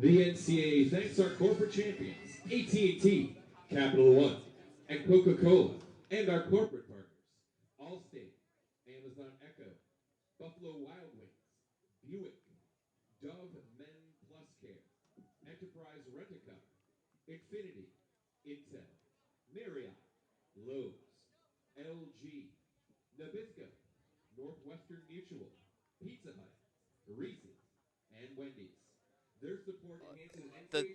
The NCAA thanks our corporate champions, AT&T, Capital One, and Coca-Cola, and our corporate partners, Allstate, Amazon Echo, Buffalo Wild Wings, Buick, Dove Men Plus Care, Enterprise Rent-A-Car, Infinity, Intel, Marriott, Lowe's, LG, Nabisco, Northwestern Mutual, Pizza Hut, Reese's, and Wendy's. Their support enhances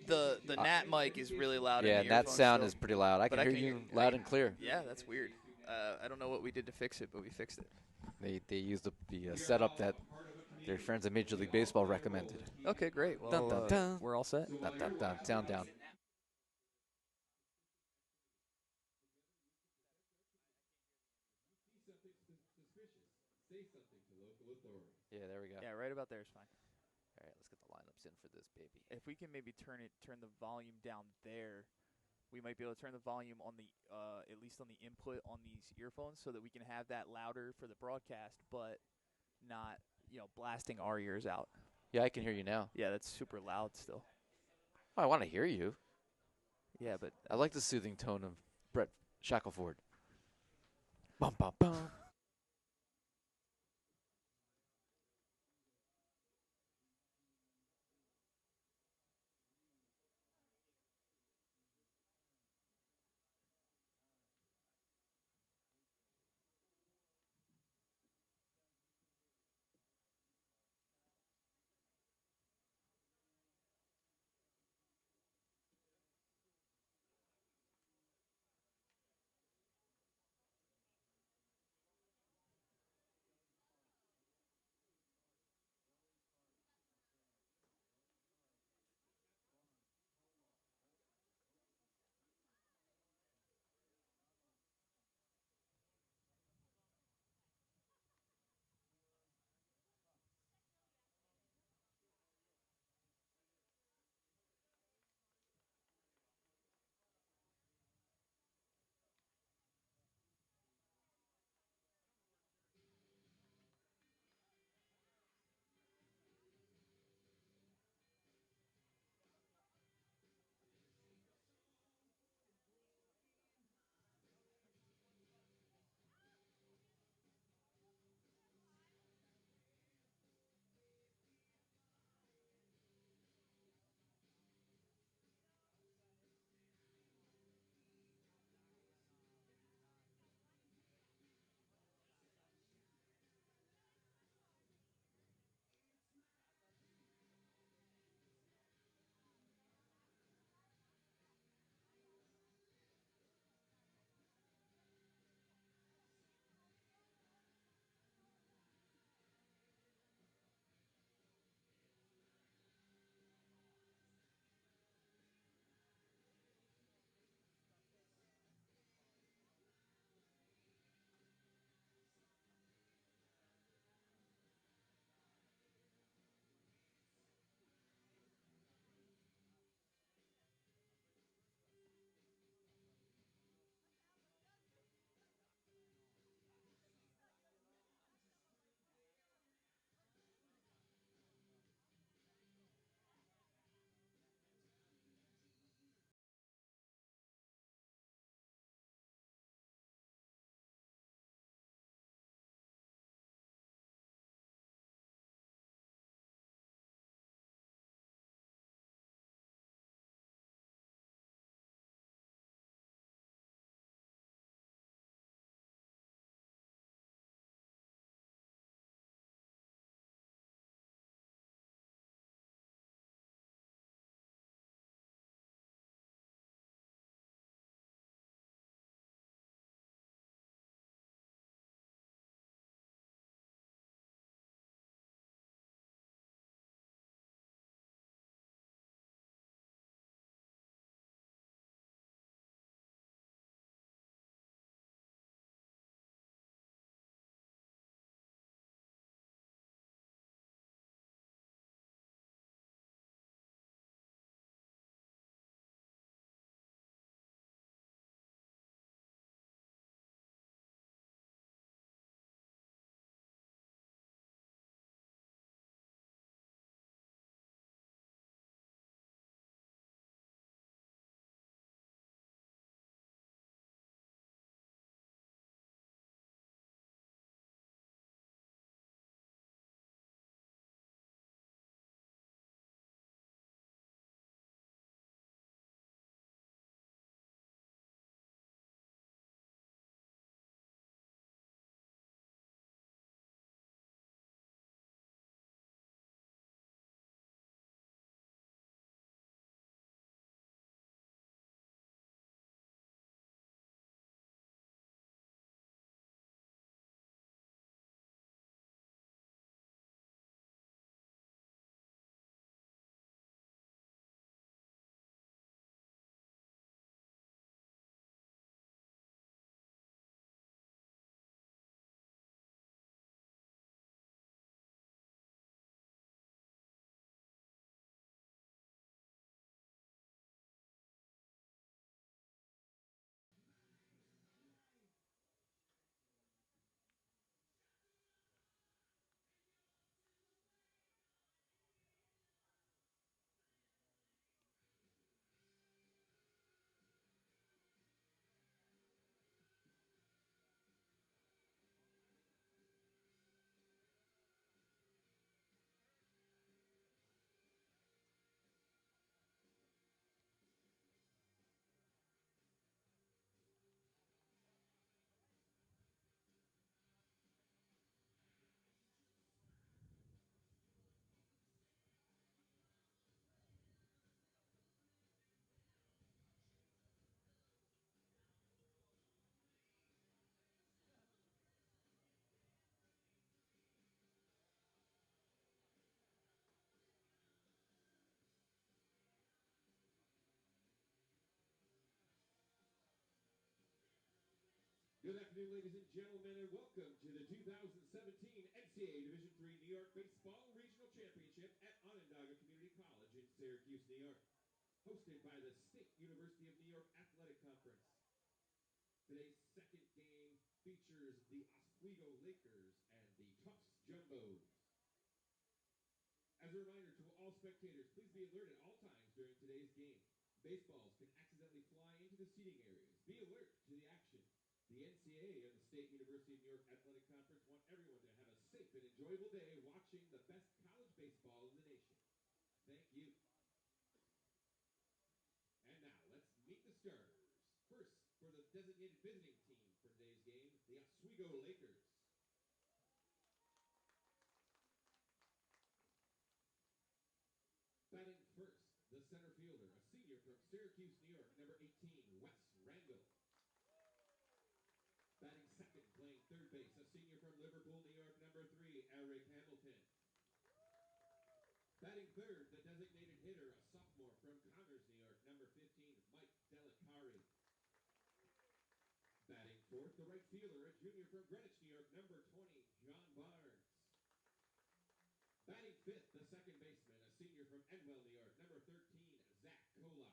The Nat mic is really loud in Yeah, the and that earphones sound still. is pretty loud. I But can hear you loud and clear. Yeah, that's weird. I don't know what we did to fix it, but we fixed it. They used the setup that their friends at Major League Baseball recommended. Okay, great. Well, Dun, dun, dun. we're all set. Dun, dun, dun. Sound down. Say something to local authorities. Yeah, there we go. Yeah, right about there is fine. All right, let's get the lineups in for this baby. If we can maybe turn the volume down there, we might be able to turn the volume on the at least on the input on these earphones so that we can have that louder for the broadcast, but not blasting our ears out. Yeah, I can hear you now. Yeah, that's super loud still. Oh, I want to hear you. Yeah, but I like the soothing tone of Brett Shackelford. Bum, bum, bum. Good afternoon, ladies and gentlemen, and welcome to the 2017 NCAA Division III New York Baseball Regional Championship at Onondaga Community College in Syracuse, New York, hosted by the State University of New York Athletic Conference. Today's second game features the Oswego Lakers and the Tufts Jumbos. As a reminder to all spectators, please be alert at all times during today's game. Baseballs can accidentally fly into the seating areas. Be alert to the action. The NCAA and the State University of New York Athletic Conference want everyone to have a safe and enjoyable day watching the best college baseball in the nation. Thank you. And now, let's meet the starters. First, for the designated visiting team for today's game, the Oswego Lakers. Batting first, the center fielder, a senior from Syracuse, New York, number 18, Wes Rangel. Batting second, playing third base, a senior from Liverpool, New York, number 3, Eric Hamilton. Batting third, the designated hitter, a sophomore from Connors, New York, number 15, Mike Delicari. Batting fourth, the right fielder, a junior from Greenwich, New York, number 20, John Barnes. Batting fifth, the second baseman, a senior from Enwell, New York, number 13, Zach Kolar.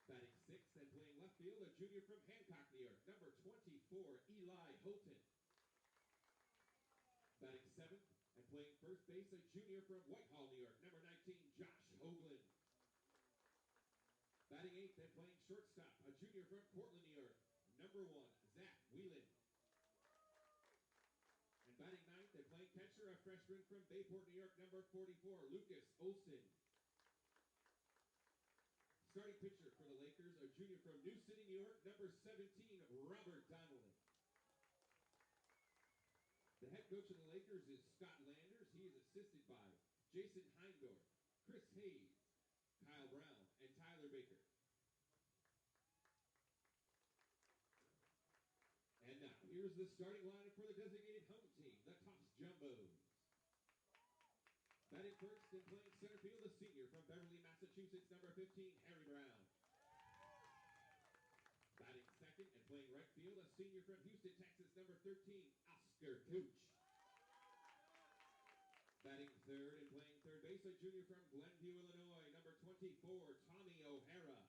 Batting sixth and playing left field, a junior from Hancock, New York, number 24, Eli Houghton. Batting seventh and playing first base, a junior from Whitehall, New York, number 19, Josh Hoagland. Batting eighth and playing shortstop, a junior from Portland, New York, number 1, Zach Whelan. And batting ninth and playing catcher, a freshman from Bayport, New York, number 44, Lucas Olson. Starting pitcher for the Lakers, a junior from New City, New York, number 17, Robert Donnelly. The head coach of the Lakers is Scott Landers. He is assisted by Jason Heindorf, Chris Hayes, Kyle Brown, and Tyler Baker. And now, here's the starting lineup for the designated home team, the Tufts Jumbos. Batting first and playing center field, a senior from Beverly, Massachusetts, number 15, Harry Brown. Batting second and playing right field, a senior from Houston, Texas, number 13, Oscar Cooch. Batting third and playing third base, a junior from Glenview, Illinois, number 24, Tommy O'Hara.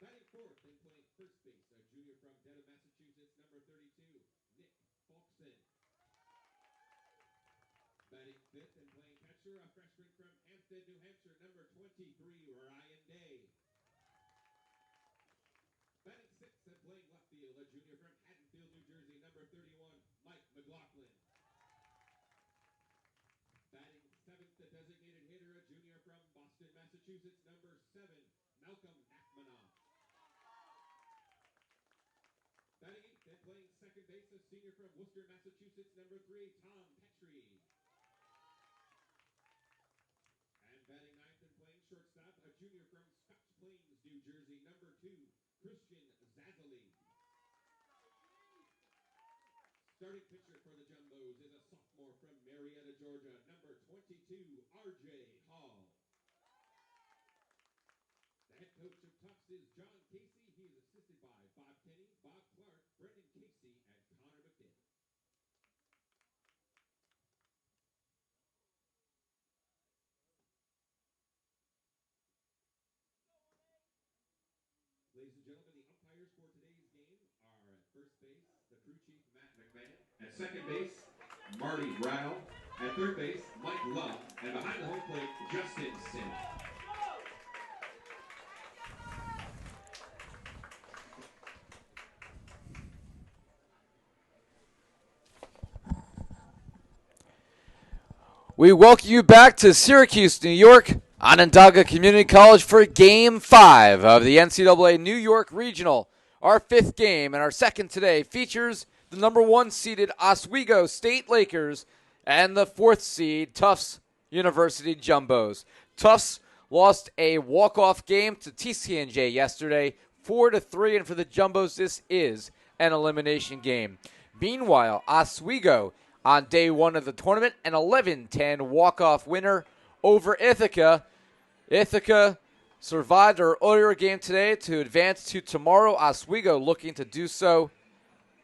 Batting fourth and playing first base, a junior from Dedham, Massachusetts, number 32, Nick Faulkson. Batting fifth and playing catcher, a freshman from Hampstead, New Hampshire, number 23, Ryan Day. Batting sixth and playing left field, a junior from Haddonfield, New Jersey, number 31, Mike McLaughlin. Batting seventh, the designated hitter, a junior from Boston, Massachusetts, number 7, Malcolm Nachmanoff. Batting eighth and playing second base, a senior from Worcester, Massachusetts, number 3, Tom Petrie. And batting ninth and playing shortstop, a junior from Scotch Plains, New Jersey, number 2, Christian Zazzali. Starting pitcher for the Jumbos is a sophomore from Marietta, Georgia, number 22, R.J. Hall. The head coach of Tufts is John Casey. He is assisted by Bob Kenny, Bob Clark, Brendan Casey, and Connor McDaniel. Ladies and gentlemen, the umpires for today's game are at first base, the crew chief, Matt McMahon. At second base, Marty Rao. At third base, Mike Love. And behind the home plate, Justin Sim. We welcome you back to Syracuse, New York, Onondaga Community College for Game 5 of the NCAA New York Regional. Our fifth game and our second today features the number 1 seeded Oswego State Lakers and the 4th seed Tufts University Jumbos. Tufts lost a walk-off game to TCNJ yesterday, 4-3, and for the Jumbos, this is an elimination game. Meanwhile, Oswego on day 1 of the tournament, an 11-10 walk-off winner over Ithaca. Ithaca survived our earlier game today to advance to tomorrow. Oswego looking to do so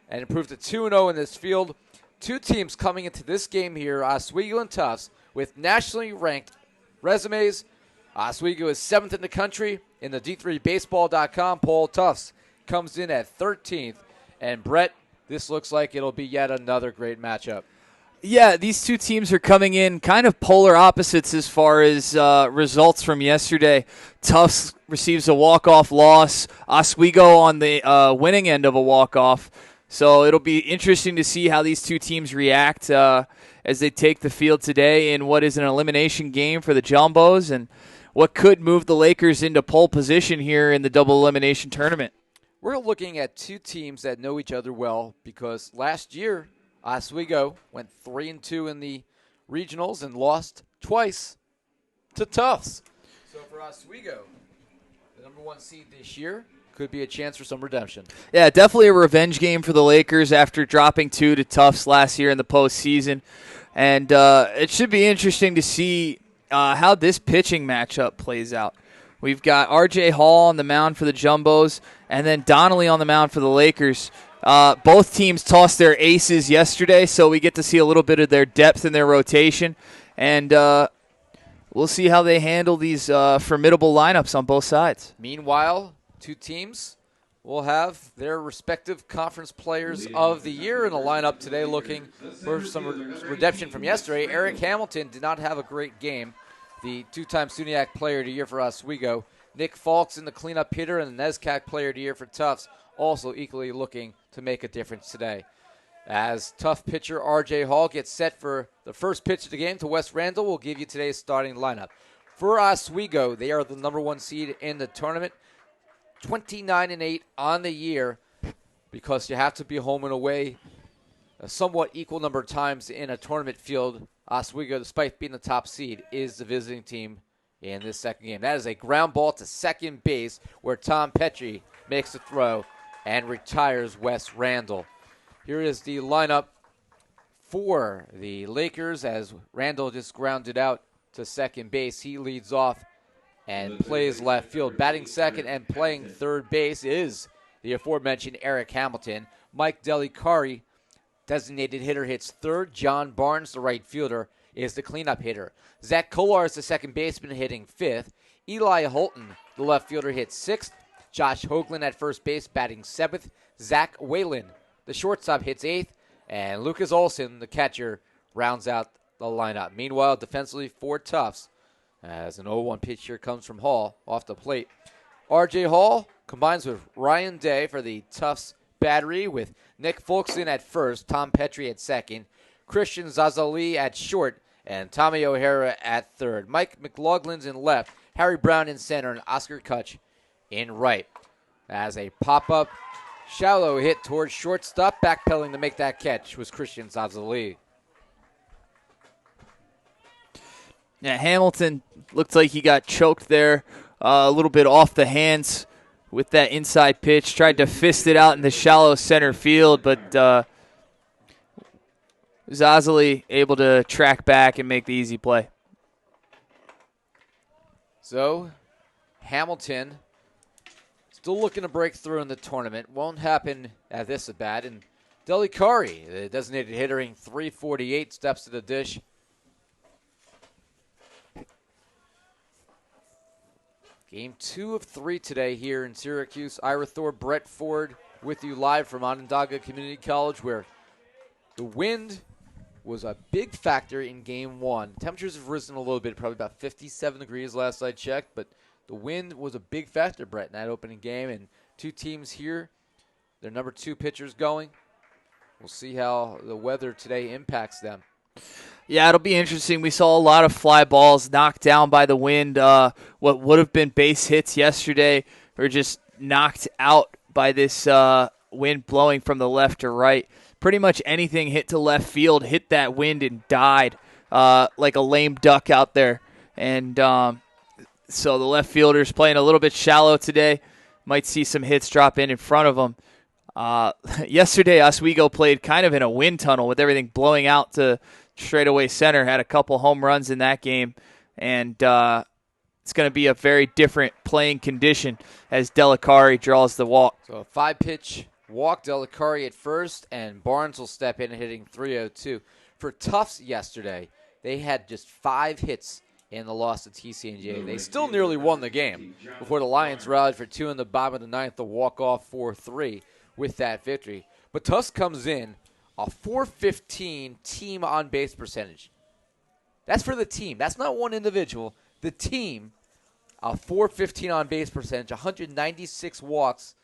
and improve to 2-0 in this field. Two teams coming into this game here, Oswego and Tufts, with nationally ranked resumes. Oswego is 7th in the country in the D3Baseball.com poll. Tufts comes in at 13th. And Brett, this looks like it'll be yet another great matchup. Yeah, these two teams are coming in kind of polar opposites as far as results from yesterday. Tufts receives a walk-off loss. Oswego on the winning end of a walk-off. So it'll be interesting to see how these two teams react as they take the field today in what is an elimination game for the Jumbos and what could move the Lakers into pole position here in the double elimination tournament. We're looking at two teams that know each other well because last year Oswego went 3-2 in the regionals and lost twice to Tufts. So for Oswego, the number 1 seed this year, could be a chance for some redemption. Yeah, definitely a revenge game for the Lakers after dropping 2 to Tufts last year in the postseason. And it should be interesting to see how this pitching matchup plays out. We've got R.J. Hall on the mound for the Jumbos and then Donnelly on the mound for the Lakers. Both teams tossed their aces yesterday, so we get to see a little bit of their depth in their rotation. And we'll see how they handle these formidable lineups on both sides. Meanwhile, two teams will have their respective conference players of the year in the lineup today looking for some redemption from yesterday. Eric Hamilton did not have a great game. The two-time SUNYAC Player of the Year for Oswego. Nick Falkson, the cleanup hitter, and the NESCAC Player of the Year for Tufts, also equally looking to make a difference today. As tough pitcher R.J. Hall gets set for the first pitch of the game to Wes Randall, we'll give you today's starting lineup. For Oswego, they are the number 1 seed in the tournament, 29-8 on the year, because you have to be home and away a somewhat equal number of times in a tournament field. Oswego, despite being the top seed, is the visiting team in this second game. That is a ground ball to second base where Tom Petrie makes the throw and retires Wes Randall. Here is the lineup for the Lakers as Randall just grounded out to second base. He leads off and plays left field. Batting second and playing third base is the aforementioned Eric Hamilton. Mike Delicari, designated hitter, hits third. John Barnes, the right fielder, is the cleanup hitter. Zach Kolar is the second baseman, hitting fifth. Eli Holton, the left fielder, hits sixth. Josh Hoagland at first base, batting seventh. Zach Whalen, the shortstop, hits eighth. And Lucas Olson, the catcher, rounds out the lineup. Meanwhile, defensively for Tufts, as an 0-1 pitch here comes from Hall off the plate. R.J. Hall combines with Ryan Day for the Tufts battery, with Nick Folkson at first, Tom Petrie at second, Christian Zazali at short, and Tommy O'Hara at third. Mike McLaughlin's in left, Harry Brown in center, and Oscar Kutch in right. As a pop-up shallow hit towards shortstop, backpedaling to make that catch was Christian Zazali. Yeah, Hamilton looked like he got choked there a little bit off the hands with that inside pitch. Tried to fist it out in the shallow center field, but Zazali able to track back and make the easy play. So, Hamilton still looking to break through in the tournament. Won't happen at this at bat. And Delicari, the designated hitter, hitting .348, steps to the dish. Game 2 of 3 today here in Syracuse. Ira Thor, Brett Ford with you live from Onondaga Community College, where the wind was a big factor in Game 1. Temperatures have risen a little bit, probably about 57 degrees last I checked, but the wind was a big factor, Brett, in that opening game. And two teams here, their number 2 pitchers going. We'll see how the weather today impacts them. Yeah, it'll be interesting. We saw a lot of fly balls knocked down by the wind. What would have been base hits yesterday were just knocked out by this wind blowing from the left to right. Pretty much anything hit to left field hit that wind and died like a lame duck out there. And so the left fielder's playing a little bit shallow today. Might see some hits drop in front of them. Yesterday, Oswego played kind of in a wind tunnel with everything blowing out to straightaway center. Had a couple home runs in that game, and it's going to be a very different playing condition as Delicari draws the walk. So a 5-pitch walk, Delicari at first, and Barnes will step in hitting 302. For Tufts yesterday, they had just 5 hits in the loss to TCNJ. They still nearly won the game before the Lions rallied for 2 in the bottom of the 9th to walk off 4-3 with that victory. But Tufts comes in a .415 team on-base percentage. That's for the team. That's not one individual. The team, a .415 on-base percentage, 196 walks,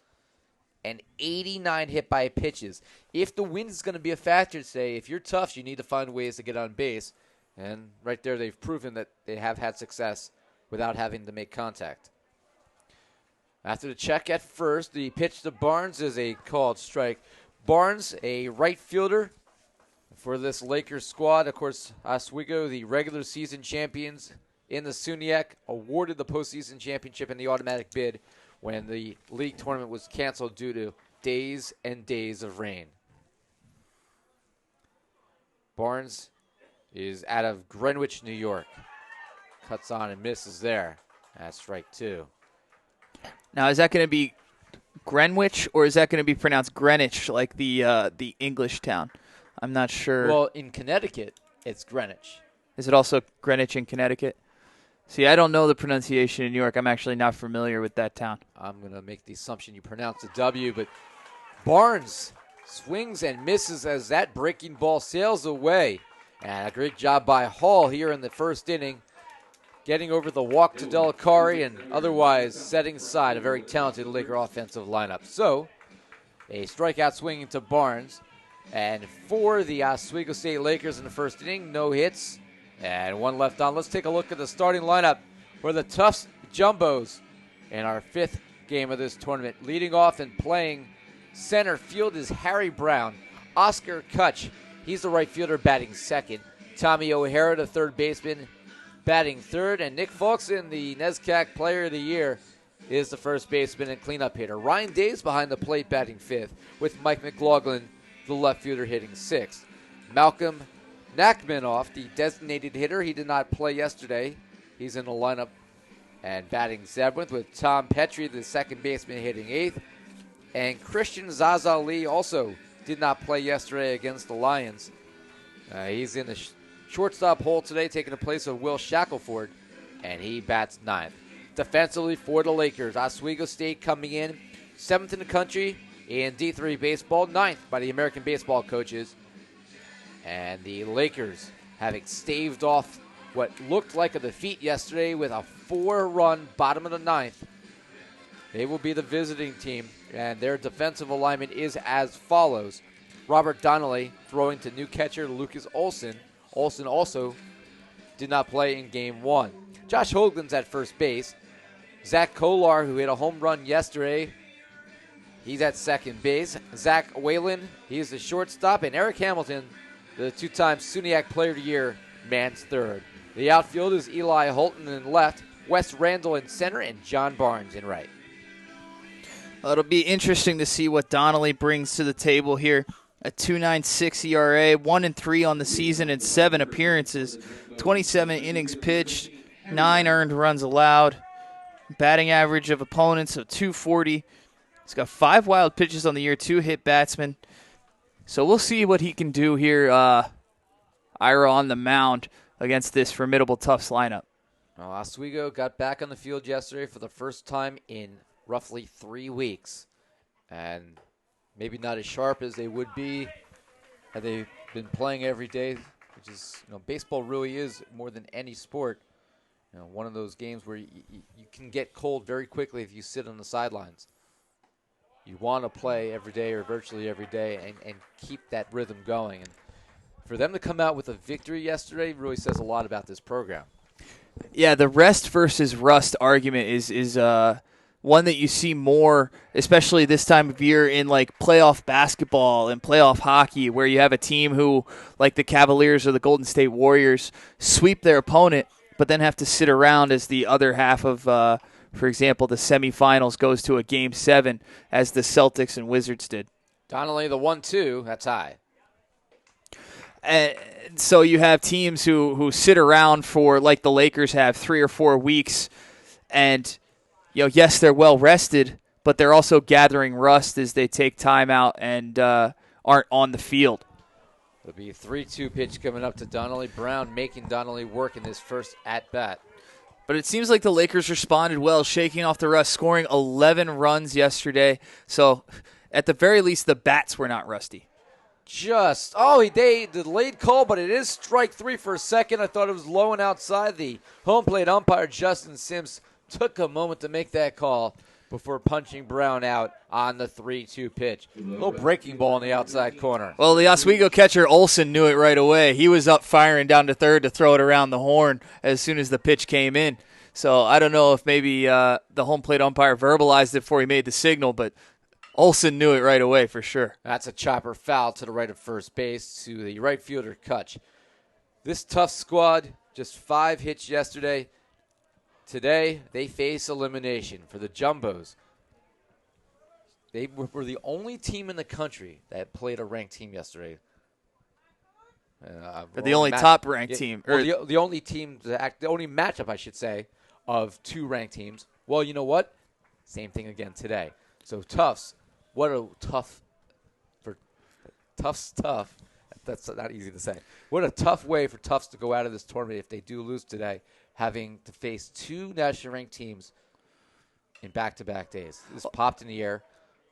and 89 hit-by pitches. If the wind is going to be a factor today, if you're Tufts, you need to find ways to get on base. And right there, they've proven that they have had success without having to make contact. After the check at first, the pitch to Barnes is a called strike. Barnes, a right fielder for this Lakers squad. Of course, Oswego, the regular season champions in the SUNYAC, awarded the postseason championship in the automatic bid when the league tournament was canceled due to days and days of rain. Barnes is out of Greenwich, New York. Cuts on and misses there. That's strike 2. Now, is that going to be Greenwich, or is that going to be pronounced Greenwich, like the English town? I'm not sure. Well, in Connecticut, it's Greenwich. Is it also Greenwich in Connecticut? See, I don't know the pronunciation in New York. I'm actually not familiar with that town. I'm going to make the assumption you pronounce the W, but Barnes swings and misses as that breaking ball sails away. And a great job by Hall here in the first inning, getting over the walk to Delicari and otherwise setting aside a very talented Laker offensive lineup. So, a strikeout swinging to Barnes. And for the Oswego State Lakers in the first inning, no hits and 1 left on. Let's take a look at the starting lineup for the Tufts Jumbos in our 5th game of this tournament. Leading off and playing center field is Harry Brown. Oscar Kutch, he's the right fielder, batting second. Tommy O'Hara, the third baseman, batting third. And Nick Faulkson, the NESCAC Player of the Year, is the first baseman and cleanup hitter. Ryan Days behind the plate, batting fifth, with Mike McLaughlin, the left fielder, hitting sixth. Malcolm Nachmanoff, the designated hitter, he did not play yesterday. He's in the lineup and batting seventh, with Tom Petrie, the second baseman, hitting eighth. And Christian Zazali also did not play yesterday against the Lions. He's in the shortstop hole today, taking the place of Will Shackelford, and he bats ninth. Defensively for the Lakers, Oswego State coming in 7th in the country in D3 baseball, 9th by the American baseball coaches. And the Lakers, having staved off what looked like a defeat yesterday with a 4-run bottom of the 9th, they will be the visiting team, and their defensive alignment is as follows. Robert Donnelly throwing to new catcher Lucas Olson. Olson also did not play in Game 1. Josh Hoagland's at first base. Zach Kolar, who hit a home run yesterday, he's at second base. Zach Whalen, he's the shortstop. And Eric Hamilton, the two-time SUNYAC Player of the Year, mans third. The outfield is Eli Holton in left, Wes Randall in center, and John Barnes in right. Well, it'll be interesting to see what Donnelly brings to the table here. A 2.96 ERA, 1-3 on the season in 7 appearances, 27 innings pitched, 9 earned runs allowed, batting average of opponents of .240. He's got 5 wild pitches on the year, 2 hit batsmen. So we'll see what he can do here, Ira, on the mound against this formidable Tufts lineup. Well, Oswego got back on the field yesterday for the first time in roughly 3 weeks. And maybe not as sharp as they would be had they been playing every day, which is, baseball really is more than any sport. One of those games where you can get cold very quickly if you sit on the sidelines. You want to play every day or virtually every day and keep that rhythm going. And for them to come out with a victory yesterday really says a lot about this program. Yeah, the rest versus rust argument is one that you see more, especially this time of year in like playoff basketball and playoff hockey, where you have a team who, like the Cavaliers or the Golden State Warriors, sweep their opponent, but then have to sit around as the other half of, for example, the semifinals goes to a Game 7, as the Celtics and Wizards did. Donnelly, the 1-2, that's high. And so you have teams who sit around for, like the Lakers have, 3 or 4 weeks And, yes, they're well rested, but they're also gathering rust as they take time out and aren't on the field. It'll be a 3-2 pitch coming up to Donnelly Brown, making Donnelly work in this first at-bat. But it seems like the Lakers responded well, shaking off the rust, scoring 11 runs yesterday. So, at the very least, the bats were not rusty. They delayed call, but it is strike 3 for a second. I thought it was low and outside. The home plate umpire, Justin Sims, took a moment to make that call before punching Brown out on the 3-2 pitch. A little breaking ball in the outside corner. Well, the Oswego catcher Olson knew it right away. He was up firing down to third to throw it around the horn as soon as the pitch came in. So I don't know if maybe the home plate umpire verbalized it before he made the signal, but Olson knew it right away for sure. That's a chopper foul to the right of first base to the right fielder, Kutch. This Tufts squad, just 5 hits yesterday. Today, they face elimination for the Jumbos. They were the only team in the country that played a ranked team yesterday. The only top-ranked team. The only team, the only matchup, I should say, of 2 ranked teams. Well, you know what? Same thing again today. So Tufts, tough. That's not easy to say. What a tough way for Tufts to go out of this tournament if they do lose today, having to face 2 nationally ranked teams in back-to-back days. This popped in the air.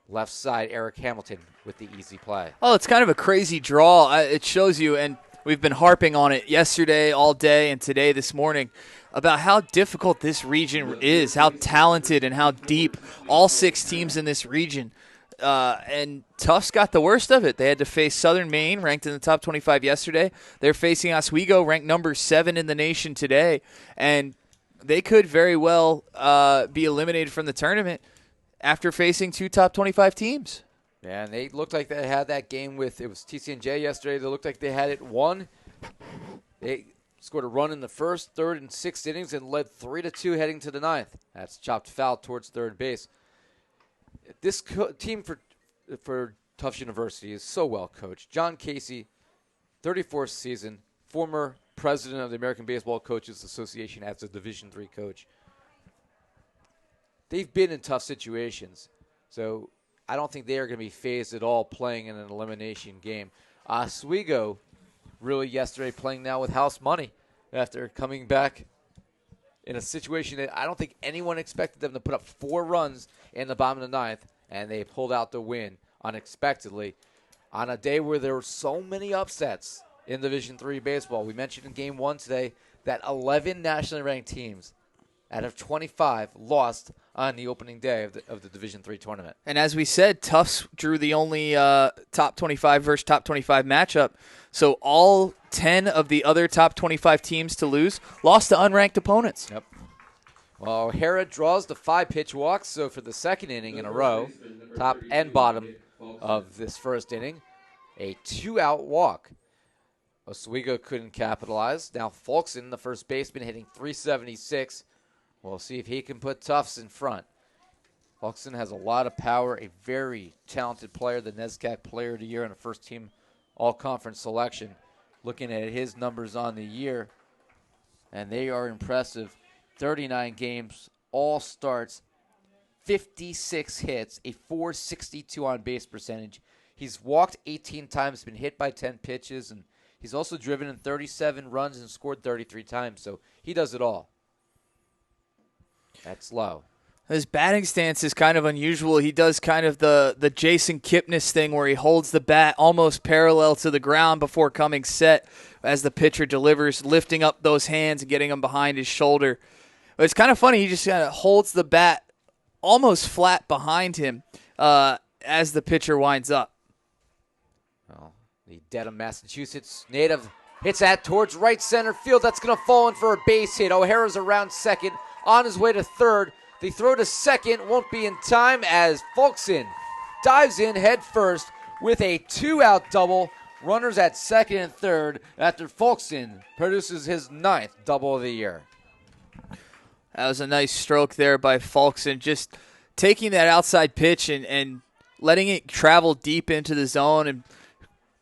Left side, Eric Hamilton with the easy play. Oh, it's kind of a crazy draw. It shows you, and we've been harping on it yesterday, all day, and today, this morning, about how difficult this region is, how talented and how deep all 6 teams in this region. And Tufts got the worst of it. They had to face Southern Maine, ranked in the top 25 yesterday. They're facing Oswego, ranked number 7 in the nation today. And they could very well be eliminated from the tournament after facing 2 top 25 teams. Yeah, and they looked like they had that game with, it was TCNJ yesterday. They looked like they had it won. They scored a run in the first, third, and sixth innings and led 3-2 heading to the ninth. That's chopped foul towards third base. This team for Tufts University is so well coached. John Casey, 34th season, former president of the American Baseball Coaches Association as a Division III coach. They've been in tough situations, so I don't think they are going to be phased at all playing in an elimination game. Oswego really yesterday playing now with house money after coming back in a situation that I don't think anyone expected them to put up 4 runs in the bottom of the ninth, and they pulled out the win unexpectedly on a day where there were so many upsets in Division III baseball. We mentioned in Game 1 today that 11 nationally ranked teams out of 25 lost on the opening day of the Division III tournament. And as we said, Tufts drew the only top 25 versus top 25 matchup. So all 10 of the other top 25 teams to lose lost to unranked opponents. Yep. Well, O'Hara draws the 5-pitch walk, so for the second inning in a row, top and bottom of this first inning, a 2-out walk. Oswego couldn't capitalize. Now Folkson, the first baseman, hitting .376. We'll see if he can put Tufts in front. Folkson has a lot of power, a very talented player, the NESCAC Player of the Year and a first-team all-conference selection. Looking at his numbers on the year, and they are impressive. 39 games, all starts, 56 hits, a .462 on-base percentage. He's walked 18 times, been hit by 10 pitches, and he's also driven in 37 runs and scored 33 times, so he does it all. That's low. His batting stance is kind of unusual. He does kind of the Jason Kipnis thing where he holds the bat almost parallel to the ground before coming set as the pitcher delivers, lifting up those hands and getting them behind his shoulder. But it's kind of funny. He just kind of holds the bat almost flat behind him as the pitcher winds up. Well, the Dedham, Massachusetts native hits that towards right center field. That's going to fall in for a base hit. O'Hara's around second, on his way to third. The throw to second won't be in time as Folkson dives in head first with a 2-out double. Runners at second and third after Folkson produces his 9th double of the year. That was a nice stroke there by Folkson, just taking that outside pitch and letting it travel deep into the zone and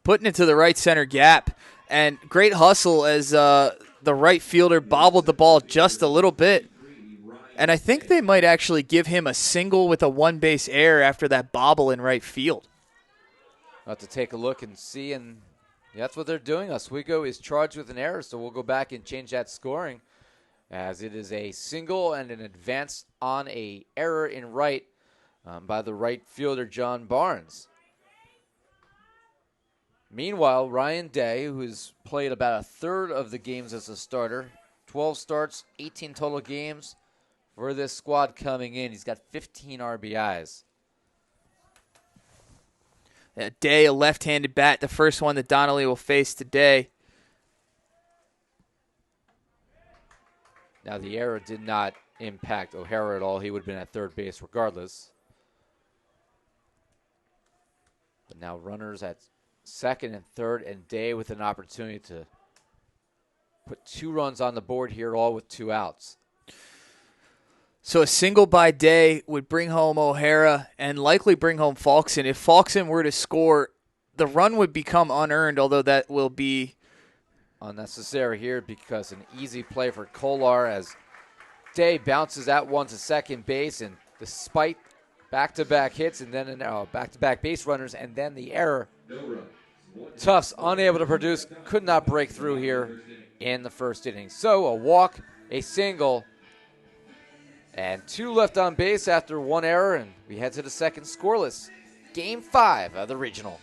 putting it to the right center gap. And great hustle as the right fielder bobbled the ball just a little bit. And I think they might actually give him a single with a one-base error after that bobble in right field. I'll have to take a look and see, and that's what they're doing. Oswego is charged with an error, so we'll go back and change that scoring, as it is a single and an advance on a error in right by the right fielder, John Barnes. Meanwhile, Ryan Day, who has played about a third of the games as a starter, 12 starts, 18 total games for this squad coming in. He's got 15 RBIs. Day, a left-handed bat, the first one that Donnelly will face today. Now, the error did not impact O'Hara at all. He would have been at third base regardless. But now runners at second and third, and Day with an opportunity to put 2 runs on the board here, all with 2 outs. So a single by Day would bring home O'Hara and likely bring home Falkson. If Falkson were to score, the run would become unearned, although that will be unnecessary here because an easy play for Kolar as Day bounces that one to second base, and despite back-to-back hits and then back-to-back base runners and then the error, Tufts unable to produce, could not break through here in the first inning. So a walk, a single, and 2 left on base after 1 error, and we head to the second scoreless. Game 5 of the regional.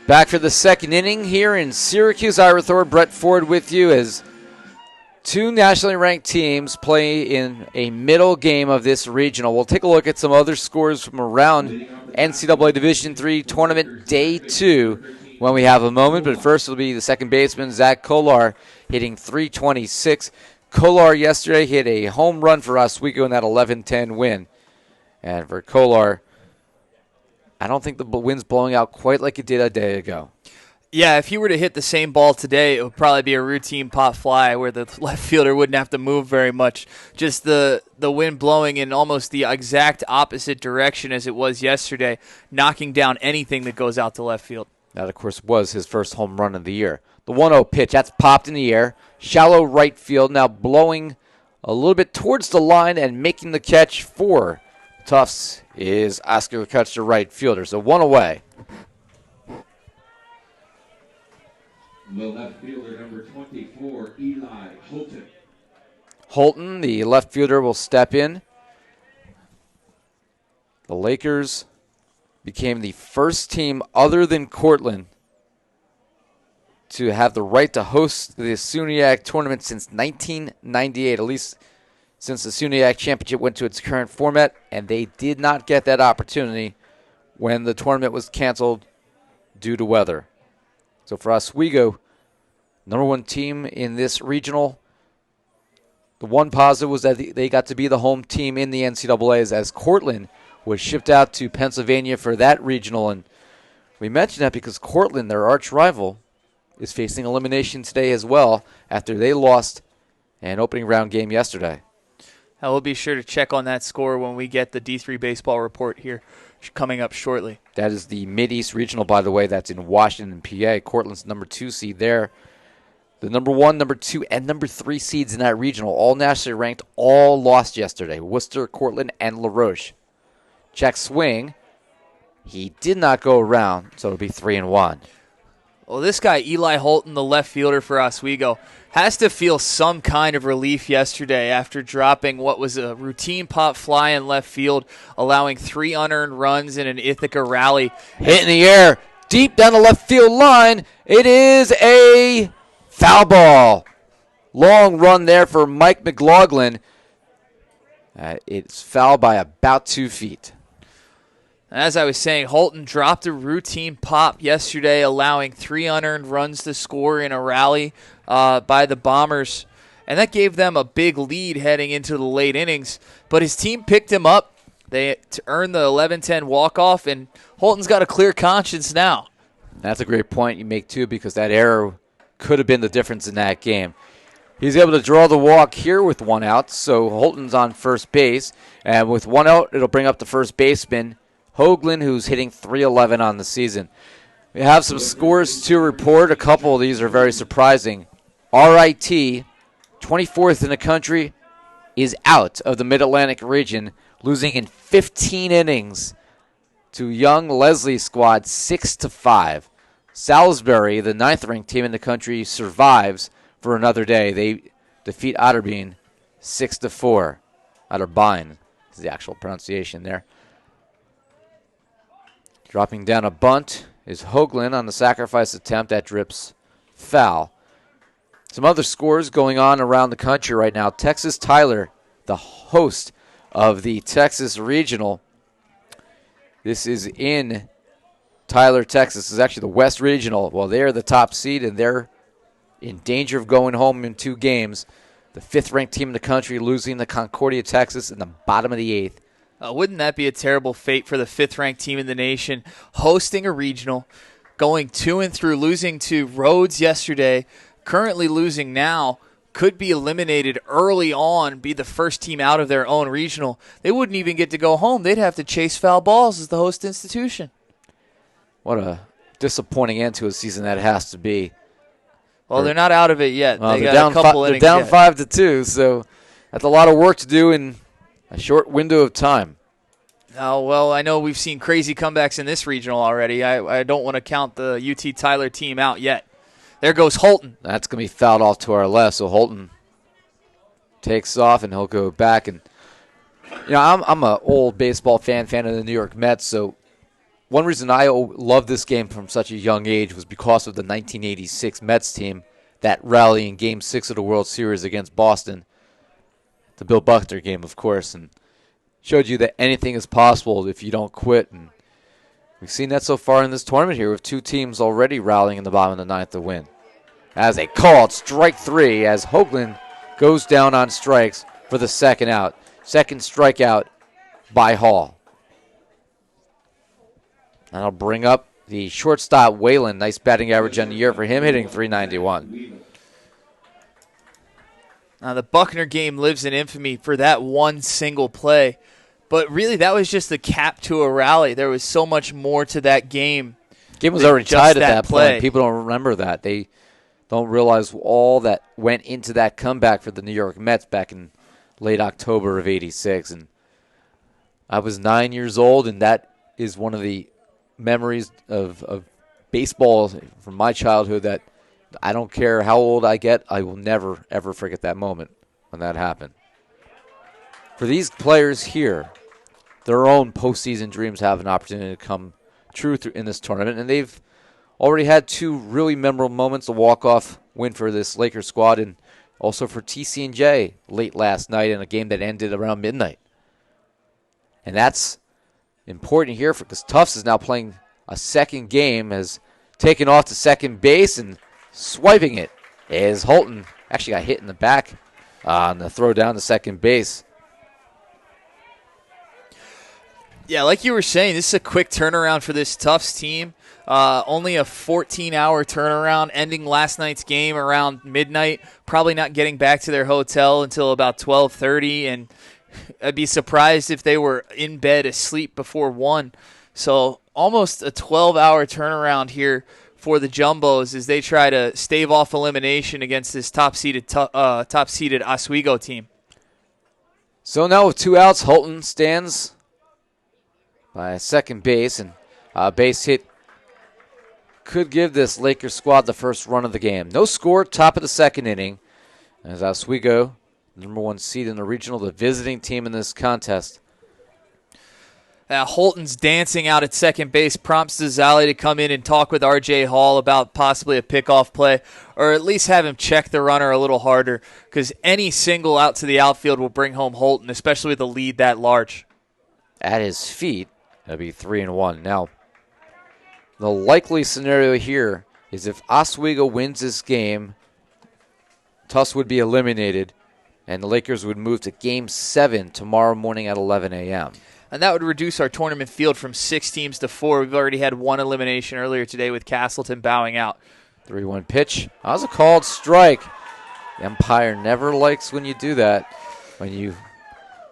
Back for the second inning here in Syracuse. Ira Thor, Brett Ford with you as 2 nationally ranked teams play in a middle game of this regional. We'll take a look at some other scores from around NCAA Division III Tournament Day 2 when we have a moment. But first will be the second baseman, Zach Kolar, hitting .326. Kolar yesterday hit a home run for Oswego in that 11-10 win. And for Kolar, I don't think the wind's blowing out quite like it did a day ago. Yeah, if he were to hit the same ball today, it would probably be a routine pop fly where the left fielder wouldn't have to move very much. Just the wind blowing in almost the exact opposite direction as it was yesterday, knocking down anything that goes out to left field. That, of course, was his first home run of the year. The 1-0 pitch, that's popped in the air. Shallow right field, now blowing a little bit towards the line and making the catch for Tufts is Oscar Kutcher, right fielder. So 1 away. The left fielder, number 24, Eli Holton. Holton, the left fielder, will step in. The Lakers became the first team other than Cortland to have the right to host the SUNYAC tournament since 1998, at least since the SUNYAC championship went to its current format, and they did not get that opportunity when the tournament was canceled due to weather. So for Oswego, number 1 team in this regional, the one positive was that they got to be the home team in the NCAAs as Cortland was shipped out to Pennsylvania for that regional. And we mentioned that because Cortland, their arch rival, is facing elimination today as well after they lost an opening round game yesterday. I will be sure to check on that score when we get the D3 baseball report here coming up shortly. That is the Mid-East Regional, by the way. That's in Washington, PA. Cortland's number 2 seed there. The number 1, number 2, and number 3 seeds in that regional, all nationally ranked, all lost yesterday. Worcester, Cortland, and LaRoche. Check swing. He did not go around, so it'll be 3-1. Well, this guy, Eli Holton, the left fielder for Oswego, has to feel some kind of relief yesterday after dropping what was a routine pop fly in left field, allowing 3 unearned runs in an Ithaca rally. Hit in the air, deep down the left field line. It is a foul ball. Long run there for Mike McLaughlin. It's foul by about 2 feet. As I was saying, Holton dropped a routine pop yesterday, allowing 3 unearned runs to score in a rally by the Bombers. And that gave them a big lead heading into the late innings. But his team picked him up. They earned the 11-10 walk-off, and Holton's got a clear conscience now. That's a great point you make, too, because that error could have been the difference in that game. He's able to draw the walk here with 1 out, so Holton's on first base. And with 1 out, it'll bring up the first baseman, Hoagland, who's hitting .311 on the season. We have some scores to report. A couple of these are very surprising. RIT, 24th in the country, is out of the Mid-Atlantic region, losing in 15 innings to young Leslie squad 6-5. Salisbury, the 9th-ranked team in the country, survives for another day. They defeat Otterbein 6-4. Otterbein is the actual pronunciation there. Dropping down a bunt is Hoagland on the sacrifice attempt. That drips foul. Some other scores going on around the country right now. Texas Tyler, the host of the Texas Regional. This is in Tyler, Texas. This is actually the West Regional. Well, they're the top seed, and they're in danger of going home in 2 games. The 5th-ranked team in the country losing to Concordia, Texas in the bottom of the 8th. Wouldn't that be a terrible fate for the 5th-ranked team in the nation, hosting a regional, going to and through, losing to Rhodes yesterday, currently losing now, could be eliminated early on, be the first team out of their own regional. They wouldn't even get to go home. They'd have to chase foul balls as the host institution. What a disappointing end to a season that has to be. Well, they're not out of it yet. Well, they got a couple innings they're down yet. 5-2, so that's a lot of work to do in a short window of time. Oh, well, I know we've seen crazy comebacks in this regional already. I don't want to count the UT Tyler team out yet. There goes Holton. That's going to be fouled off to our left, so Holton takes off, and he'll go back. And I'm an old baseball fan of the New York Mets, so one reason I love this game from such a young age was because of the 1986 Mets team, that rally in Game 6 of the World Series against Boston. The Bill Buckner game, of course, and showed you that anything is possible if you don't quit. And we've seen that so far in this tournament here with 2 teams already rallying in the bottom of the 9th to win. As a called strike 3 as Hoagland goes down on strikes for the 2nd out. 2nd strikeout by Hall. That'll bring up the shortstop Whalen. Nice batting average on the year for him, hitting .391. Now, the Buckner game lives in infamy for that one single play. But really, that was just the cap to a rally. There was so much more to that game. Game was already tied at that play. point. People don't remember that. They don't realize all that went into that comeback for the New York Mets back in late October of '86. And I was 9 years old, and that is one of the memories of baseball from my childhood that I don't care how old I get, I will never, ever forget that moment when that happened. For these players here, their own postseason dreams have an opportunity to come true in this tournament, and they've already had 2 really memorable moments, a walk-off win for this Lakers squad and also for TC&J late last night in a game that ended around midnight. And that's important here because Tufts is now playing a 2nd game, has taken off to second base, and swiping it is Holton. Actually got hit in the back on the throw down to second base. Yeah, like you were saying, this is a quick turnaround for this Tufts team. Only a 14-hour turnaround, ending last night's game around midnight, probably not getting back to their hotel until about 12:30, and I'd be surprised if they were in bed asleep before 1. So almost a 12-hour turnaround here for the Jumbos as they try to stave off elimination against this top-seeded Oswego team. So now with 2 outs, Holton stands by second base, and a base hit could give this Lakers squad the first run of the game. No score, top of the second inning, as Oswego, number 1 seed in the regional, the visiting team in this contest. Holton's dancing out at second base, prompts Zali to come in and talk with R.J. Hall about possibly a pickoff play, or at least have him check the runner a little harder, because any single out to the outfield will bring home Holton, especially with a lead that large. At his feet, that'd be 3-1. Now, the likely scenario here is if Oswego wins this game, Tufts would be eliminated, and the Lakers would move to Game 7 tomorrow morning at 11 a.m. And that would reduce our tournament field from 6 teams to 4. We've already had 1 elimination earlier today with Castleton bowing out. 3-1 pitch. That was a called strike. The umpire never likes when you do that. When you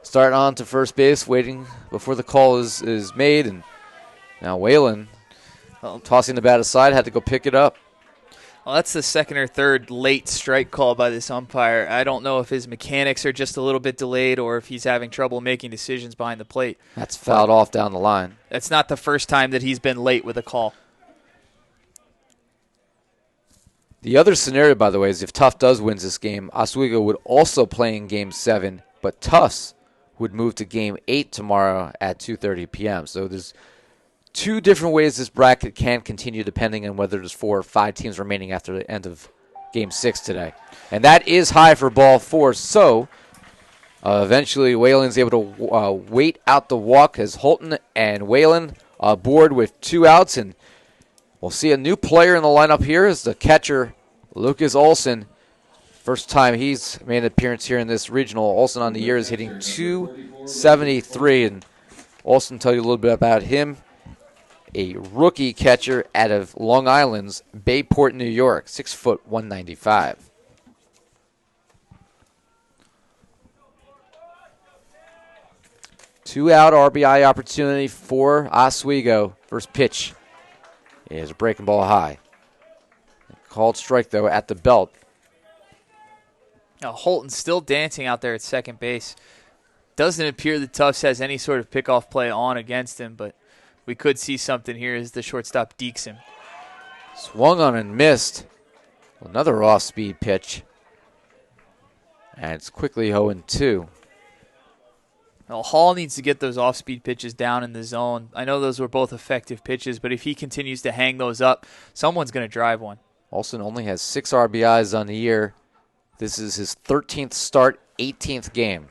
start on to first base waiting before the call is made. And now Whalen, tossing the bat aside, had to go pick it up. Well, that's the second or third late strike call by this umpire. I don't know if his mechanics are just a little bit delayed or if he's having trouble making decisions behind the plate. That's fouled off down the line. That's not the first time that he's been late with a call. The other scenario, by the way, is if Tufts does win this game, Oswego would also play in Game 7, but Tufts would move to Game 8 tomorrow at 2:30 p.m. So there's 2 different ways this bracket can continue depending on whether there's 4 or 5 teams remaining after the end of Game 6 today. And that is high for ball 4, so eventually Whalen's able to wait out the walk as Holton and Whalen aboard with 2 outs, and we'll see a new player in the lineup here is the catcher, Lucas Olson. First time he's made an appearance here in this regional. Olson on the year is hitting .273, and Olson tell you a little bit about him. A rookie catcher out of Long Island's Bayport, New York, 6 foot 195. Two-out RBI opportunity for Oswego. First pitch is a breaking ball high. Called strike, though, at the belt. Now, Holton's still dancing out there at second base. Doesn't appear that Tufts has any sort of pickoff play on against him, but we could see something here as the shortstop dekes him. Swung on and missed. Another off-speed pitch. And it's quickly 0-2. Well, Hall needs to get those off-speed pitches down in the zone. I know those were both effective pitches, but if he continues to hang those up, someone's going to drive one. Olson only has 6 RBIs on the year. This is his 13th start, 18th game.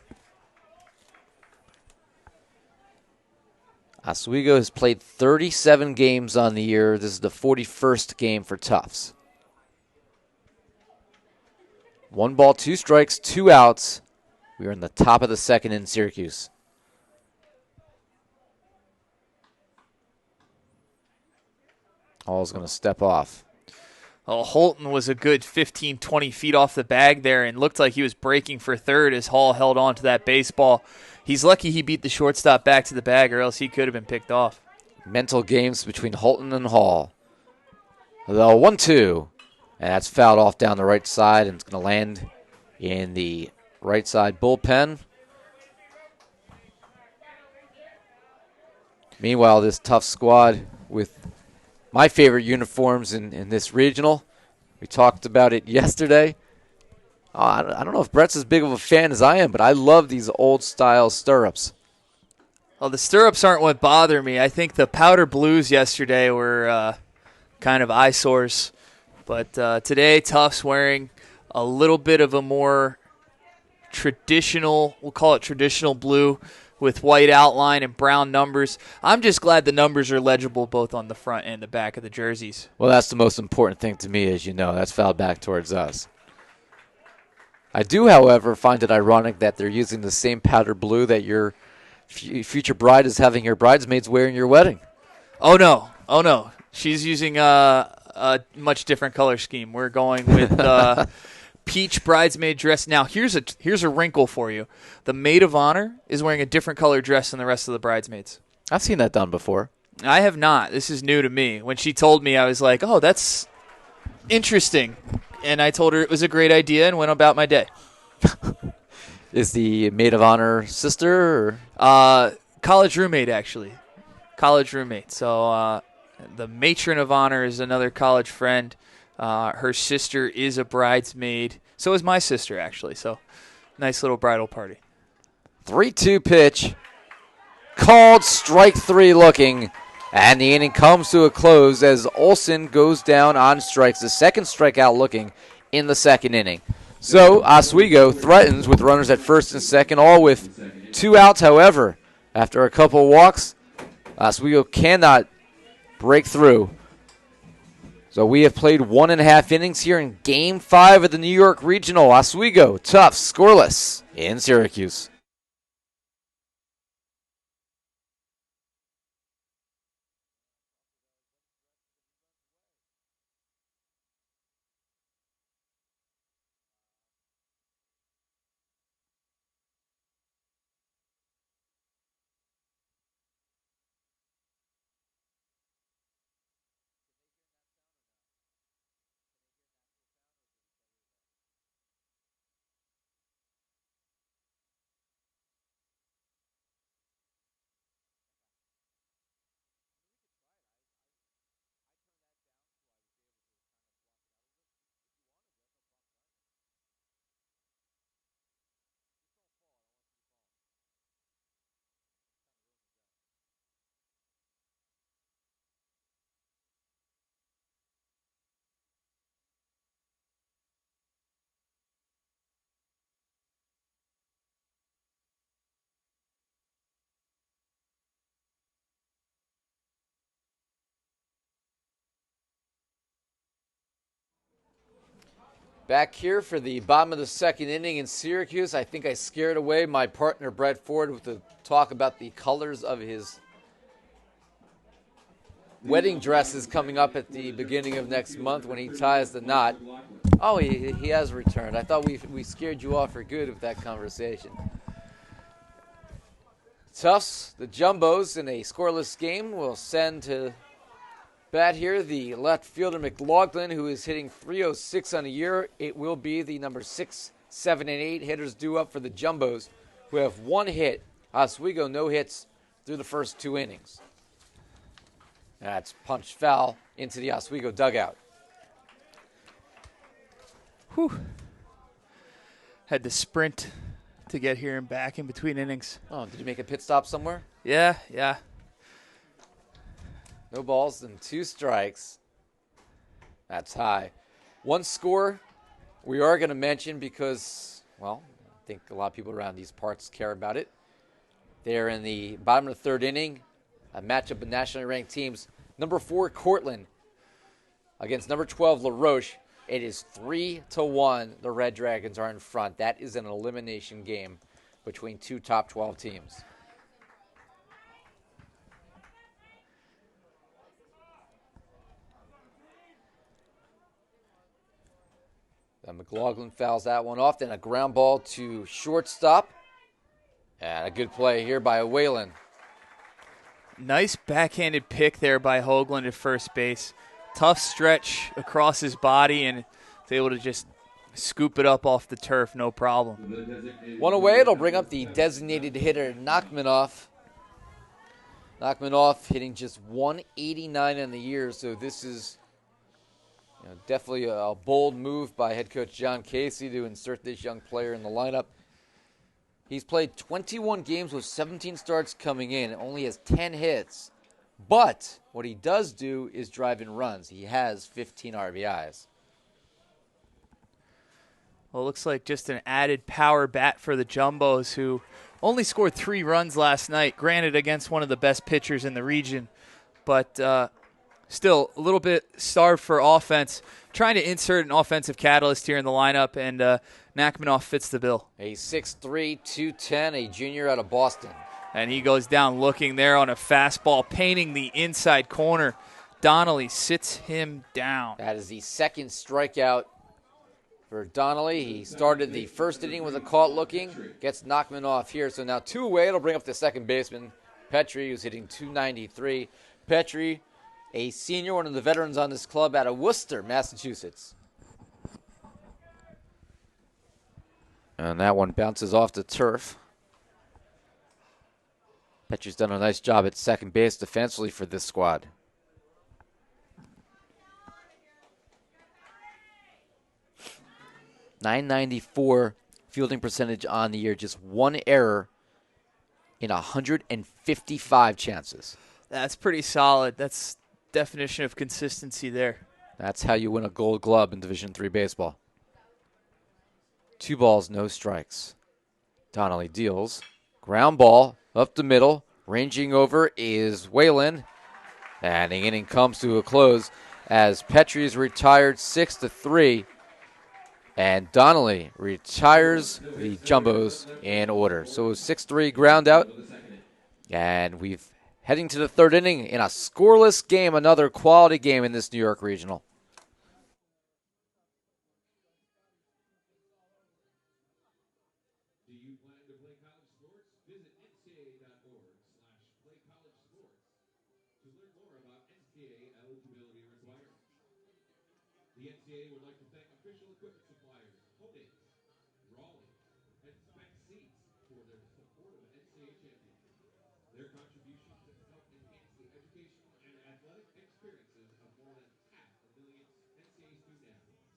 Oswego has played 37 games on the year. This is the 41st game for Tufts. 1 ball, 2 strikes, 2 outs. We are in the top of the second in Syracuse. Hall's going to step off. Well, Holton was a good 15, 20 feet off the bag there and looked like he was breaking for third as Hall held on to that baseball. He's lucky he beat the shortstop back to the bag, or else he could have been picked off. Mental games between Holton and Hall. The 1-2. And that's fouled off down the right side, and it's going to land in the right side bullpen. Meanwhile, this Tufts squad with my favorite uniforms in this regional. We talked about it yesterday. I don't know if Brett's as big of a fan as I am, but I love these old-style stirrups. Well, the stirrups aren't what bother me. I think the powder blues yesterday were kind of eyesores. But today, Tufts wearing a little bit of a more traditional, we'll call it traditional blue, with white outline and brown numbers. I'm just glad the numbers are legible both on the front and the back of the jerseys. Well, that's the most important thing to me, as you know. That's fouled back towards us. I do, however, find it ironic that they're using the same powder blue that you're future bride is having her bridesmaids wearing your wedding. Oh no. She's using a much different color scheme. We're going with peach bridesmaid dress. Now here's a wrinkle for you. The maid of honor is wearing a different color dress than the rest of the bridesmaids. I've seen that done before. I have not. This is new to me. When she told me, I was like, "Oh, that's interesting," and I told her it was a great idea and went about my day. Is the maid of honor sister? College roommate, actually. College roommate. So the matron of honor is another college friend. Her sister is a bridesmaid. So is my sister, actually. So nice little bridal party. 3-2 pitch. Called strike 3 looking. And the inning comes to a close as Olsen goes down on strikes. The second strikeout looking in the second inning. So Oswego threatens with runners at first and second, all with 2 outs. However, after a couple walks, Oswego cannot break through. So we have played 1.5 innings here in Game 5 of the New York Regional. Oswego, Tufts, scoreless in Syracuse. Back here for the bottom of the second inning in Syracuse. I think I scared away my partner, Brett Ford, with the talk about the colors of his wedding dresses coming up at the beginning of next month when he ties the knot. Oh, he has returned. I thought we scared you off for good with that conversation. Tufts, the Jumbos, in a scoreless game will send to bat here the left fielder McLaughlin, who is hitting .306 on the year. It will be the number 6, 7, and 8 hitters due up for the Jumbos, who have 1 hit. Oswego no hits through the first 2 innings. That's punched foul into the Oswego dugout. Whew. Had to sprint to get here and back in between innings. Oh, did you make a pit stop somewhere? Yeah. No balls and 2 strikes. That's high. One score we are going to mention because, well, I think a lot of people around these parts care about it. They're in the bottom of the third inning, a matchup of nationally ranked teams. Number 4, Cortland, against number 12, LaRoche. It is 3-1. The Red Dragons are in front. That is an elimination game between 2 top 12 teams. Then McLaughlin fouls that one off. Then a ground ball to shortstop. And a good play here by Whalen. Nice backhanded pick there by Hoagland at first base. Tough stretch across his body, and is able to just scoop it up off the turf, no problem. One away, it'll bring up the designated hitter, Nachmanoff. Nachmanoff hitting just .189 on the year, so this is definitely a bold move by head coach John Casey to insert this young player in the lineup. He's played 21 games with 17 starts coming in and only has 10 hits. But what he does do is drive in runs. He has 15 RBIs. Well, it looks like just an added power bat for the Jumbos, who only scored 3 runs last night, granted against one of the best pitchers in the region. But still a little bit starved for offense. Trying to insert an offensive catalyst here in the lineup, and Nachmanoff fits the bill. A 6'3", 210, a junior out of Boston. And he goes down looking there on a fastball, painting the inside corner. Donnelly sits him down. That is the second strikeout for Donnelly. He started the first inning with a caught looking, gets Knockman off here. So now 2 away. It'll bring up the second baseman, Petrie, who's hitting .293. Petrie, a senior, one of the veterans on this club out of Worcester, Massachusetts. And that one bounces off the turf. Petrie's done a nice job at second base defensively for this squad. .994 fielding percentage on the year, just one error in 155 chances. That's pretty solid. That's definition of consistency there. That's how you win a Gold Glove in Division III baseball. 2 balls, no strikes. Donnelly deals. Ground ball up the middle. Ranging over is Whalen. And the inning comes to a close as Petrie is retired 6-3. And Donnelly retires the Jumbos in order. So 6-3 ground out. And we've heading to the third inning in a scoreless game, another quality game in this New York Regional. Do you plan to play college sports? Visit ncaa.org/playcollegesports to learn more about NCAA eligibility requirements. The NCAA would like to thank official equipment suppliers, Holdings, Rawlings, and Spec Seats for their support of NCAA championships. Their contributions have helped enhance the educational and athletic experiences of more than 500,000 NCAA student athletes.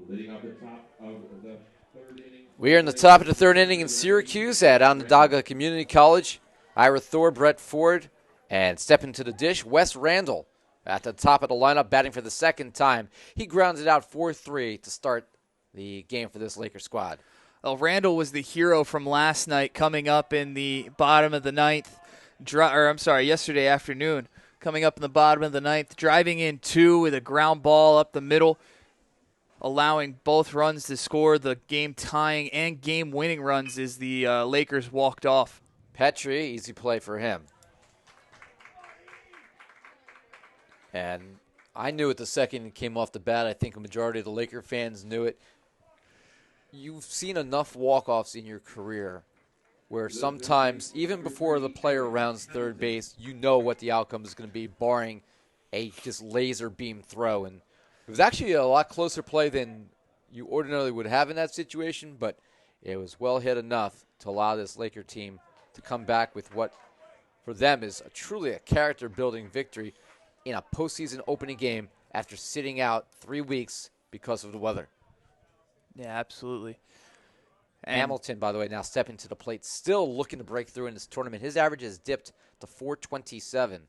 Leading off the top of the third inning. We are in the top of the third inning in Syracuse at Onondaga Community College. Ira Thor, Brett Ford, and stepping to the dish, Wes Randall at the top of the lineup, batting for the second time. He grounded out 4-3 to start the game for this Lakers squad. Well, Randall was the hero from last night, coming up in the bottom of the ninth. Yesterday afternoon, coming up in the bottom of the ninth, driving in 2 with a ground ball up the middle, allowing both runs to score. The game-tying and game-winning runs as the Lakers walked off. Petrie, easy play for him. And I knew it the second it came off the bat. I think a majority of the Laker fans knew it. You've seen enough walk-offs in your career where sometimes, even before the player rounds third base, you know what the outcome is going to be, barring a just laser beam throw. And it was actually a lot closer play than you ordinarily would have in that situation, but it was well hit enough to allow this Laker team to come back with what, for them, is truly a character-building victory in a postseason opening game after sitting out 3 weeks because of the weather. Yeah, absolutely. And Hamilton, by the way, now stepping to the plate, still looking to break through in this tournament. His average has dipped to 427.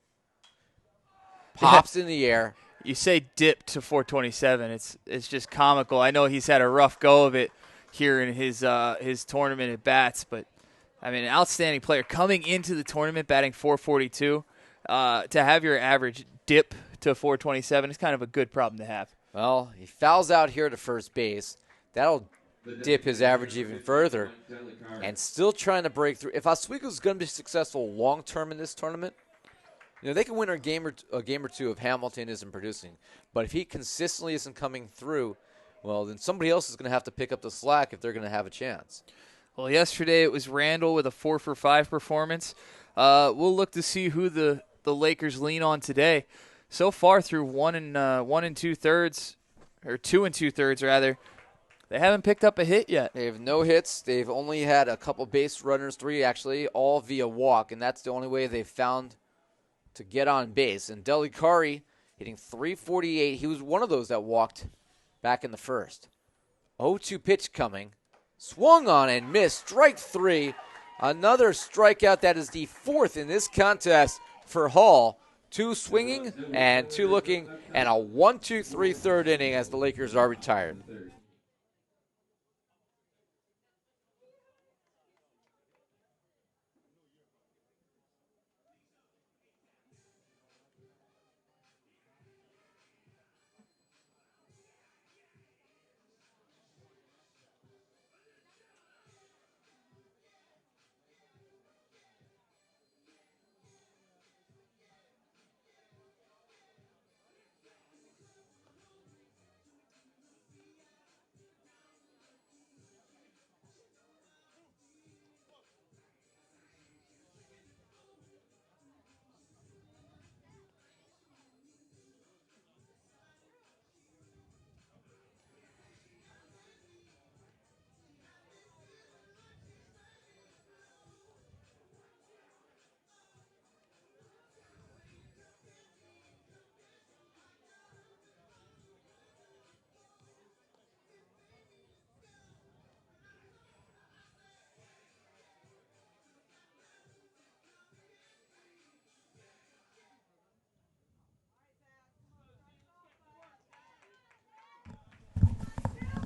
Pops in the air. You say dip to 427. It's just comical. I know he's had a rough go of it here in his tournament at bats, but I mean, an outstanding player coming into the tournament batting 442. To have your average dip to 427 is kind of a good problem to have. Well, he fouls out here to first base. That'll dip his average even further, and still trying to break through. If Oswego's going to be successful long-term in this tournament, They can win a game or two if Hamilton isn't producing. But if he consistently isn't coming through, well, then somebody else is going to have to pick up the slack if they're going to have a chance. Well, yesterday it was Randall with a 4-for-5 performance. We'll look to see who the Lakers lean on today. So far through 1 and 2/3, or 2 2/3 rather, they haven't picked up a hit yet. They have no hits. They've only had a couple base runners, 3 actually, all via walk, and that's the only way they've found to get on base. And Delikari hitting .348. He was one of those that walked back in the first. 0-2 pitch coming. Swung on and missed. Strike 3. Another strikeout. That is the 4th in this contest for Hall. 2 swinging and 2 looking, and a 1-2-3 third inning as the Lakers are retired.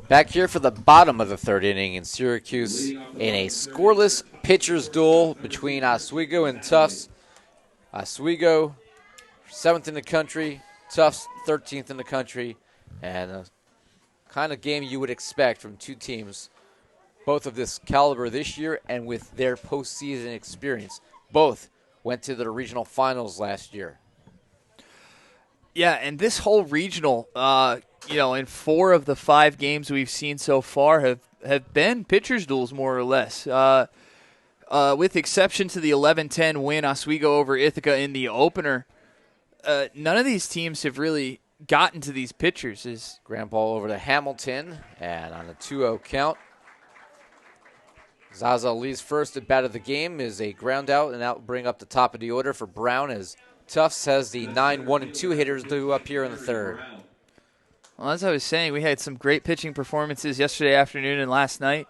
Back here for the bottom of the third inning in Syracuse in a scoreless pitcher's duel between Oswego and Tufts. Oswego, 7th in the country, Tufts, 13th in the country, and a kind of game you would expect from 2 teams, both of this caliber this year and with their postseason experience. Both went to the regional finals last year. Yeah, and this whole regional, in 4 of the 5 games we've seen so far have been pitchers' duels, more or less. With exception to the 11-10 win Oswego over Ithaca in the opener, none of these teams have really gotten to these pitchers. Ground ball over to Hamilton, and on a 2-0 count, Zaza Lee's first at bat of the game is a ground out, and that will bring up the top of the order for Brown as Tufts has the 9-1-2 hitters due up here in the third. Well, as I was saying, we had some great pitching performances yesterday afternoon and last night.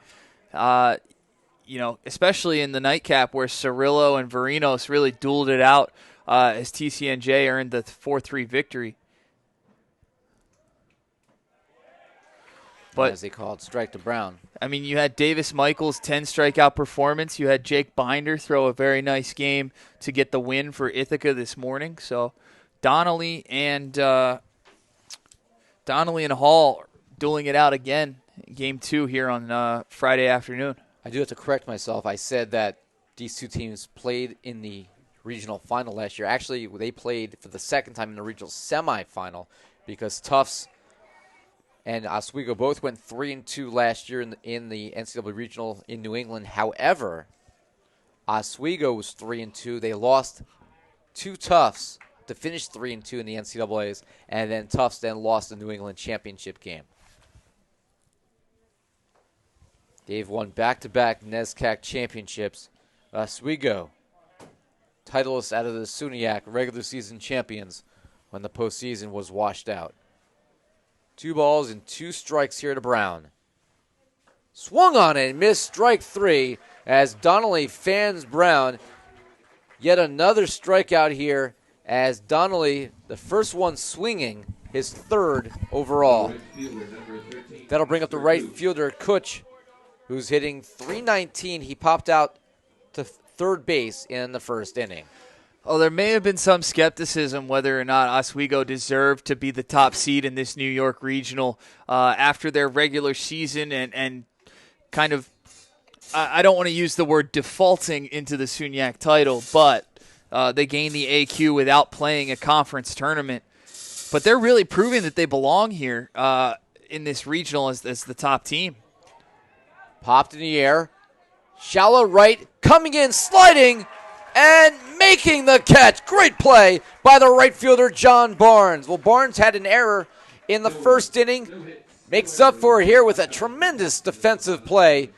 Especially in the nightcap where Cirillo and Varinos really dueled it out as TCNJ earned the 4-3 victory. But as they called, strike to Brown. I mean, you had Davis Michaels' 10 strikeout performance. You had Jake Binder throw a very nice game to get the win for Ithaca this morning. So Donnelly and Hall dueling it out again, game 2 here on Friday afternoon. I do have to correct myself. I said that these 2 teams played in the regional final last year. Actually, they played for the second time in the regional semifinal because Tufts and Oswego both went 3-2 last year in the NCAA regional in New England. However, Oswego was 3-2. They lost to Tufts to finish 3-2 in the NCAAs, and then Tufts then lost the New England championship game. They've won back-to-back NESCAC championships. Oswego, titleists out of the SUNYAC, regular season champions when the postseason was washed out. 2 balls and 2 strikes here to Brown. Swung on and missed, strike 3 as Donnelly fans Brown. Yet another strikeout here as Donnelly, the first one swinging, his 3rd overall. That'll bring up the right fielder, Kutch, who's hitting .319. He popped out to third base in the first inning. Oh, there may have been some skepticism whether or not Oswego deserved to be the top seed in this New York Regional after their regular season and kind of, I don't want to use the word defaulting into the SUNYAC title, but they gain the AQ without playing a conference tournament. But they're really proving that they belong here in this regional as the top team. Popped in the air. Shallow right, coming in, sliding, and making the catch. Great play by the right fielder, John Barnes. Well, Barnes had an error in the first inning. Makes up for it here with a tremendous defensive play.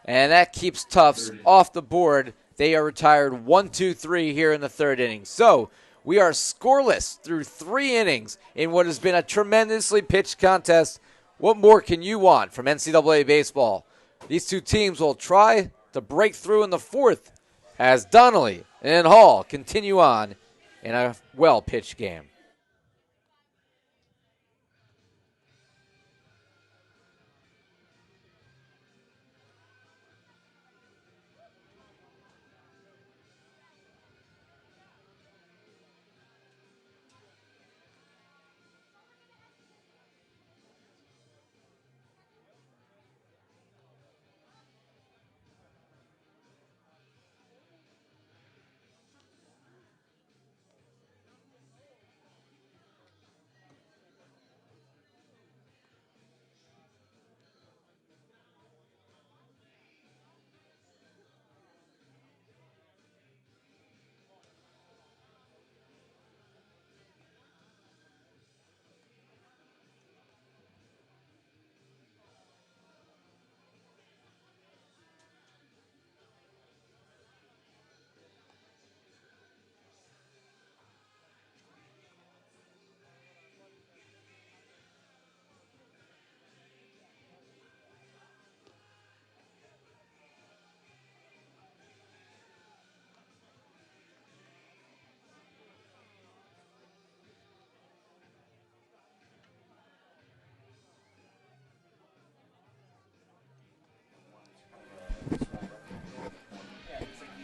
And that keeps Tufts off the board. They are retired 1-2-3 here in the third inning. So we are scoreless through 3 innings in what has been a tremendously pitched contest. What more can you want from NCAA baseball? These two teams will try to break through in the fourth as Donnelly and Hall continue on in a well-pitched game.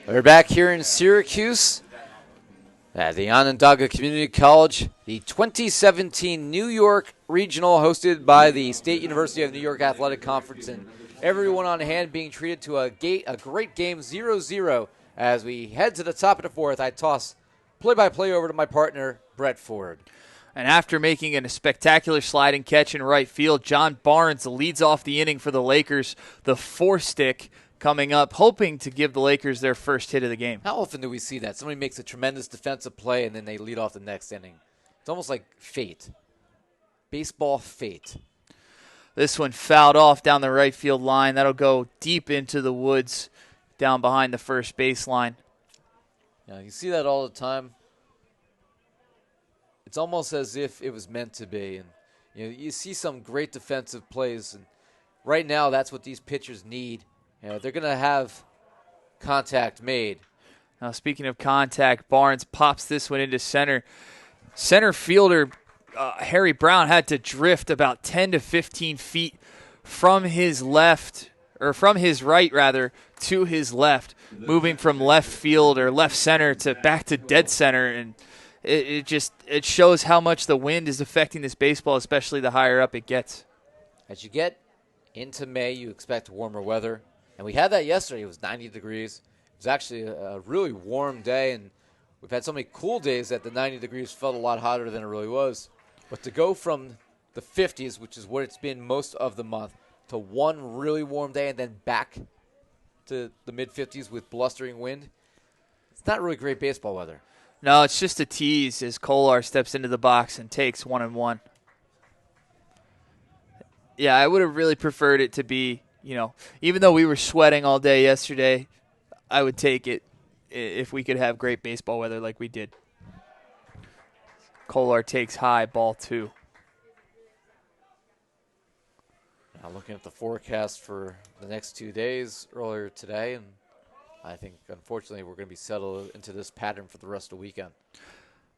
We're back here in Syracuse at the Onondaga Community College, the 2017 New York Regional hosted by the State University of New York Athletic Conference, and everyone on hand being treated to a great game, 0-0. As we head to the top of the fourth, I toss play-by-play over to my partner, Brett Ford. And after making a spectacular sliding catch in right field, John Barnes leads off the inning for the Lakers, the 4-stick coming up, hoping to give the Lakers their first hit of the game. How often do we see that? Somebody makes a tremendous defensive play and then they lead off the next inning. It's almost like fate. Baseball fate. This one fouled off down the right field line. That'll go deep into the woods down behind the first baseline. Yeah, you see that all the time. It's almost as if it was meant to be. And you see some great defensive plays, and right now that's what these pitchers need. They're going to have contact made. Now, speaking of contact, Barnes pops this one into center. Center fielder Harry Brown had to drift about 10 to 15 feet from his left, or from his right rather, to his left, moving from left field or left center to back to dead center, and it shows how much the wind is affecting this baseball, especially the higher up it gets. As you get into May, you expect warmer weather. And we had that yesterday. It was 90 degrees. It was actually a really warm day, and we've had so many cool days that the 90 degrees felt a lot hotter than it really was. But to go from the 50s, which is what it's been most of the month, to one really warm day and then back to the mid-50s with blustering wind, it's not really great baseball weather. No, it's just a tease as Kolar steps into the box and takes 1-1. Yeah, I would have really preferred it to be, even though we were sweating all day yesterday, I would take it if we could have great baseball weather like we did. Kolar takes high, ball 2. Now looking at the forecast for the next 2 days earlier today, and I think, unfortunately, we're going to be settled into this pattern for the rest of the weekend.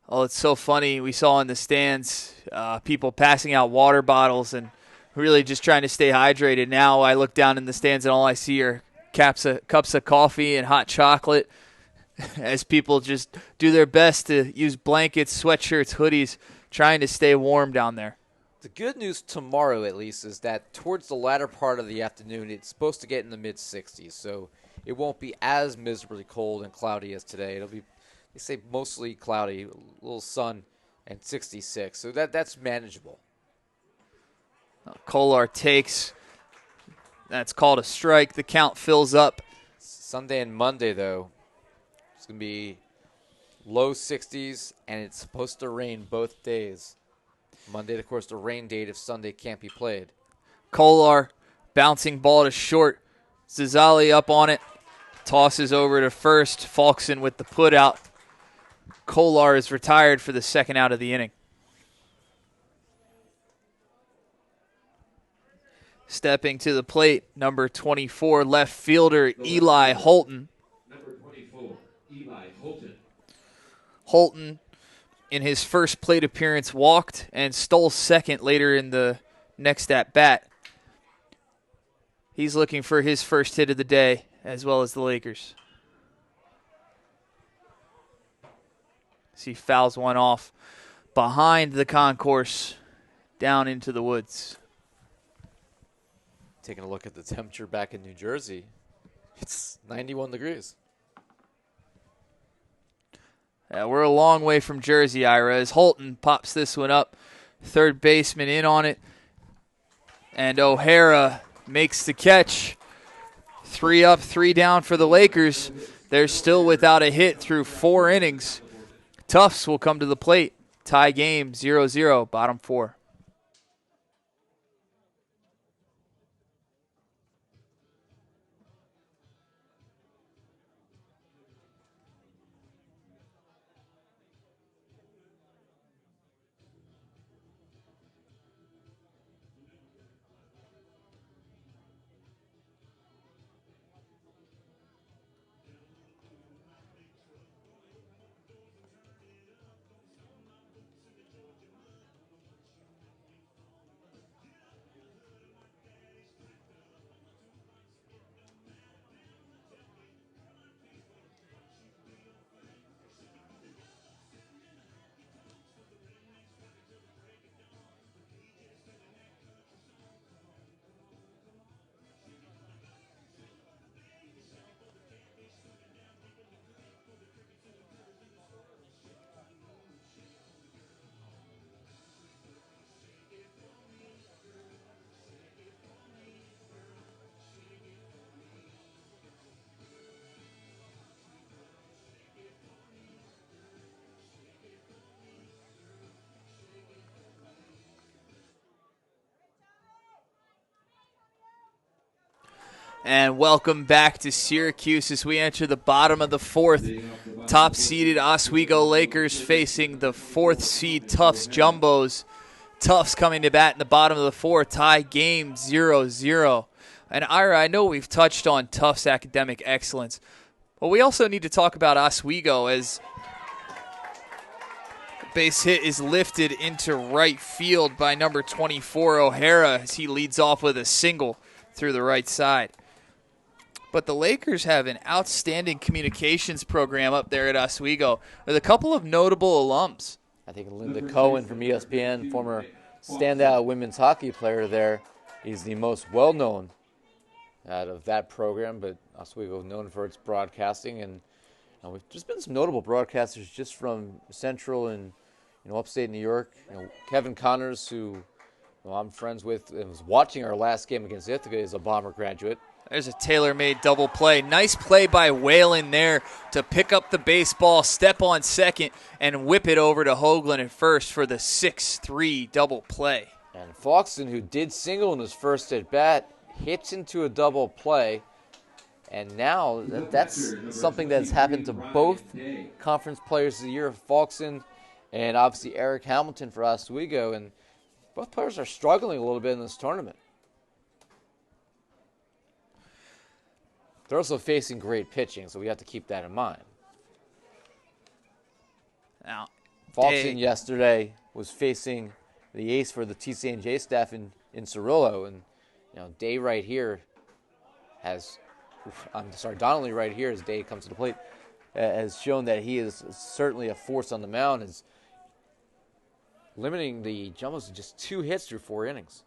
Oh, it's so funny. We saw in the stands people passing out water bottles and really just trying to stay hydrated. Now I look down in the stands and all I see are cups of coffee and hot chocolate as people just do their best to use blankets, sweatshirts, hoodies, trying to stay warm down there. The good news tomorrow, at least, is that towards the latter part of the afternoon, it's supposed to get in the mid-60s, so it won't be as miserably cold and cloudy as today. They they say mostly cloudy, a little sun, and 66. So that's manageable. Kolar takes. That's called a strike. The count fills up. Sunday and Monday, though, it's going to be low 60s, and it's supposed to rain both days. Monday, of course, the rain date if Sunday can't be played. Kolar bouncing ball to short. Zazali up on it. Tosses over to first. Falkson with the put out. Kolar is retired for the second out of the inning. Stepping to the plate, number 24, left fielder Eli Holton. Number 24, Eli Holton. Holton, in his first plate appearance, walked and stole second later in the next at-bat. He's looking for his first hit of the day, as well as the Lakers. He fouls one off behind the concourse, down into the woods. Taking a look at the temperature back in New Jersey, it's 91 degrees. Yeah, we're a long way from Jersey, Ira, as Holton pops this one up. Third baseman in on it. And O'Hara makes the catch. 3 up, 3 down for the Lakers. They're still without a hit through 4 innings. Tufts will come to the plate. Tie game, 0-0, bottom 4. And welcome back to Syracuse as we enter the bottom of the 4th. Top-seeded Oswego Lakers facing the 4th seed Tufts Jumbos. Tufts coming to bat in the bottom of the 4th. Tie game 0-0. And Ira, I know we've touched on Tufts' academic excellence, but we also need to talk about Oswego as base hit is lifted into right field by number 24, O'Hara, as he leads off with a single through the right side. But the Lakers have an outstanding communications program up there at Oswego with a couple of notable alums. I think Linda Cohen from ESPN, former standout women's hockey player there, is the most well-known out of that program, but Oswego is known for its broadcasting. And we've just been some notable broadcasters just from Central and upstate New York. Kevin Connors, who I'm friends with and was watching our last game against Ithaca, is a Bomber graduate. There's a tailor-made double play. Nice play by Whalen there to pick up the baseball, step on second, and whip it over to Hoagland at first for the 6-3 double play. And Falkson, who did single in his first at-bat, hits into a double play. And now that's something that's happened to both conference players of the year, Falkson and obviously Eric Hamilton for Oswego. And both players are struggling a little bit in this tournament. They're also facing great pitching, so we have to keep that in mind. Now, Falkson yesterday was facing the ace for the TCNJ staff in Cirillo, and Day right here Donnelly right here as Day comes to the plate has shown that he is certainly a force on the mound, is limiting the Jumbos to just 2 hits through 4 innings.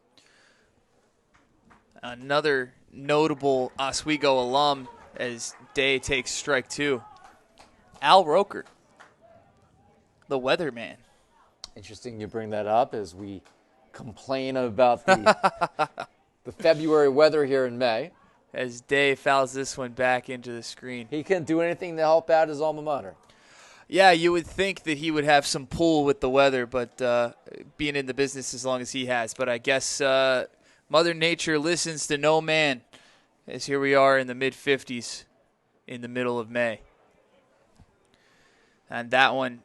Another notable Oswego alum as Day takes strike 2. Al Roker. the weatherman. Interesting you bring that up as we complain about the February weather here in May. As Dave fouls this one back into the screen. He couldn't do anything to help out his alma mater. Yeah, you would think that he would have some pull with the weather, but being in the business as long as he has. But I guess Mother Nature listens to no man, as here we are in the mid-50s in the middle of May. And that one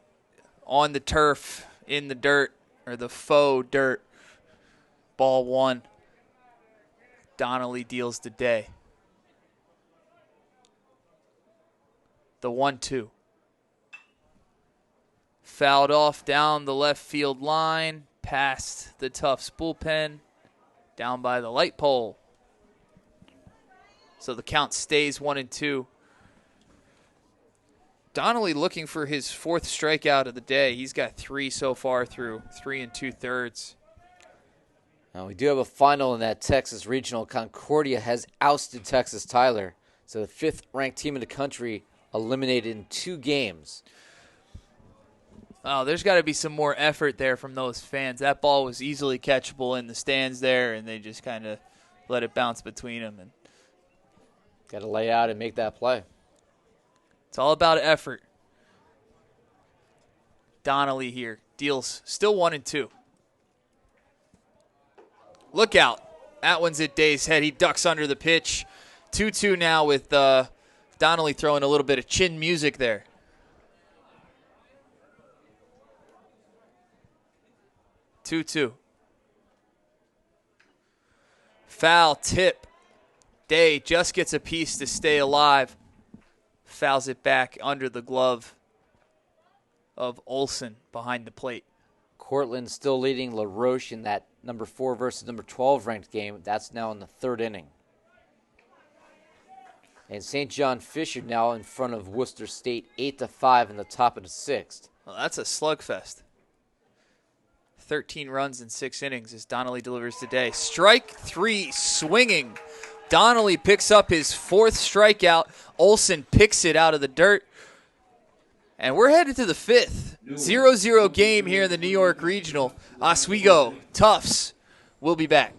on the turf, in the dirt, or the faux dirt. Ball one. Donnelly deals the day. The 1-2. Fouled off down the left field line, past the Tufts bullpen, down by the light pole. So the count stays 1-2. Donnelly looking for his fourth strikeout of the day. He's got 3 so far through 3 2/3. Now we do have a final in that Texas Regional. Concordia has ousted Texas Tyler. So the 5th-ranked team in the country eliminated in 2 games. Oh, there's got to be some more effort there from those fans. That ball was easily catchable in the stands there, and they just kind of let it bounce between them. And got to lay out and make that play. It's all about effort. Donnelly here deals still 1-2. Look out. That one's at Day's head. He ducks under the pitch. 2-2 now with Donnelly throwing a little bit of chin music there. Two. Foul tip. Day just gets a piece to stay alive. Fouls it back under the glove of Olson behind the plate. Cortland still leading LaRoche in that number 4 versus number 12 ranked game. That's now in the 3rd inning. And St. John Fisher now in front of Worcester State 8-5 in the top of the 6th. Well, that's a slugfest. 13 runs in 6 innings as Donnelly delivers today. Strike 3 swinging. Donnelly picks up his 4th strikeout. Olson picks it out of the dirt. And we're headed to the 5th. 0-0 game here in the New York Regional. Oswego, Tufts. We'll be back.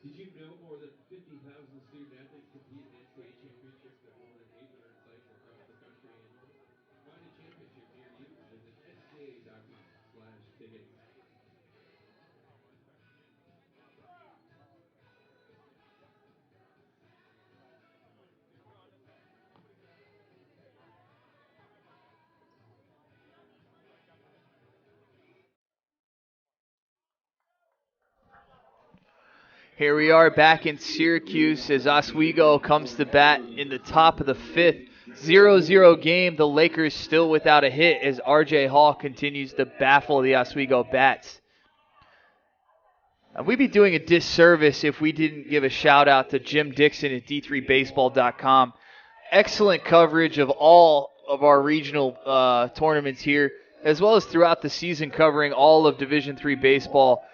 Did you know more than 50,000 student athletes compete in NCAA championships at more than 800 sites across the country annually? Find a championship near you. Visit ncaa.com/tickets. Here we are back in Syracuse as Oswego comes to bat in the top of the 5th. 0-0 game. The Lakers still without a hit as R.J. Hall continues to baffle the Oswego bats. And we'd be doing a disservice if we didn't give a shout-out to Jim Dixon at d3baseball.com. Excellent coverage of all of our regional tournaments here, as well as throughout the season, covering all of Division III baseball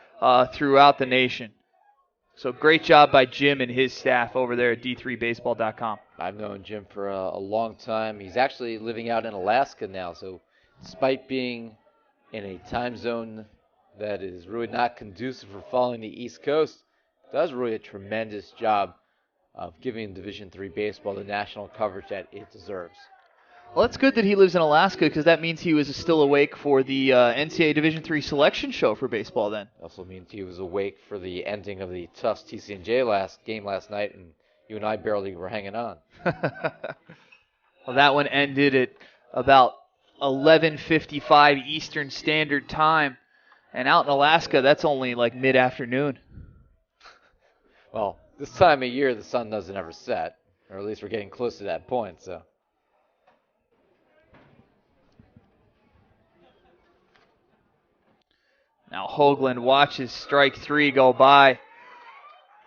throughout the nation. So great job by Jim and his staff over there at d3baseball.com. I've known Jim for a long time. He's actually living out in Alaska now, so despite being in a time zone that is really not conducive for following the East Coast, does really a tremendous job of giving Division III baseball the national coverage that it deserves. Well, it's good that he lives in Alaska because that means he was still awake for the NCAA Division III selection show for baseball then. Also means he was awake for the ending of the Tufts TCNJ game last night, and you and I barely were hanging on. Well, that one ended at about 11:55 Eastern Standard Time. And out in Alaska, that's only like mid-afternoon. Well, this time of year, the sun doesn't ever set, or at least we're getting close to that point, so. Now Hoagland watches strike 3 go by.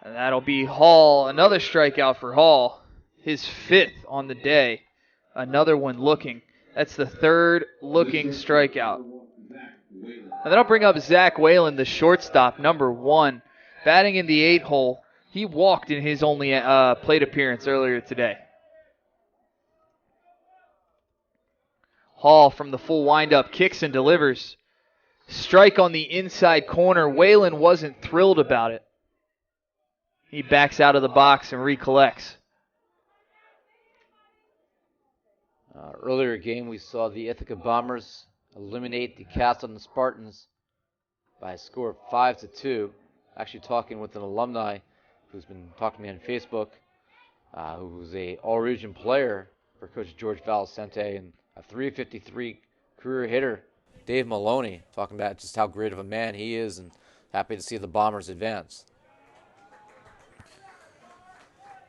And that'll be Hall. Another strikeout for Hall. His 5th on the day. Another one looking. That's the 3rd looking strikeout. And then I'll bring up Zach Whalen, the shortstop, number 1. Batting in the 8 hole. He walked in his only plate appearance earlier today. Hall from the full windup kicks and delivers. Strike on the inside corner. Whalen wasn't thrilled about it. He backs out of the box and recollects. Earlier game, we saw the Ithaca Bombers eliminate the Castleton Spartans by a score of 5-2. Actually talking with an alumni who's been talking to me on Facebook, who's a all-region player for Coach George Valicente and a .353 career hitter, Dave Maloney, talking about just how great of a man he is and happy to see the Bombers advance.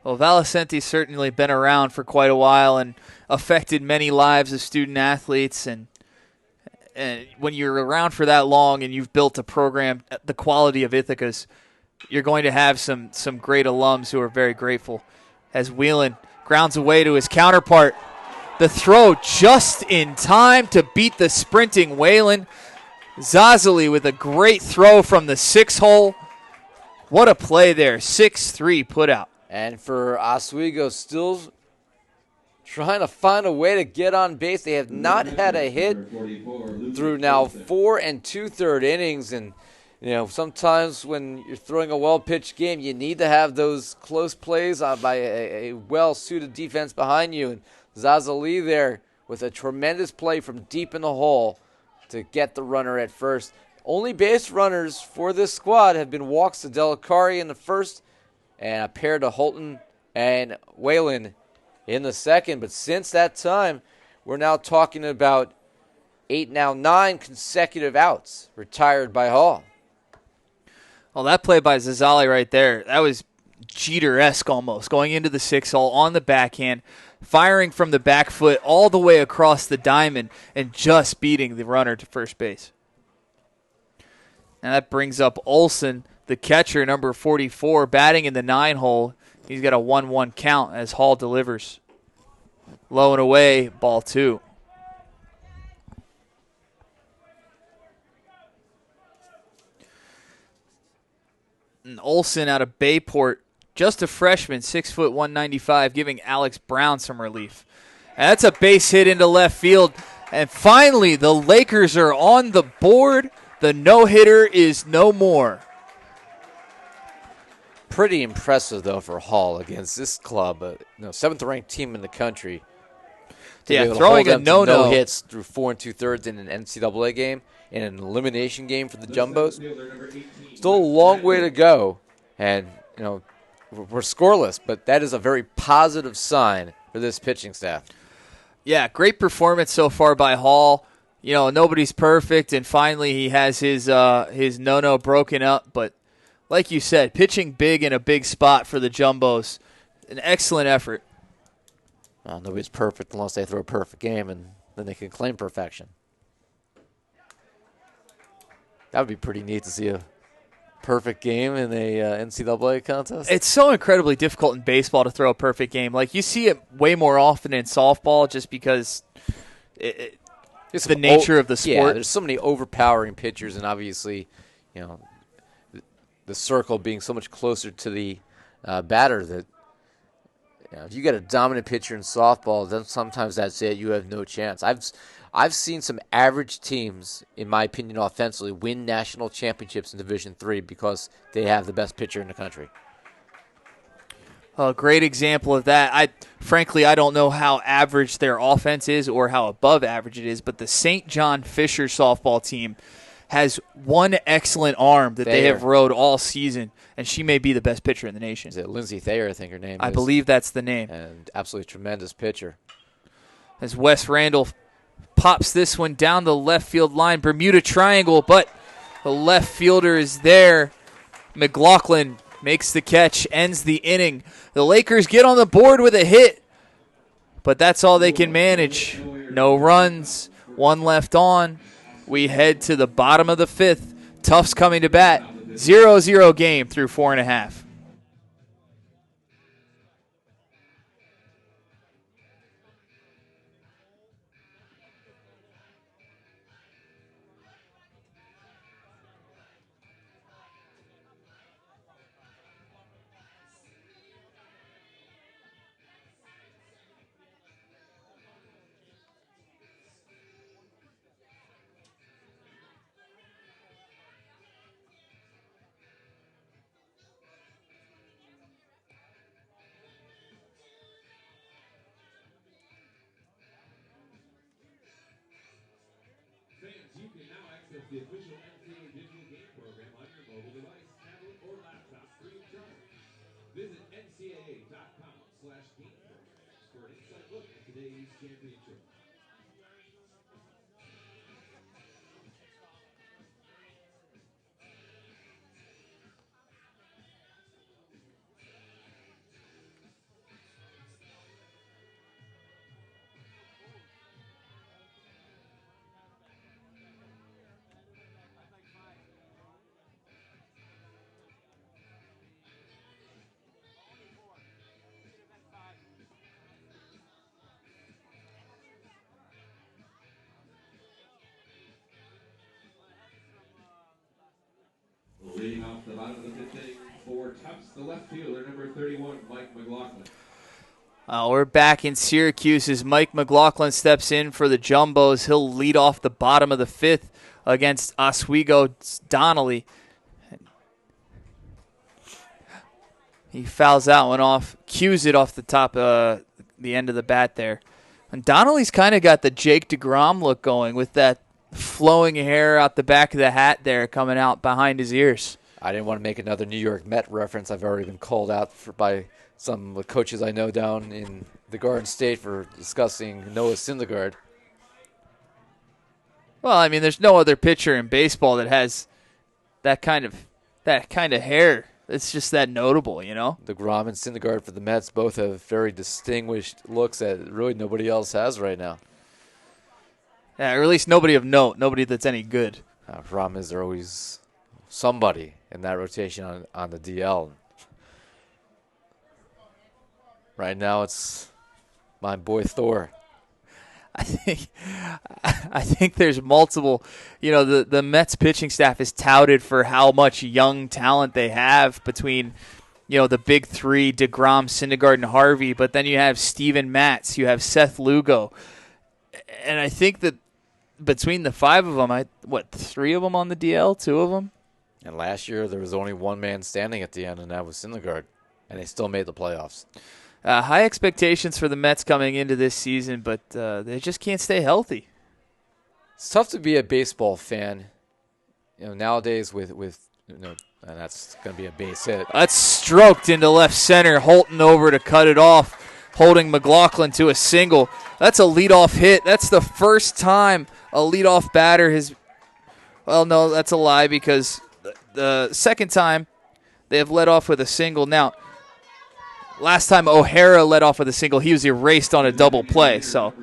Well, Valicente's certainly been around for quite a while and affected many lives of student athletes. And when you're around for that long and you've built a program the quality of Ithaca's, you're going to have some great alums who are very grateful. As Whelan grounds away to his counterpart. The throw just in time to beat the sprinting Whalen. Zazali with a great throw from the 6 hole. What a play there. 6-3 put out. And for Oswego, still trying to find a way to get on base. They have not had a hit through now 4 2/3 innings. And, you know, sometimes when you're throwing a well-pitched game, you need to have those close plays by a well-suited defense behind you. And Zazali there with a tremendous play from deep in the hole to get the runner at first. Only base runners for this squad have been walks to Delicari in the first and a pair to Holton and Whalen in the second. But since that time, we're now talking about 9 consecutive outs retired by Hall. Well, that play by Zazali right there, that was Jeter-esque almost, going into the 6 hole on the backhand, firing from the back foot all the way across the diamond and just beating the runner to first base. And that brings up Olson, the catcher, number 44, batting in the 9 hole. He's got a 1-1 count as Hall delivers. Low and away, ball 2. And Olson out of Bayport, just a freshman, 6 foot 195, giving Alex Brown some relief. And that's a base hit into left field. And finally, the Lakers are on the board. The no-hitter is no more. Pretty impressive, though, for Hall against this club, 7th-ranked team in the country. Yeah, throwing a no hits through 4 2/3 in an NCAA game, in an elimination game for the Jumbos. Still a long way to go, and we're scoreless, but that is a very positive sign for this pitching staff. Yeah, great performance so far by Hall. Nobody's perfect, and finally he has his no-no broken up. But like you said, pitching big in a big spot for the Jumbos, an excellent effort. Well, nobody's perfect unless they throw a perfect game, and then they can claim perfection. That would be pretty neat to see a perfect game in a NCAA contest. It's so incredibly difficult in baseball to throw a perfect game. Like, you see it way more often in softball just because it's the nature of the sport. Yeah, there's so many overpowering pitchers, and obviously, the circle being so much closer to the batter that If you get a dominant pitcher in softball, then sometimes that's it. You have no chance. I've seen some average teams, in my opinion, offensively, win national championships in Division III because they have the best pitcher in the country. A great example of that. Frankly, I don't know how average their offense is or how above average it is, but the St. John Fisher softball team has one excellent arm that they have rode all season, and she may be the best pitcher in the nation. Is it Lindsay Thayer, I think her name is? I believe that's the name. And absolutely tremendous pitcher. As Wes Randall pops this one down the left field line, Bermuda Triangle, but the left fielder is there. McLaughlin makes the catch, ends the inning. The Lakers get on the board with a hit, but that's all they can manage. No runs, one left on. We head to the bottom of the fifth. Tufts coming to bat. 0-0 game through 4.5. You can now access the official NCAA digital game program on your mobile device, tablet, or laptop free of charge. Visit ncaa.com/game programs for an inside look at today's championship. Leading off the bottom of the fifth inning for Tufts, the left fielder, number 31, Mike McLaughlin. We're back in Syracuse as Mike McLaughlin steps in for the Jumbos. He'll lead off the bottom of the fifth against Oswego Donnelly. He fouls that one off, cues it off the top, the end of the bat there. And Donnelly's kind of got the Jake DeGrom look going with that flowing hair out the back of the hat there coming out behind his ears. I didn't want to make another New York Met reference. I've already been called out by some of the coaches I know down in the Garden State for discussing Noah Syndergaard. Well, I mean, there's no other pitcher in baseball that has that kind of hair. It's just that notable, you know? DeGrom and Syndergaard for the Mets both have very distinguished looks that really nobody else has right now. Yeah, or at least nobody of note, nobody that's any good. Problem is, there's always somebody in that rotation on the DL. Right now, it's my boy Thor. I think there's multiple. You know, the Mets pitching staff is touted for how much young talent they have between, you know, the big three, DeGrom, Syndergaard, and Harvey. But then you have Steven Matz, you have Seth Lugo, and I think that between the five of them, three of them on the DL, two of them? And last year, there was only one man standing at the end, and that was Syndergaard. And they still made the playoffs. High expectations for the Mets coming into this season, but they just can't stay healthy. It's tough to be a baseball fan, you know, nowadays with and that's going to be a base hit. That's stroked into left center. Holton over to cut it off, holding McLaughlin to a single. That's a leadoff hit. That's the first time a leadoff batter has. Well, no, that's a lie because the second time they have led off with a single. Now, last time O'Hara led off with a single, he was erased on a double play. So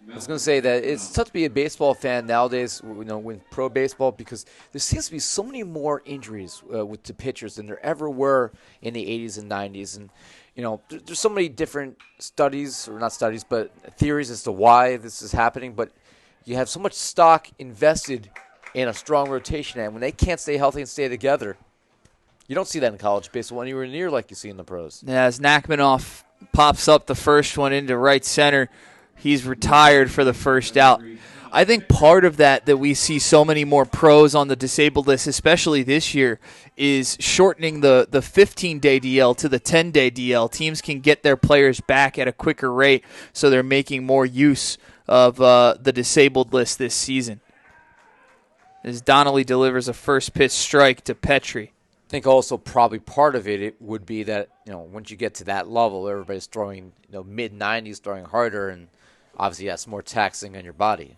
I was going to say that it's tough to be a baseball fan nowadays, you know, with pro baseball, because there seems to be so many more injuries to pitchers than there ever were in the 80s and 90s. And, you know, there's so many different studies, or not studies, but theories as to why this is happening. But you have so much stock invested in a strong rotation, and when they can't stay healthy and stay together, you don't see that in college baseball anywhere near like you see in the pros. Yeah, as Nachmanoff pops up the first one into right center. He's retired for the first out. I think part of that we see so many more pros on the disabled list, especially this year, is shortening the 15-day DL to the 10-day DL. Teams can get their players back at a quicker rate, so they're making more use of the disabled list this season. As Donnelly delivers a first pitch strike to Petrie. I think also probably part of it would be that, once you get to that level, everybody's throwing, mid-90s, throwing harder, and obviously that's more taxing on your body.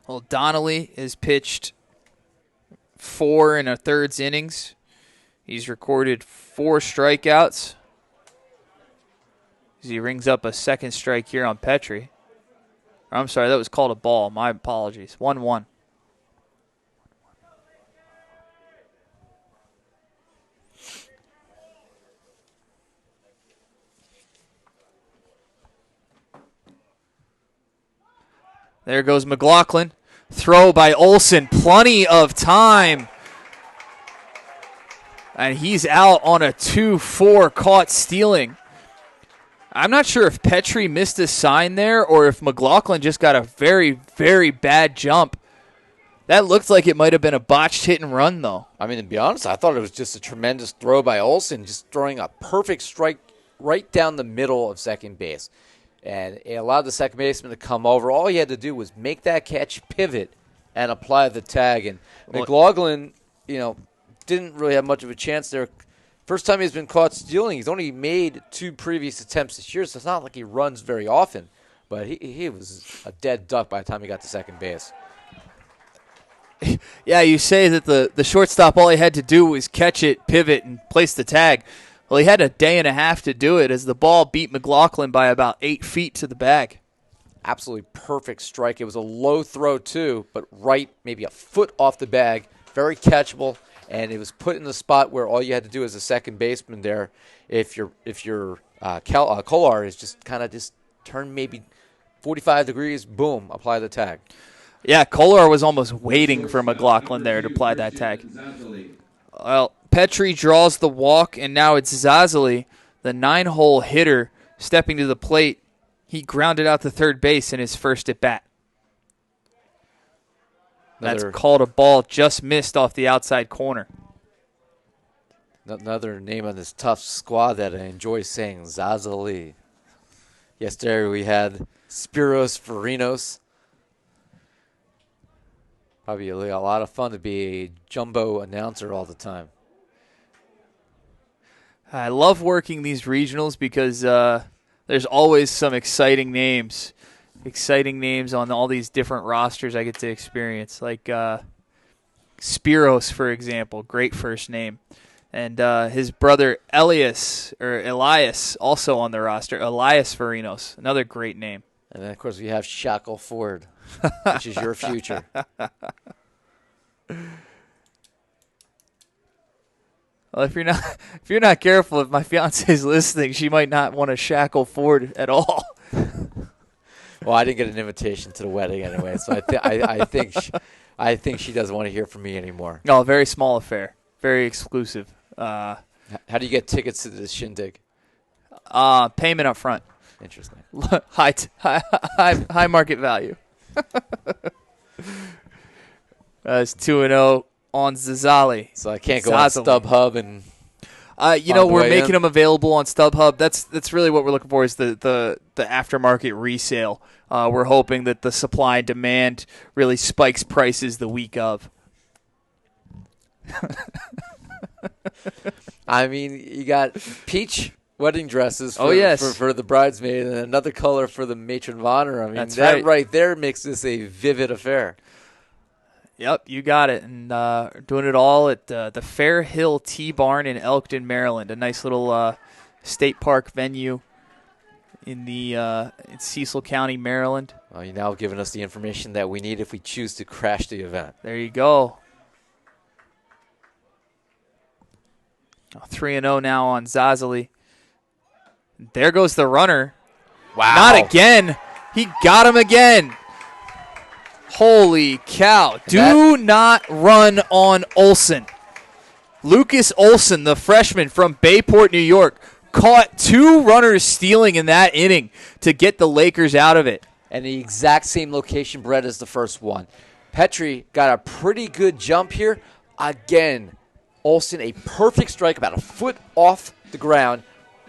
Well, Donnelly has pitched 4 1/3 innings. He's recorded 4 strikeouts. He rings up a second strike here on Petrie. I'm sorry, that was called a ball. My apologies. 1-1. There goes McLaughlin. Throw by Olson. Plenty of time. And he's out on a 2-4 caught stealing. I'm not sure if Petrie missed a sign there or if McLaughlin just got a very, very bad jump. That looked like it might have been a botched hit and run, though. I mean, to be honest, I thought it was just a tremendous throw by Olson, just throwing a perfect strike right down the middle of second base. And it allowed the second baseman to come over. All he had to do was make that catch, pivot, and apply the tag. And McLaughlin, didn't really have much of a chance there. First time he's been caught stealing. He's only made 2 previous attempts this year, so it's not like he runs very often. But he was a dead duck by the time he got to second base. Yeah, you say that the shortstop, all he had to do was catch it, pivot, and place the tag. Well, he had a day and a half to do it as the ball beat McLaughlin by about 8 feet to the bag. Absolutely perfect strike. It was a low throw, too, but right maybe a foot off the bag. Very catchable, and it was put in the spot where all you had to do as a second baseman there, if your Kolar is just kind of just turn maybe 45 degrees, boom, apply the tag. Yeah, Kolar was almost waiting for McLaughlin there to apply that tag. Well, Petrie draws the walk, and now it's Zazali, the 9-hole hitter, stepping to the plate. He grounded out to third base in his first at-bat. That's called a ball, just missed off the outside corner. Another name on this Tufts squad that I enjoy saying, Zazali. Yesterday we had Spiros Farinos. Probably a lot of fun to be a jumbo announcer all the time. I love working these regionals because there's always some exciting names on all these different rosters I get to experience. Like Spiros, for example, great first name. And his brother Elias, also on the roster. Elias Farinos, another great name. And then, of course, we have Shackle Ford, which is your future. Well, if you're not careful, if my fiance is listening, she might not want to shackle Ford at all. Well, I didn't get an invitation to the wedding anyway, so I think she doesn't want to hear from me anymore. No, very small affair, very exclusive. How do you get tickets to this shindig? Payment up front. Interesting. high market value. It's 2-0 on Zazali. So I can't go on StubHub and. We're making them available on StubHub. That's really what we're looking for is the aftermarket resale. We're hoping that the supply and demand really spikes prices the week of. I mean, you got peach wedding dresses for the bridesmaid and another color for the matron of honor. I mean, that right there makes this a vivid affair. Yep, you got it. And doing it all at the Fair Hill T-Barn in Elkton, Maryland, a nice little state park venue in Cecil County, Maryland. Well, you're now giving us the information that we need if we choose to crash the event. There you go. 3-0 now on Zazali. There goes the runner. Wow. Not again. He got him again. Holy cow. Do not run on Olsen. Lucas Olsen, the freshman from Bayport, New York, caught 2 runners stealing in that inning to get the Lakers out of it. And the exact same location, Brett, as the first one. Petrie got a pretty good jump here. Again, Olsen, a perfect strike, about a foot off the ground,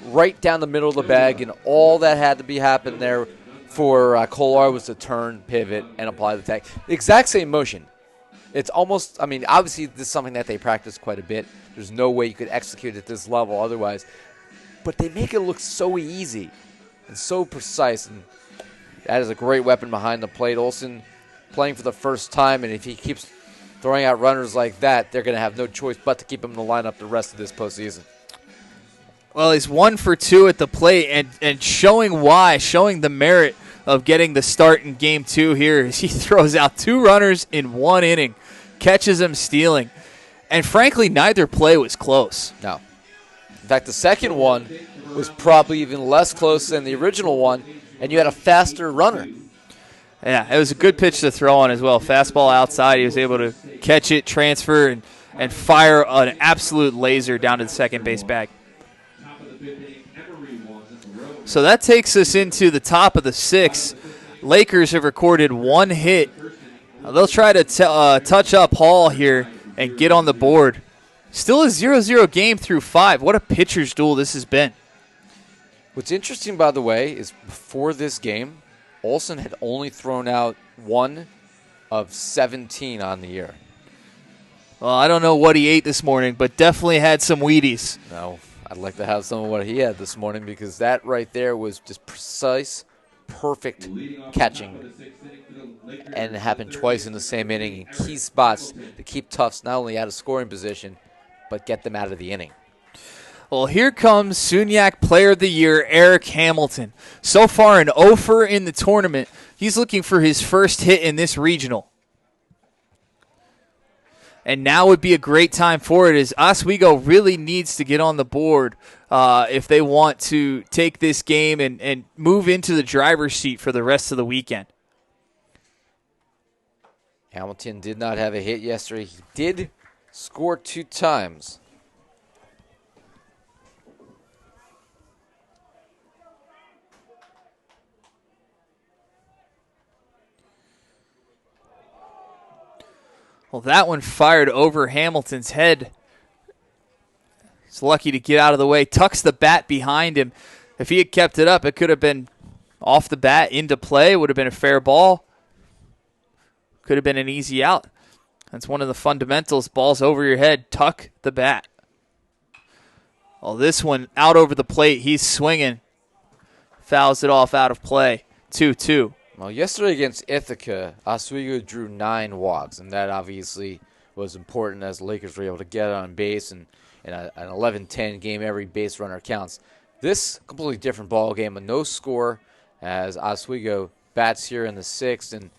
right down the middle of the bag, and all that had to be happen there for Kolar was to turn, pivot, and apply the tag. The exact same motion. It's almost, I mean, obviously this is something that they practice quite a bit. There's no way you could execute at this level otherwise. But they make it look so easy and so precise, and that is a great weapon behind the plate. Olsen playing for the first time, and if he keeps throwing out runners like that, they're going to have no choice but to keep him in the lineup the rest of this postseason. Well, he's 1 for 2 at the plate, and showing the merit of getting the start in Game 2 here as he throws out 2 runners in 1 inning, catches them stealing. And frankly, neither play was close. No. In fact, the second one was probably even less close than the original one, and you had a faster runner. Yeah, it was a good pitch to throw on as well. Fastball outside. He was able to catch it, transfer, and fire an absolute laser down to the second base bag. So that takes us into the top of the 6th. Lakers have recorded 1 hit. They'll try to touch up Hall here and get on the board. Still a 0-0 game through 5. What a pitcher's duel this has been. What's interesting, by the way, is before this game, Olsen had only thrown out 1 of 17 on the year. Well, I don't know what he ate this morning, but definitely had some Wheaties. No, I'd like to have some of what he had this morning because that right there was just precise, perfect catching. And it happened twice in the same inning in key spots to keep Tufts not only out of scoring position, but get them out of the inning. Well, here comes SUNYAC Player of the Year, Eric Hamilton. So far, an 0-fer in the tournament. He's looking for his first hit in this regional. And now would be a great time for it, as Oswego really needs to get on the board if they want to take this game and move into the driver's seat for the rest of the weekend. Hamilton did not have a hit yesterday. He did score 2 times. Well, that one fired over Hamilton's head. He's lucky to get out of the way. Tucks the bat behind him. If he had kept it up, it could have been off the bat into play. Would have been a fair ball. Could have been an easy out. That's one of the fundamentals. Ball's over your head. Tuck the bat. Well, this one out over the plate. He's swinging. Fouls it off out of play. 2-2. Well, yesterday against Ithaca, Oswego drew 9 walks, and that obviously was important as the Lakers were able to get on base, and in an 11-10 game, every base runner counts. This completely different ball game, a no score as Oswego bats here in the 6th, and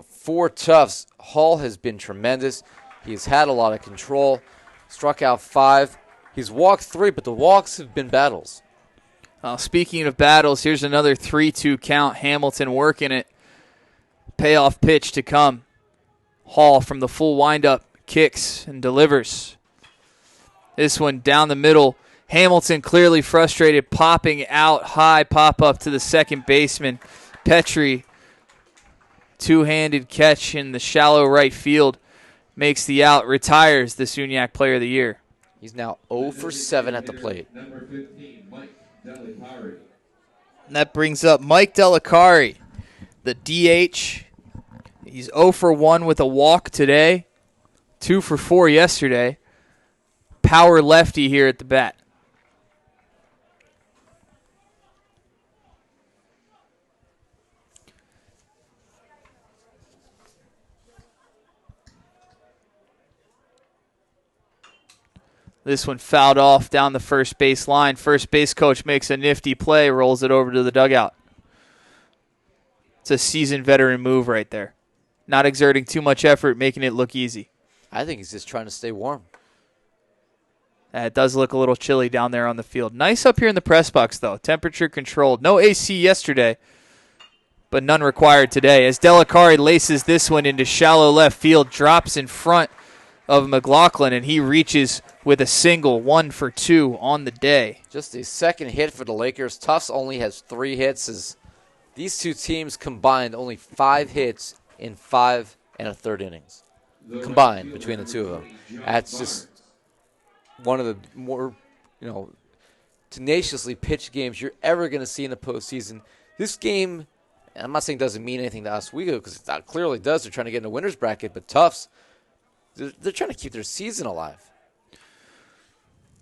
for Tufts, Hall has been tremendous. He's had a lot of control, struck out 5. He's walked 3, but the walks have been battles. Speaking of battles, here's another 3-2 count. Hamilton working it. Payoff pitch to come. Hall from the full windup kicks and delivers. This one down the middle. Hamilton clearly frustrated, popping out high, pop up to the second baseman. Petrie, two-handed catch in the shallow right field, makes the out, retires the SUNYAC Player of the Year. He's now 0 for 7 at the plate. Number 15, Mike Delicari. And that brings up Mike Delicari, the DH. He's 0 for 1 with a walk today, 2 for 4 yesterday. Power lefty here at the bat. This one fouled off down the first base line. First base coach makes a nifty play, rolls it over to the dugout. It's a seasoned veteran move right there. Not exerting too much effort, making it look easy. I think he's just trying to stay warm. It does look a little chilly down there on the field. Nice up here in the press box, though. Temperature controlled. No AC yesterday, but none required today. As Delicari laces this one into shallow left field, drops in front of McLaughlin, and he reaches with a single, 1 for 2 on the day. Just a second hit for the Lakers. Tufts only has 3 hits. As these two teams combined only 5 hits in 5 1/3 innings. Combined between the two of them. That's just one of the more, tenaciously pitched games you're ever going to see in the postseason. This game, I'm not saying doesn't mean anything to Oswego, because it clearly does. They're trying to get in the winner's bracket, but Tufts, they're trying to keep their season alive.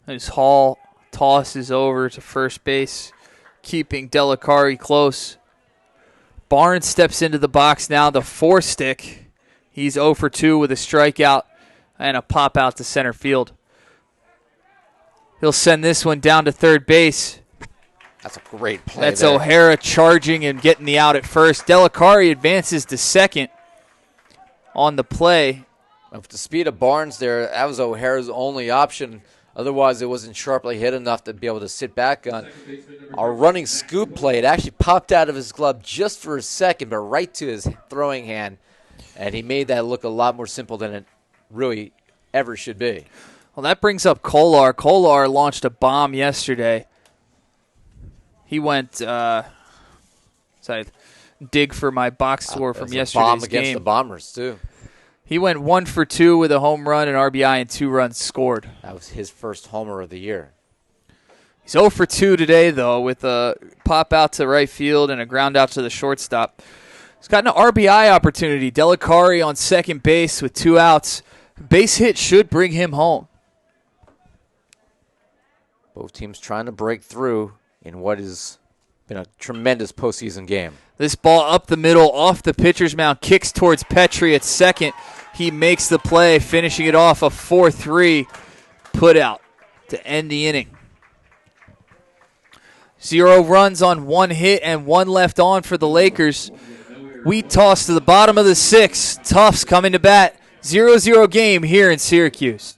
As Hall tosses over to first base, keeping Delicari close. Barnes steps into the box now, the 4-stick. He's 0 for 2 with a strikeout and a pop out to center field. He'll send this one down to third base. That's a great play. That's there. O'Hara charging and getting the out at first. Delicari advances to second on the play. With the speed of Barnes there, that was O'Hara's only option. Otherwise, it wasn't sharply hit enough to be able to sit back on. Our running scoop play, it actually popped out of his glove just for a second, but right to his throwing hand. And he made that look a lot more simple than it really ever should be. Well, that brings up Kolar. Kolar launched a bomb yesterday. He went, dig for my box score from yesterday's bomb against game. The Bombers, too. He went 1 for 2 with a home run, an RBI, and 2 runs scored. That was his first homer of the year. He's 0 for 2 today, though, with a pop out to right field and a ground out to the shortstop. He's got an RBI opportunity. Delicari on second base with 2 outs. Base hit should bring him home. Both teams trying to break through in what has been a tremendous postseason game. This ball up the middle, off the pitcher's mound, kicks towards Petrie at second. He makes the play, finishing it off a 4-3 put out to end the inning. 0 runs on 1 hit and 1 left on for the Lakers. We toss to the bottom of the 6th. Tufts coming to bat. 0-0 game here in Syracuse.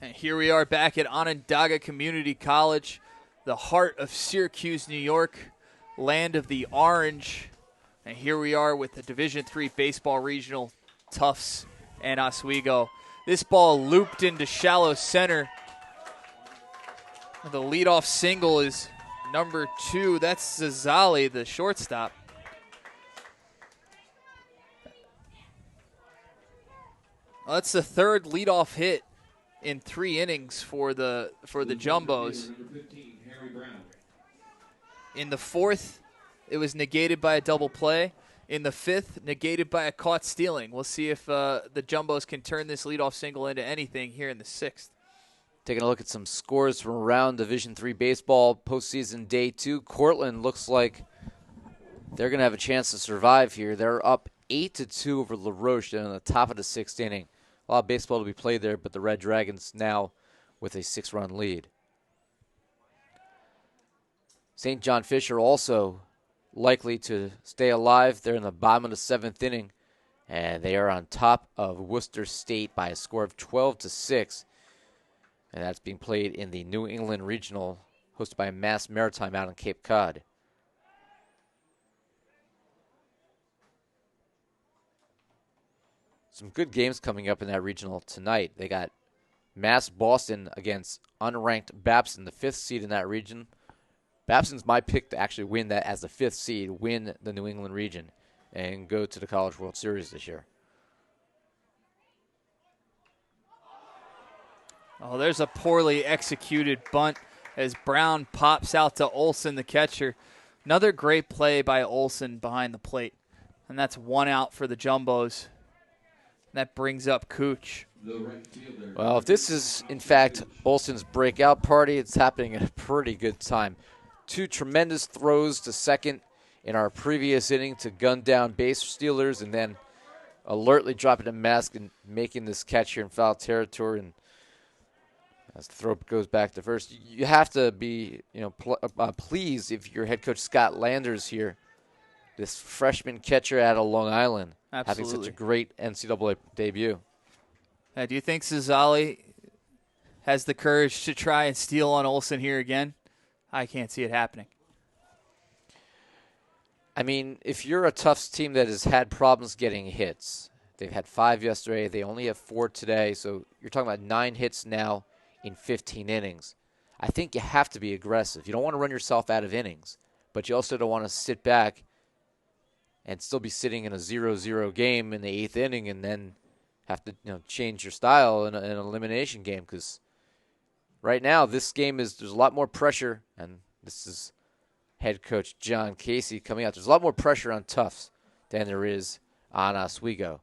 And here we are back at Onondaga Community College, the heart of Syracuse, New York, land of the orange. And here we are with the Division III baseball regional, Tufts and Oswego. This ball looped into shallow center. The leadoff single is number 2. That's Zazali, the shortstop. Well, that's the 3rd leadoff hit in 3 innings for the Jumbos. In the 4th, it was negated by a double play. In the 5th, negated by a caught stealing. We'll see if the Jumbos can turn this leadoff single into anything here in the 6th. Taking a look at some scores from around Division III baseball, postseason day 2. Cortland looks like they're going to have a chance to survive here. They're up 8-2 over LaRoche on the top of the 6th inning. A lot of baseball to be played there, but the Red Dragons now with a 6-run lead. St. John Fisher also likely to stay alive. They're in the bottom of the 7th inning, and they are on top of Worcester State by a score of 12-6. And that's being played in the New England Regional, hosted by Mass Maritime out in Cape Cod. Some good games coming up in that regional tonight. They got Mass Boston against unranked Babson, the 5th seed in that region. Babson's my pick to actually win that as the 5th seed, win the New England region, and go to the College World Series this year. Oh, there's a poorly executed bunt as Brown pops out to Olson, the catcher. Another great play by Olson behind the plate. And that's 1 out for the Jumbos. That brings up Cooch. Well, if this is, in fact, Olson's breakout party, it's happening at a pretty good time. 2 tremendous throws to second in our previous inning to gun down base stealers, and then alertly dropping a mask and making this catch here in foul territory. And as the throw goes back to first, you have to be, pleased if your head coach Scott Landers here, this freshman catcher out of Long Island, Absolutely. having such a great NCAA debut. Do you think Cesali has the courage to try and steal on Olson here again? I can't see it happening. I mean, if you're a Tufts team that has had problems getting hits, they've had 5 yesterday, they only have 4 today, so you're talking about 9 hits now in 15 innings. I think you have to be aggressive. You don't want to run yourself out of innings, but you also don't want to sit back and still be sitting in a 0-0 game in the 8th inning and then have to change your style in an elimination game, because right now this game there's a lot more pressure, and this is head coach John Casey coming out. There's a lot more pressure on Tufts than there is on Oswego.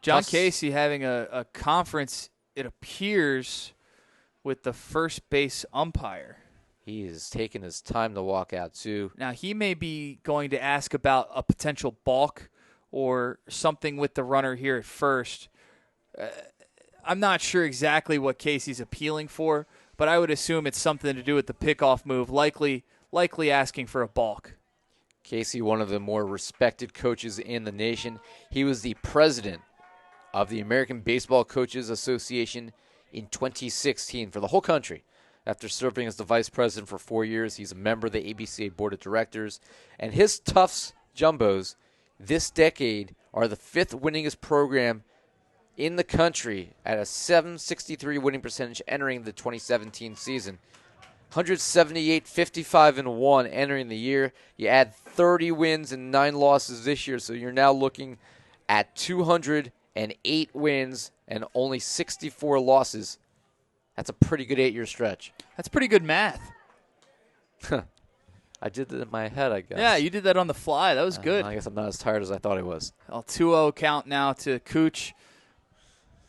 John Casey having a conference, it appears, with the first base umpire. He is taking his time to walk out, too. Now, he may be going to ask about a potential balk or something with the runner here at first. I'm not sure exactly what Casey's appealing for, but I would assume it's something to do with the pickoff move, likely asking for a balk. Casey, one of the more respected coaches in the nation. He was the president of the American Baseball Coaches Association in 2016 for the whole country. After serving as the vice president for 4 years, he's a member of the ABCA Board of Directors. And his Tufts Jumbos this decade are the 5th winningest program in the country at a .763 winning percentage entering the 2017 season. 178, 55-1 entering the year. You add 30 wins and 9 losses this year, so you're now looking at 208 wins and only 64 losses. That's a pretty good 8-year stretch. That's pretty good math. I did that in my head, I guess. Yeah, you did that on the fly. That was good. I guess I'm not as tired as I thought I was. 2-0 count now to Cooch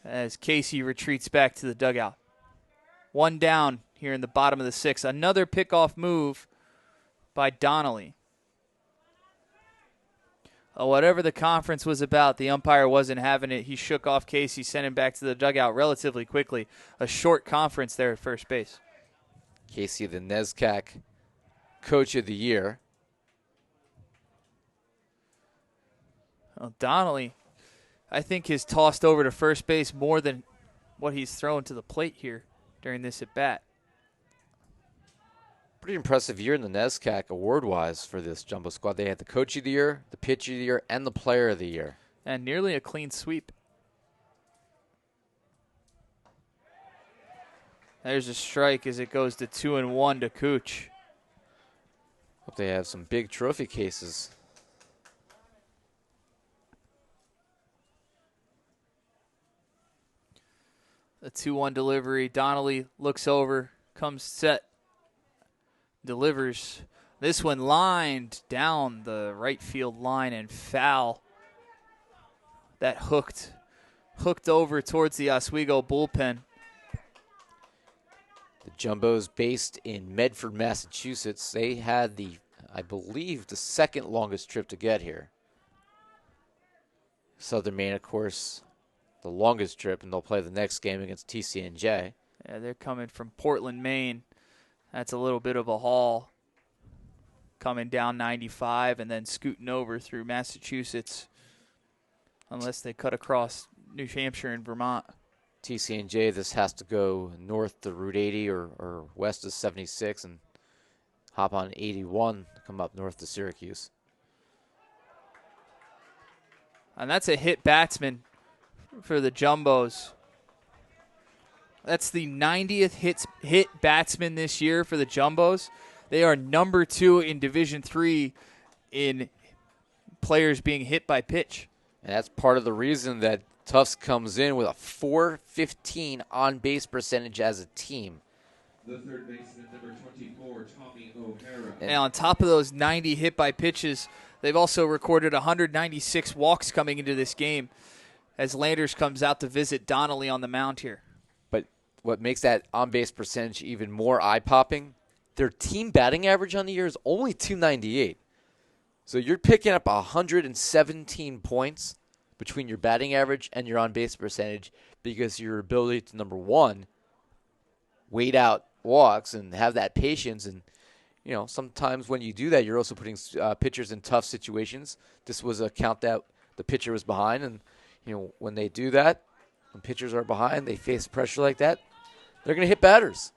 as Casey retreats back to the dugout. 1 down here in the bottom of the 6th. Another pickoff move by Donnelly. Whatever the conference was about, the umpire wasn't having it. He shook off Casey, sent him back to the dugout relatively quickly. A short conference there at first base. Casey, the NESCAC Coach of the Year. Well, Donnelly, I think, has tossed over to first base more than what he's thrown to the plate here during this at-bat. Pretty impressive year in the NESCAC award-wise for this Jumbo squad. They had the Coach of the Year, the Pitcher of the Year, and the Player of the Year. And nearly a clean sweep. There's a strike as it goes to 2-1 to Cooch. Hope they have some big trophy cases. The 2-1 delivery. Donnelly looks over, comes set, delivers. This one lined down the right field line and foul. That hooked over towards the Oswego bullpen. The Jumbos, based in Medford, Massachusetts, they had I believe, the second longest trip to get here. Southern Maine, of course, the longest trip, and they'll play the next game against TCNJ. Yeah, they're coming from Portland, Maine. That's a little bit of a haul. Coming down 95 and then scooting over through Massachusetts, unless they cut across New Hampshire and Vermont. TCNJ, this has to go north to Route 80 or west of 76 and hop on 81 to come up north to Syracuse. And that's a hit batsman for the Jumbos. That's the 90th hit batsman this year for the Jumbos. They are number 2 in Division III in players being hit by pitch. And that's part of the reason that Tufts comes in with a .415 on-base percentage as a team. The third baseman, number 24, Tommy O'Hara. And on top of those 90 hit by pitches, they've also recorded 196 walks coming into this game as Landers comes out to visit Donnelly on the mound here. But what makes that on-base percentage even more eye-popping, their team batting average on the year is only .298. So you're picking up 117 points between your batting average and your on-base percentage because your ability to, number one, wait out walks and have that patience. And, you know, sometimes when you do that, you're also putting pitchers in tough situations. This was a count that the pitcher was behind. And, you know, when they do that, when pitchers are behind, they face pressure like that, they're going to hit batters.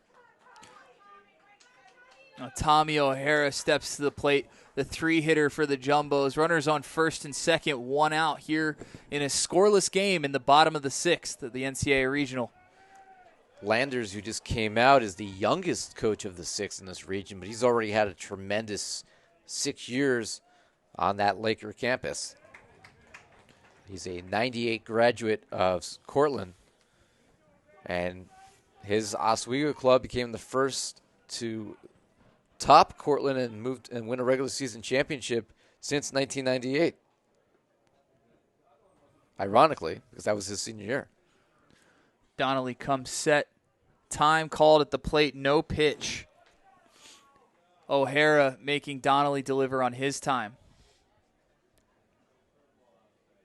Now, Tommy O'Hara steps to the plate, the 3-hitter for the Jumbos. Runners on first and second, 1 out here in a scoreless game in the bottom of the 6th of the NCAA Regional. Landers, who just came out, is the youngest coach of the 6 in this region, but he's already had a tremendous 6 years on that Laker campus. He's a 98 graduate of Cortland, and his Oswego club became the first to top Cortland and win a regular season championship since 1998. Ironically, because that was his senior year. Donnelly comes set. Time called at the plate, no pitch. O'Hara making Donnelly deliver on his time.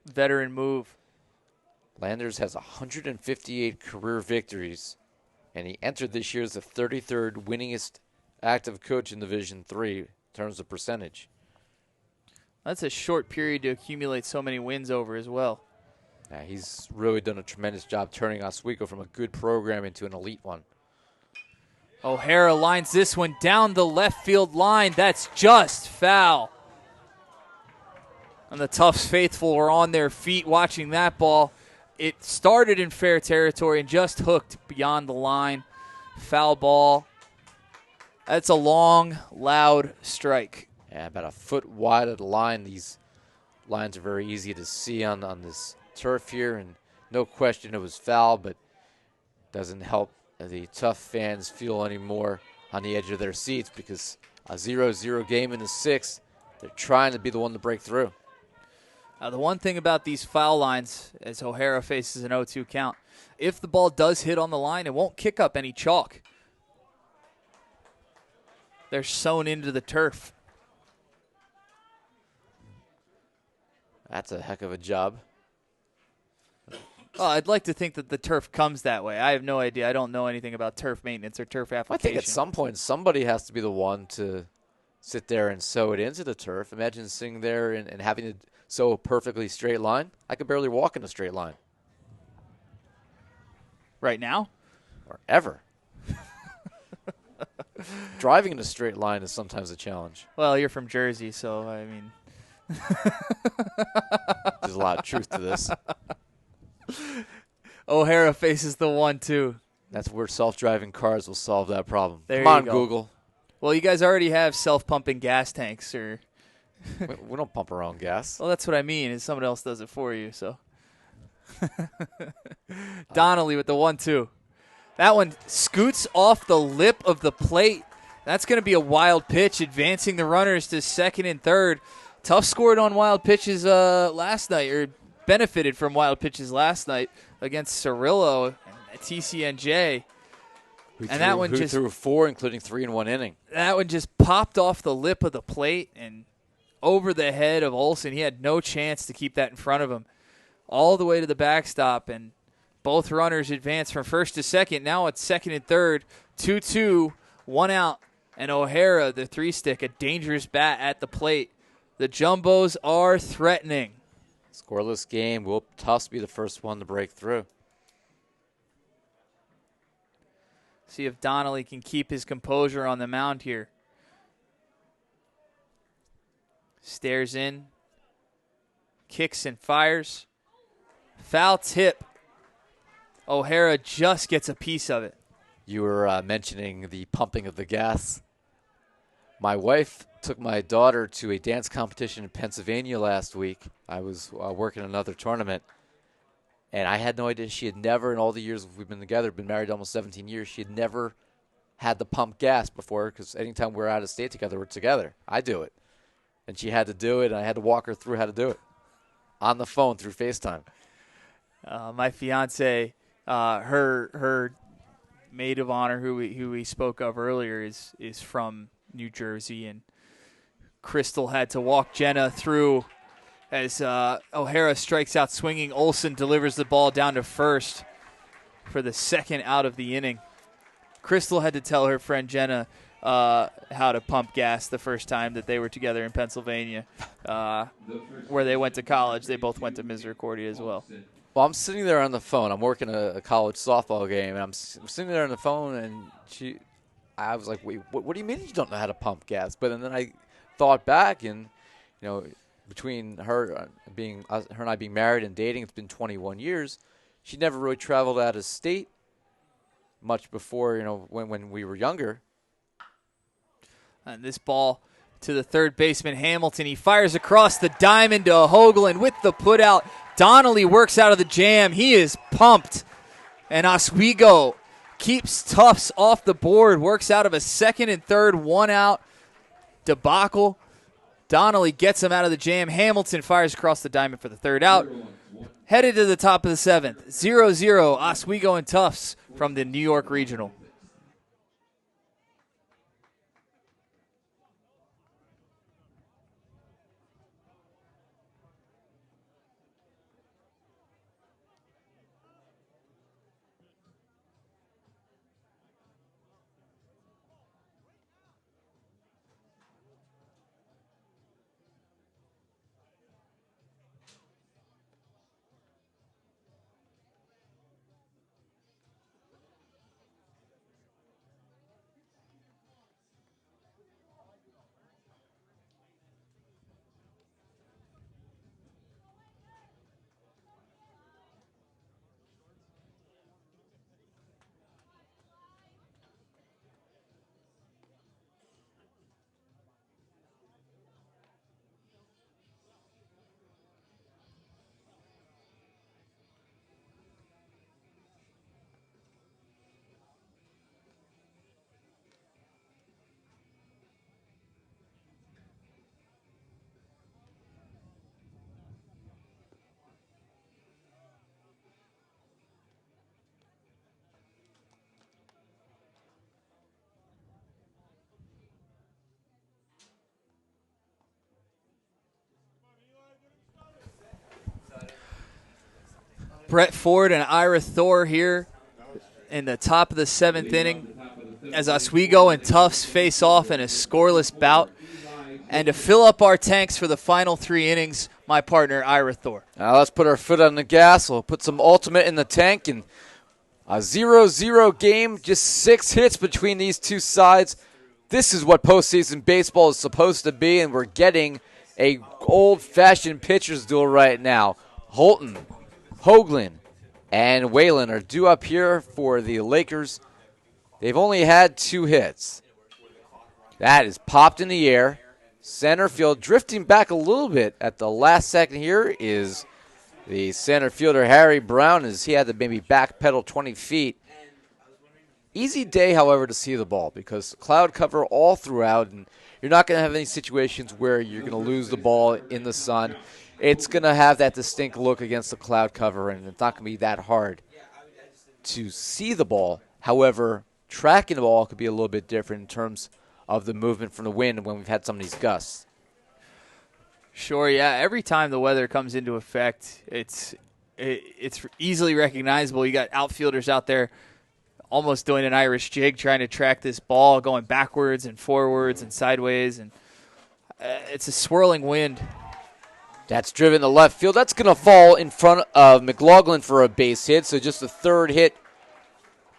Veteran move. Landers has 158 career victories, and he entered this year as the 33rd winningest active coach in Division III in terms of percentage. That's a short period to accumulate so many wins over as well. Yeah, he's really done a tremendous job turning Oswego from a good program into an elite one. O'Hara lines this one down the left field line. That's just foul. And the Tufts faithful were on their feet watching that ball. It started in fair territory and just hooked beyond the line. Foul ball. That's a long, loud strike. Yeah, about a foot wide of the line. These lines are very easy to see on this turf here, and no question it was foul, but doesn't help the Tufts fans feel any more on the edge of their seats because a 0-0 game in the 6th, they're trying to be the one to break through. The one thing about these foul lines, as O'Hara faces an 0-2 count, if the ball does hit on the line, it won't kick up any chalk. They're sewn into the turf. That's a heck of a job. Well, I'd like to think that the turf comes that way. I have no idea. I don't know anything about turf maintenance or turf application. I think at some point somebody has to be the one to sit there and sew it into the turf. Imagine sitting there and having to sew a perfectly straight line. I could barely walk in a straight line. Right now? Or ever. Driving in a straight line is sometimes a challenge. Well, you're from Jersey, so, I mean. There's a lot of truth to this. O'Hara faces the 1-2. That's where self-driving cars will solve that problem. There Come on, you go. Google. Well, you guys already have self-pumping gas tanks, or We don't pump our own gas. well, that's what I mean. Is someone else does it for you? So Donnelly with the 1-2. That one scoots off the lip of the plate. That's going to be a wild pitch, advancing the runners to second and third. Tufts scored on wild pitches last night, or benefited from wild pitches last night against Cirillo at TCNJ. Who threw 4, including 3 in 1 inning. That one just popped off the lip of the plate and over the head of Olsen. He had no chance to keep that in front of him. All the way to the backstop, and both runners advance from first to second. Now it's second and third, 2-2, 1 out. And O'Hara, the 3-stick, a dangerous bat at the plate. The Jumbos are threatening. Scoreless game. Will Tufts be the first one to break through? See if Donnelly can keep his composure on the mound here. Stares in. Kicks and fires. Foul tip. O'Hara just gets a piece of it. You were mentioning the pumping of the gas. My wife took my daughter to a dance competition in Pennsylvania last week. I was working another tournament, and I had no idea. She had never, in all the years we've been together, been married almost 17 years, she had never had to pump gas before, because anytime we're out of state together, we're together. I do it. And she had to do it, and I had to walk her through how to do it on the phone through FaceTime. My fiance, her maid of honor, who we spoke of earlier, is from New Jersey, and Crystal had to walk Jenna through as O'Hara strikes out swinging. Olsen delivers the ball down to first for the second out of the inning. Crystal had to tell her friend Jenna how to pump gas the first time that they were together in Pennsylvania, where they went to college. They both went to Misericordia as well. Well, I'm sitting there on the phone. I'm working a college softball game, and I'm sitting there on the phone, and I was like, wait, what do you mean you don't know how to pump gas? But then I thought back, and, between her and I being married and dating, it's been 21 years. She never really traveled out of state much before, when we were younger. And this ball to the third baseman, Hamilton. He fires across the diamond to Hoagland with the putout. Donnelly works out of the jam. He is pumped. And Oswego keeps Tufts off the board, works out of a second and third one-out debacle. Donnelly gets him out of the jam. Hamilton fires across the diamond for the third out. Headed to the top of the seventh, 0-0, Oswego and Tufts from the New York Regional. Brett Ford and Ira Thor here in the top of the seventh inning as Oswego and Tufts face off in a scoreless bout. And to fill up our tanks for the final three innings, my partner, Ira Thor. Now let's put our foot on the gas. We'll put some ultimate in the tank. And a 0-0 game, just 6 hits between these two sides. This is what postseason baseball is supposed to be, and we're getting a old-fashioned pitcher's duel right now. Holton, Hoagland, and Whalen are due up here for the Lakers. They've only had 2 hits. That is popped in the air. Center field drifting back a little bit at the last second here is the center fielder, Harry Brown, as he had to maybe backpedal 20 feet. Easy day, however, to see the ball because cloud cover all throughout, and you're not going to have any situations where you're going to lose the ball in the sun. It's going to have that distinct look against the cloud cover, and it's not going to be that hard to see the ball. However, tracking the ball could be a little bit different in terms of the movement from the wind when we've had some of these gusts. Sure, yeah. Every time the weather comes into effect, it's easily recognizable. You got outfielders out there almost doing an Irish jig trying to track this ball, going backwards and forwards and sideways, and it's a swirling wind. That's driven to left field. That's going to fall in front of McLaughlin for a base hit. So just the third hit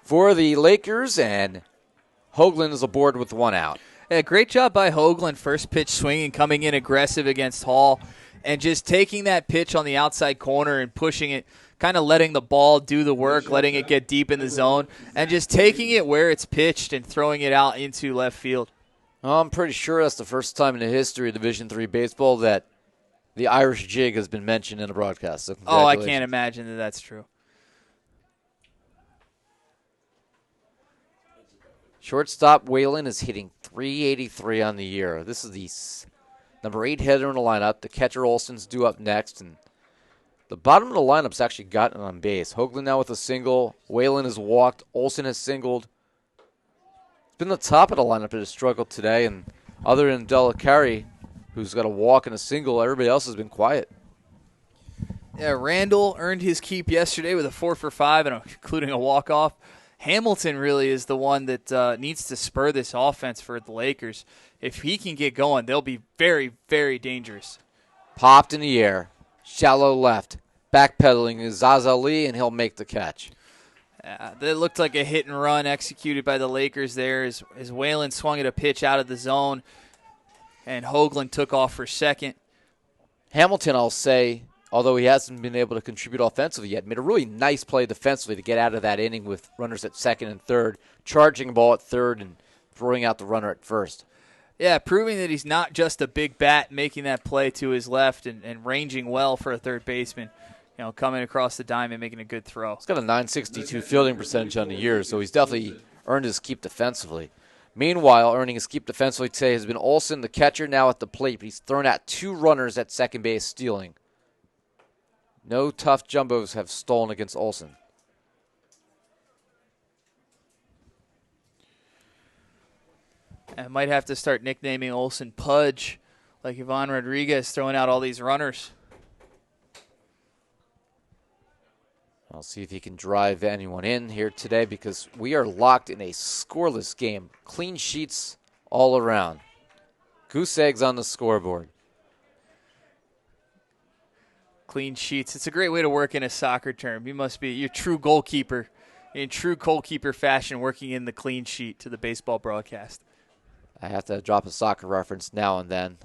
for the Lakers, and Hoagland is aboard with 1 out. Yeah, great job by Hoagland. First pitch swinging, coming in aggressive against Hall, and just taking that pitch on the outside corner and pushing it kind of letting the ball do the work, letting it get deep in the zone, and just taking it where it's pitched and throwing it out into left field. Well, I'm pretty sure that's the first time in the history of Division III baseball that the Irish jig has been mentioned in a broadcast. So I can't imagine that that's true. Shortstop Whalen is hitting .383 on the year. This is the number 8 hitter in the lineup. The catcher Olson's due up next, and the bottom of the lineup's actually gotten on base. Hoagland now with a single. Whalen has walked. Olson has singled. It's been the top of the lineup that has struggled today, and other than Delicari, who's got a walk and a single, everybody else has been quiet. Yeah, Randall earned his keep yesterday with a 4 for 5, and including a walk-off. Hamilton really is the one that needs to spur this offense for the Lakers. If he can get going, they'll be very, very dangerous. Popped in the air. Shallow left. Backpedaling is Zaza Lee, and he'll make the catch. That looked like a hit and run executed by the Lakers there as Whalen swung at a pitch out of the zone, and Hoagland took off for second. Hamilton, I'll say, although he hasn't been able to contribute offensively yet, made a really nice play defensively to get out of that inning with runners at second and third, charging the ball at third and throwing out the runner at first. Yeah, proving that he's not just a big bat making that play to his left and ranging well for a third baseman, coming across the diamond, making a good throw. He's got a .962 fielding percentage on the year, so he's definitely earned his keep defensively. Meanwhile, earning his keep defensively today has been Olson, the catcher, now at the plate, but he's thrown out 2 runners at second base stealing. No tough jumbos have stolen against Olson. I might have to start nicknaming Olson Pudge, like Ivan Rodriguez, throwing out all these runners. I'll see if he can drive anyone in here today because we are locked in a scoreless game. Clean sheets all around. Goose eggs on the scoreboard. Clean sheets. It's a great way to work in a soccer term. You must be your true goalkeeper, in true goalkeeper fashion, working in the clean sheet to the baseball broadcast. I have to drop a soccer reference now and then.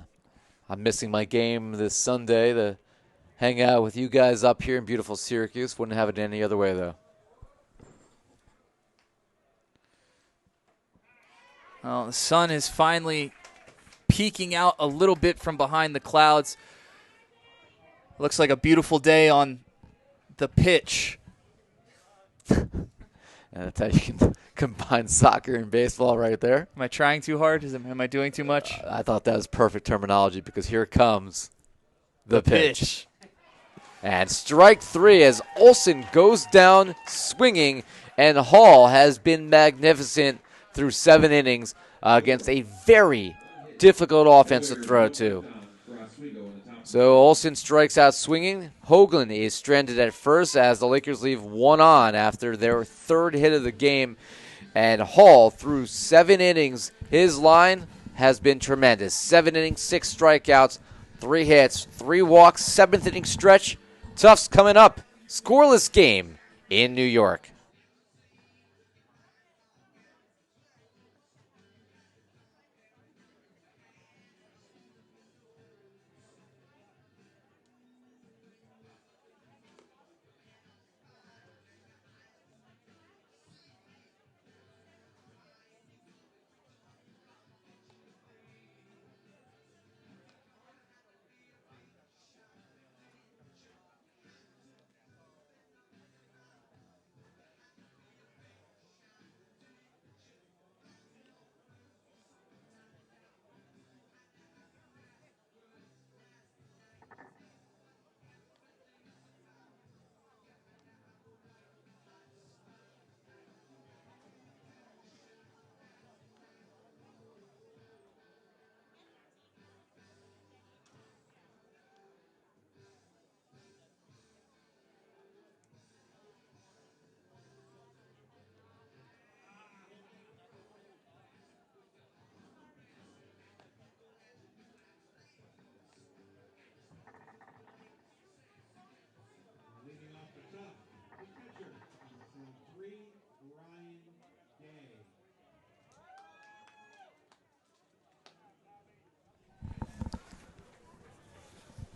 I'm missing my game this Sunday to hang out with you guys up here in beautiful Syracuse. Wouldn't have it any other way, though. Well, the sun is finally peeking out a little bit from behind the clouds. Looks like a beautiful day on the pitch. And that's how you can combine soccer and baseball right there. Am I trying too hard? Am I doing too much? I thought that was perfect terminology because here comes the pitch. And strike 3 as Olson goes down swinging, and Hall has been magnificent through 7 innings against a very difficult offense to throw to. So Olson strikes out swinging. Hoagland is stranded at first as the Lakers leave 1 on after their 3rd hit of the game. And Hall, through 7 innings, his line has been tremendous. 7 innings, 6 strikeouts, 3 hits, 3 walks, 7th inning stretch. Tufts coming up. Scoreless game in New York.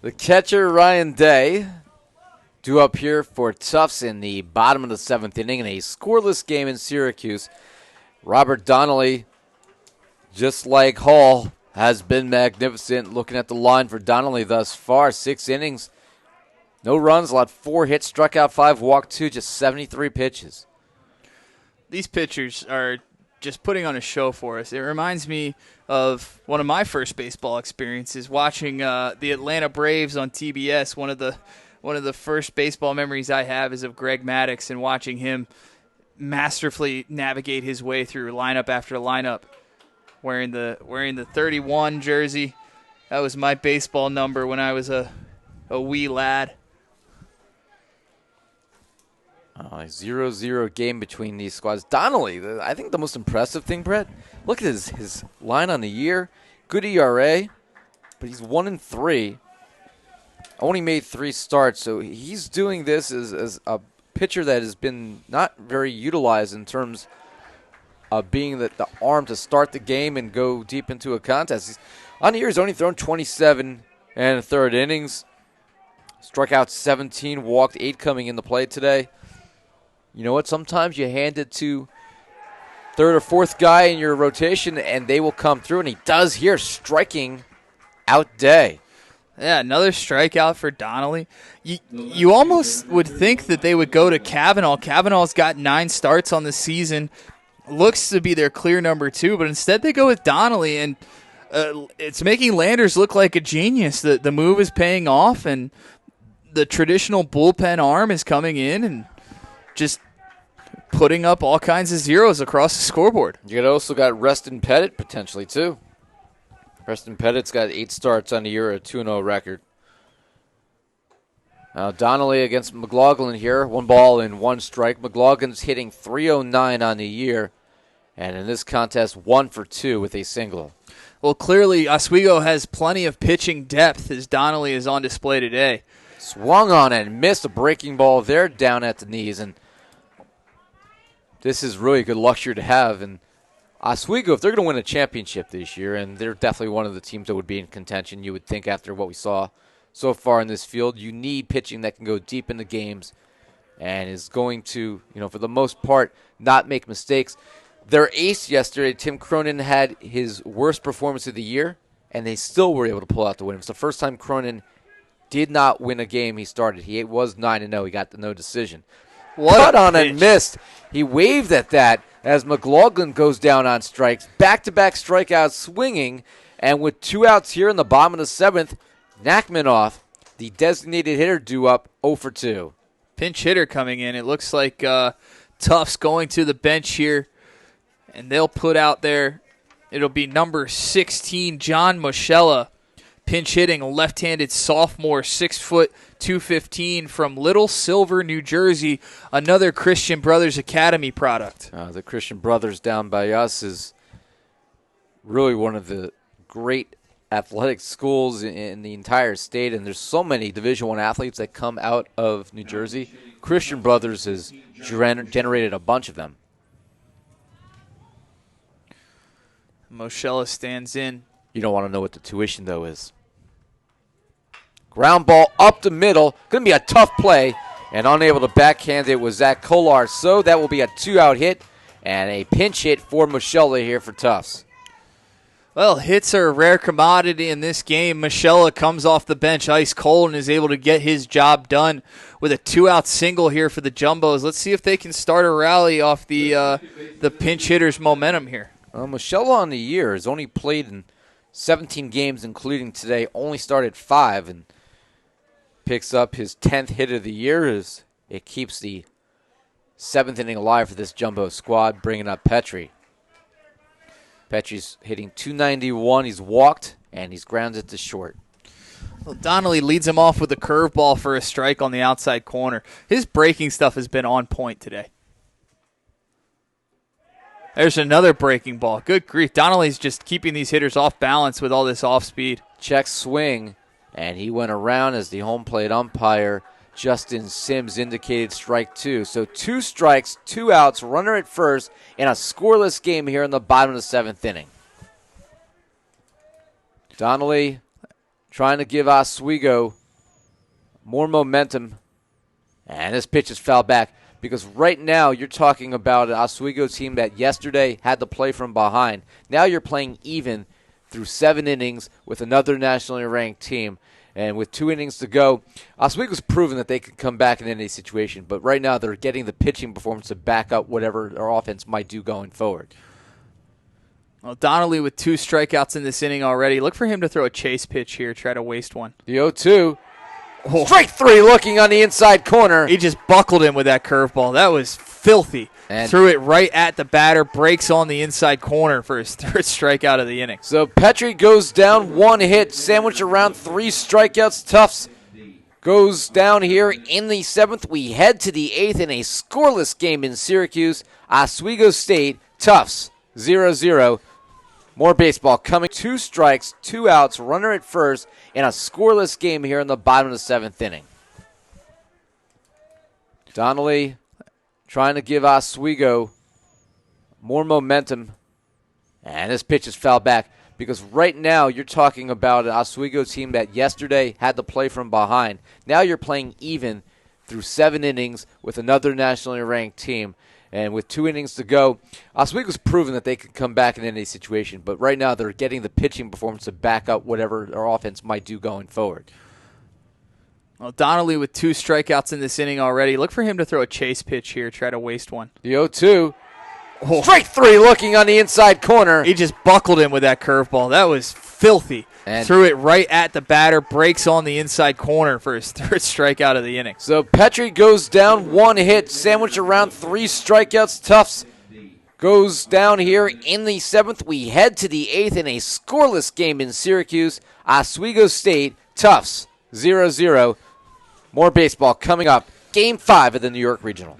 The catcher, Ryan Day, due up here for Tufts in the bottom of the 7th inning in a scoreless game in Syracuse. Robert Donnelly, just like Hall, has been magnificent. Looking at the line for Donnelly thus far, 6 innings, no runs, allowed 4 hits, struck out 5, walked 2, just 73 pitches. These pitchers are just putting on a show for us. It reminds me of one of my first baseball experiences, watching the Atlanta Braves on TBS. One of the first baseball memories I have is of Greg Maddux and watching him masterfully navigate his way through lineup after lineup, wearing the 31 jersey. That was my baseball number when I was a wee lad. A 0-0 game between these squads. Donnelly, I think the most impressive thing, Brett, look at his line on the year. Good ERA, but he's 1-3. Only made 3 starts, so he's doing this as a pitcher that has been not very utilized in terms of being the arm to start the game and go deep into a contest. On the year, he's only thrown 27 and 1/3 innings. Struck out 17, walked 8 coming into play today. You know what? Sometimes you hand it to 3rd or 4th guy in your rotation, and they will come through, and he does here, striking out Day. Yeah, another strikeout for Donnelly. You almost would think that they would go to Cavanaugh. Cavanaugh's got 9 starts on the season. Looks to be their clear number 2, but instead they go with Donnelly, and it's making Landers look like a genius. The move is paying off, and the traditional bullpen arm is coming in and just putting up all kinds of zeros across the scoreboard. You also got Reston Pettit potentially, too. Reston Pettit's got 8 starts on the year, a 2-0 record. Now Donnelly against McLaughlin here, 1 ball and 1 strike. McLaughlin's hitting .309 on the year, and in this contest, 1 for 2 with a single. Well, clearly Oswego has plenty of pitching depth as Donnelly is on display today. Swung on and missed a breaking ball there down at the knees, and this is really a good luxury to have. And Oswego, if they're going to win a championship this year, and they're definitely one of the teams that would be in contention, you would think after what we saw so far in this field, you need pitching that can go deep into games and is going to, for the most part, not make mistakes. Their ace yesterday, Tim Cronin, had his worst performance of the year, and they still were able to pull out the win. It was the first time Cronin did not win a game he started. He was 9-0. He got the no decision. Cut on and missed. He waved at that as McLaughlin goes down on strikes. Back-to-back strikeouts swinging, and with 2 outs here in the bottom of the 7th, Nachmanoff, the designated hitter, due up 0 for 2. Pinch hitter coming in. It looks like Tufts going to the bench here, and they'll put out there, it'll be number 16, John Moschella. Pinch hitting, a left-handed sophomore, 6 foot, 215 from Little Silver, New Jersey, another Christian Brothers Academy product. The Christian Brothers down by us is really one of the great athletic schools in the entire state, and there's so many Division I athletes that come out of New Jersey. Christian Brothers has generated a bunch of them. Moschella stands in. You don't want to know what the tuition, though, is. Ground ball up the middle. Going to be a tough play. And unable to backhand it was Zach Kolar. So that will be a 2-out hit and a pinch hit for Moschella here for Tufts. Well, hits are a rare commodity in this game. Moschella comes off the bench ice cold and is able to get his job done with a 2-out single here for the Jumbos. Let's see if they can start a rally off the pinch hitter's momentum here. Moschella on the year has only played in 17 games, including today. Only started 5 and picks up his 10th hit of the year as it keeps the 7th inning alive for this Jumbo squad, bringing up Petrie. Petrie's hitting .291. He's walked, and he's grounded to short. Well, Donnelly leads him off with a curveball for a strike on the outside corner. His breaking stuff has been on point today. There's another breaking ball. Good grief. Donnelly's just keeping these hitters off balance with all this off speed. Check swing, and he went around as the home plate umpire, Justin Sims, indicated strike 2. So 2 strikes, 2 outs, runner at first, in a scoreless game here in the bottom of the 7th inning. Donnelly trying to give Oswego more momentum And this pitch is fouled back because right now you're talking about an Oswego team that yesterday had to play from behind. Now you're playing even through 7 innings with another nationally ranked team. And with 2 innings to go, Oswego's proven that they can come back in any situation. But right now they're getting the pitching performance to back up whatever their offense might do going forward. Well, Donnelly with 2 strikeouts in this inning already. Look for him to throw a chase pitch here, try to waste one. The 0-2. Oh. Strike 3 looking on the inside corner. He just buckled him with that curveball. That was filthy. And threw it right at the batter, breaks on the inside corner for his 3rd strikeout of the inning. So Petrie goes down 1 hit, sandwiched around 3 strikeouts. Tufts goes down here in the 7th. We head to the 8th in a scoreless game in Syracuse. Oswego State, Tufts, 0-0. More baseball coming. 2 strikes, 2 outs, runner at first, in a scoreless game here in the bottom of the 7th inning. Donnelly trying to give Oswego more momentum. And this pitch is fouled back because right now you're talking about an Oswego team that yesterday had to play from behind. Now you're playing even through 7 innings with another nationally ranked team. And with 2 innings to go, Oswego's proven that they can come back in any situation. But right now they're getting the pitching performance to back up whatever their offense might do going forward. Well, Donnelly with 2 strikeouts in this inning already. Look for him to throw a chase pitch here, try to waste one. The 0-2. Oh. Strike 3 looking on the inside corner. He just buckled him with that curveball. That was filthy. And threw it right at the batter, breaks on the inside corner for his 3rd strikeout of the inning. So Petrie goes down 1 hit, sandwiched around 3 strikeouts. Tufts goes down here in the 7th. We head to the 8th in a scoreless game in Syracuse. Oswego State, Tufts, 0-0. More baseball coming up. Game 5 of the New York Regional.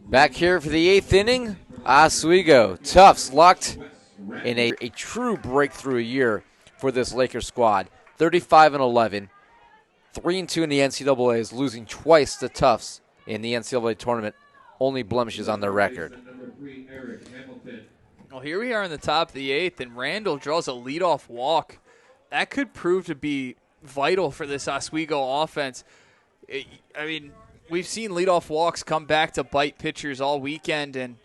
Back here for the 8th inning, Oswego. Tufts locked in a true breakthrough year for this Lakers squad. 35-11, 3-2 in the NCAA, is losing twice to Tufts in the NCAA tournament. Only blemishes on their record. Well, here we are in the top of the 8th, and Randall draws a leadoff walk. That could prove to be vital for this Oswego offense. I mean, we've seen leadoff walks come back to bite pitchers all weekend, and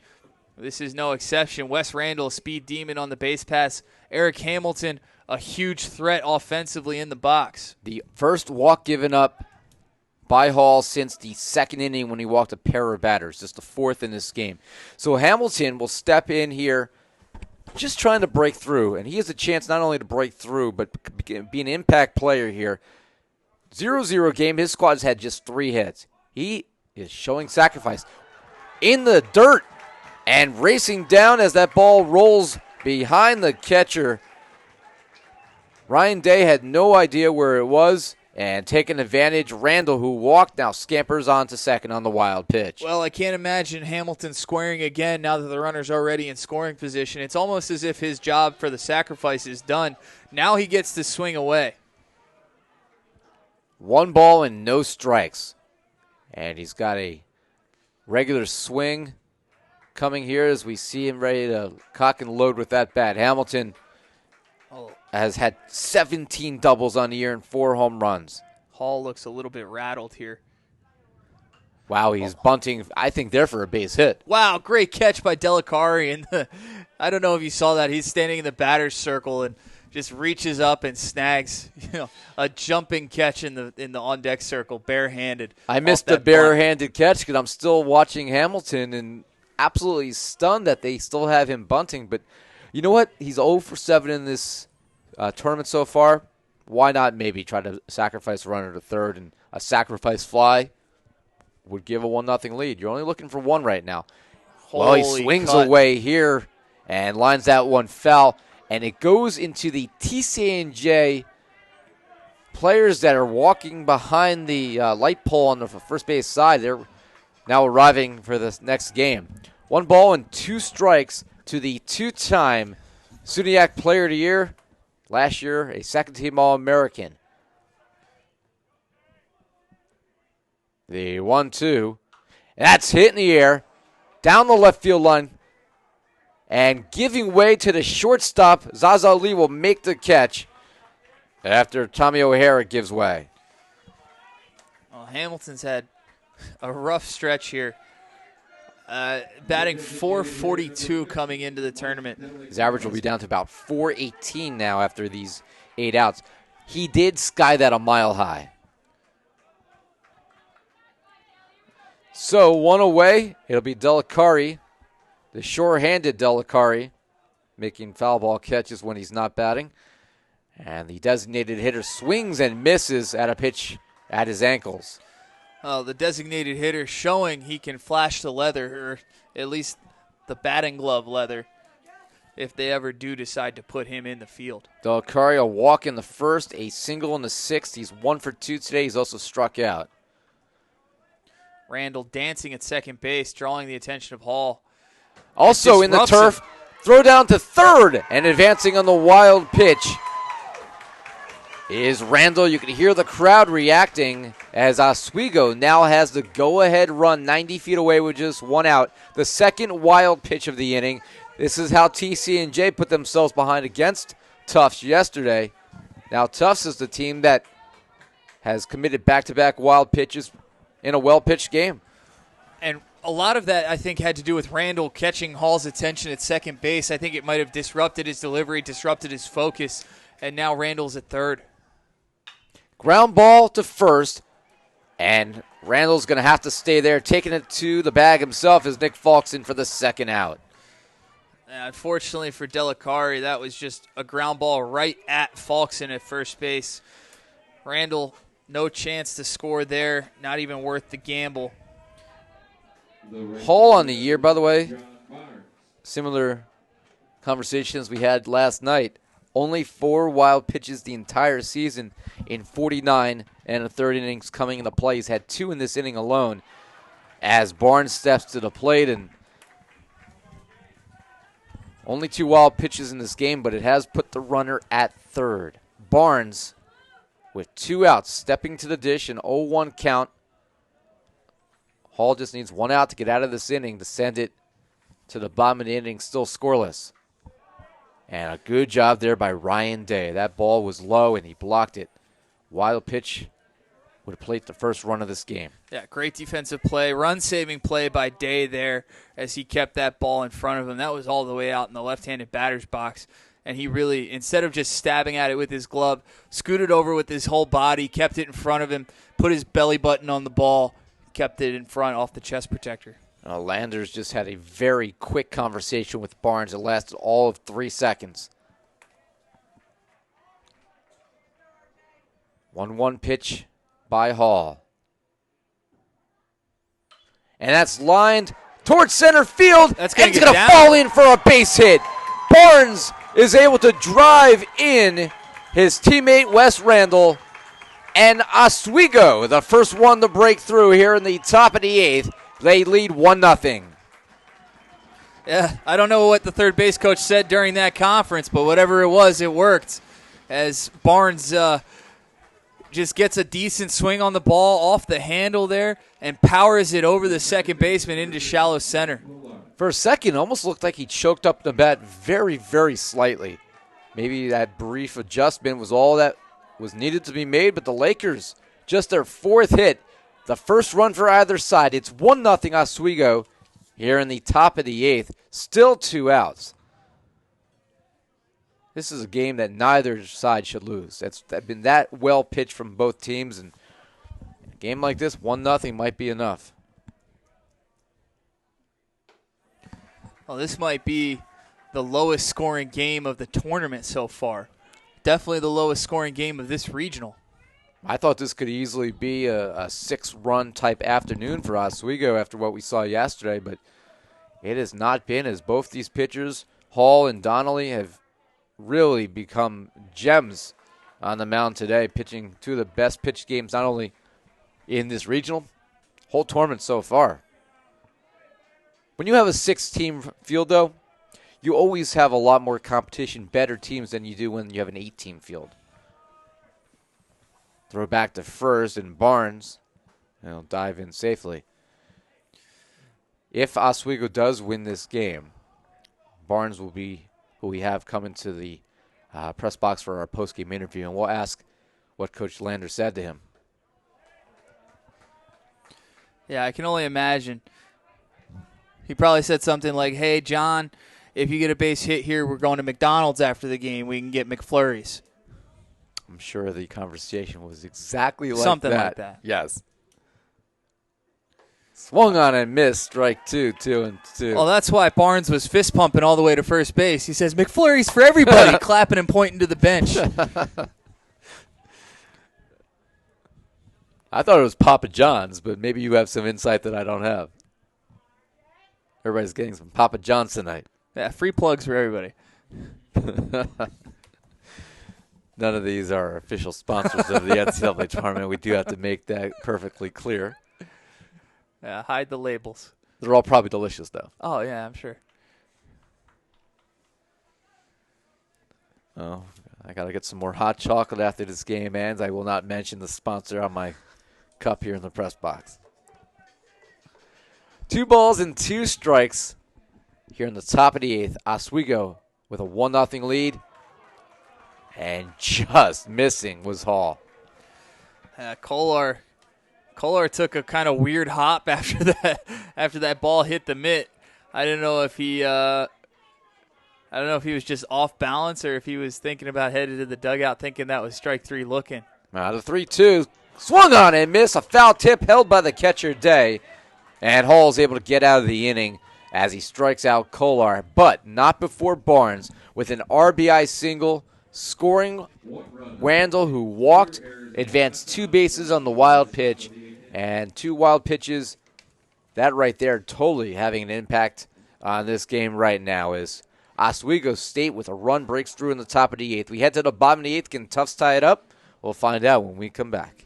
this is no exception. Wes Randall, speed demon on the base pass. Eric Hamilton, a huge threat offensively in the box. The first walk given up by Hall since the 2nd inning when he walked a pair of batters, just the 4th in this game. So Hamilton will step in here just trying to break through, and he has a chance not only to break through but be an impact player here. 0-0 game, his squad's had just 3 hits. He is showing sacrifice in the dirt and racing down as that ball rolls behind the catcher. Ryan Day had no idea where it was and taking advantage. Randall, who walked, now scampers on to second on the wild pitch. Well, I can't imagine Hamilton squaring again now that the runner's already in scoring position. It's almost as if his job for the sacrifice is done. Now he gets to swing away. 1 ball and no strikes. And he's got a regular swing coming here as we see him ready to cock and load with that bat. Hamilton has had 17 doubles on the year and 4 home runs. Hall looks a little bit rattled here. Wow, he's bunting, I think, there for a base hit. Wow, great catch by Delicari. And I don't know if you saw that. He's standing in the batter's circle and just reaches up and snags a jumping catch in the on-deck circle, barehanded. I missed the barehanded catch because I'm still watching Hamilton and absolutely stunned that they still have him bunting. But you know what? He's 0 for 7 in this tournament so far. Why not maybe try to sacrifice a runner to third, and a sacrifice fly would give a 1-0 lead. You're only looking for one right now. Well, he swings away here and lines that one foul, and it goes into the TCJ players that are walking behind the light pole on the first base side. They're now arriving for this next game. 1 ball and 2 strikes to the 2-time SUNYAC Player of the Year. Last year, a second-team All-American. The 1-2. That's hit in the air, down the left field line, and giving way to the shortstop. Zaza Lee will make the catch after Tommy O'Hara gives way. Well, Hamilton's had a rough stretch here. Batting .442 coming into the tournament. His average will be down to about .418 now after these 8 outs. He did sky that a mile high. So 1 away, it'll be Delicari, the sure-handed Delicari, making foul ball catches when he's not batting. And the designated hitter swings and misses at a pitch at his ankles. The designated hitter showing he can flash the leather, or at least the batting glove leather, if they ever do decide to put him in the field. Delicari, a walk in the first, a single in the sixth. He's 1 for 2 today. He's also struck out. Randall dancing at second base, drawing the attention of Hall. Also in the turf, throw down to third, and advancing on the wild pitch is Randall. You can hear the crowd reacting as Oswego now has the go-ahead run 90 feet away with just 1 out. The second wild pitch of the inning. This is how TC&J put themselves behind against Tufts yesterday. Now Tufts is the team that has committed back-to-back wild pitches in a well-pitched game. And a lot of that, I think, had to do with Randall catching Hall's attention at second base. I think it might have disrupted his delivery, disrupted his focus, and now Randall's at third. Ground ball to first, and Randall's going to have to stay there, taking it to the bag himself as Nick Falks in for the second out. Unfortunately for Delicari, that was just a ground ball right at Falkson at first base. Randall, no chance to score there, not even worth the gamble. Hall on the year, by the way, similar conversations we had last night. Only 4 wild pitches the entire season in 49 and a third innings coming into play. He's had 2 in this inning alone as Barnes steps to the plate, and only 2 wild pitches in this game, but it has put the runner at third. Barnes with 2 outs, stepping to the dish, an 0-1 count. Hall just needs 1 out to get out of this inning to send it to the bottom of the inning, still scoreless. And a good job there by Ryan Day. That ball was low, and he blocked it. Wild pitch would plate the first run of this game. Yeah, great defensive play. Run-saving play by Day there as he kept that ball in front of him. That was all the way out in the left-handed batter's box. And he really, instead of just stabbing at it with his glove, scooted over with his whole body, kept it in front of him, put his belly button on the ball, kept it in front off the chest protector. Landers just had a very quick conversation with Barnes. It lasted all of 3 seconds. 1-1 pitch by Hall. And that's lined towards center field. That's going to fall in for a base hit. Barnes is able to drive in his teammate Wes Randall. And Oswego, the first one to break through here in the top of the 8th. They lead 1-0. Yeah, I don't know what the third base coach said during that conference, but whatever it was, it worked. As Barnes just gets a decent swing on the ball off the handle there and powers it over the second baseman into shallow center. For a second, it almost looked like he choked up the bat very, very slightly. Maybe that brief adjustment was all that was needed to be made, but the Lakers, just their fourth hit, the first run for either side. It's 1-0 Oswego here in the top of the eighth. Still 2 outs. This is a game that neither side should lose. It's been that well pitched from both teams, and a game like this, 1-0 might be enough. Well, this might be the lowest scoring game of the tournament so far. Definitely the lowest scoring game of this regional. I thought this could easily be a 6-run type afternoon for Oswego after what we saw yesterday, but it has not been, as both these pitchers, Hall and Donnelly, have really become gems on the mound today, pitching two of the best pitched games not only in this regional, whole tournament so far. When you have a 6-team field, though, you always have a lot more competition, better teams than you do when you have an 8-team field. Throw back to first, and Barnes, and he'll dive in safely. If Oswego does win this game, Barnes will be who we have coming to the press box for our postgame interview, and we'll ask what Coach Lander said to him. Yeah, I can only imagine. He probably said something like, hey, John, if you get a base hit here, we're going to McDonald's after the game. We can get McFlurries. I'm sure the conversation was exactly like something that. like that. Yes. Swung on and missed, strike 2, 2-2. Well, that's why Barnes was fist pumping all the way to first base. He says, McFlurries for everybody, clapping and pointing to the bench. I thought it was Papa John's, but maybe you have some insight that I don't have. Everybody's getting some Papa John's tonight. Yeah, free plugs for everybody. None of these are official sponsors of the NCAA tournament. We do have to make that perfectly clear. Yeah, hide the labels. They're all probably delicious, though. Oh, yeah, I'm sure. Oh, I got to get some more hot chocolate after this game ends. I will not mention the sponsor on my cup here in the press box. 2 balls and 2 strikes here in the top of the eighth. Oswego with a 1-0 lead. And just missing was Hall. Kolar took a kind of weird hop after that ball hit the mitt. I don't know if he was just off balance or if he was thinking about headed to the dugout thinking that was strike 3 looking. Out of 3-2, swung on and missed. A foul tip held by the catcher Day. And Hall's able to get out of the inning as he strikes out Kolar, but not before Barnes with an RBI single, scoring Randall, who walked, advanced 2 bases on the wild pitch, and 2 wild pitches. That right there totally having an impact on this game right now as Oswego State with a run breaks through in the top of the eighth. We head to the bottom of the eighth. Can Tufts tie it up? We'll find out when we come back.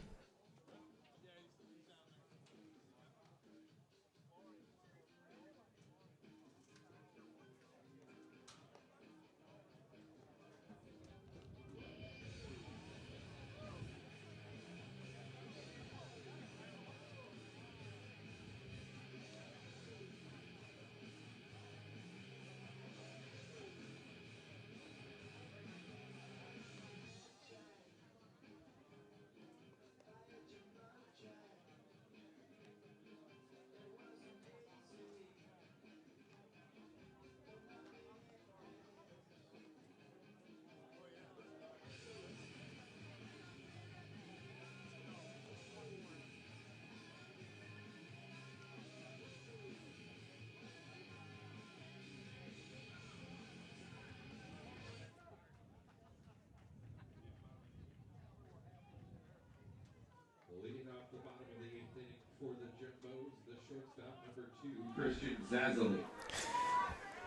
Leading off the bottom of the eighth inning for the Jumbos, the shortstop, number 2, Christian Zazzoli.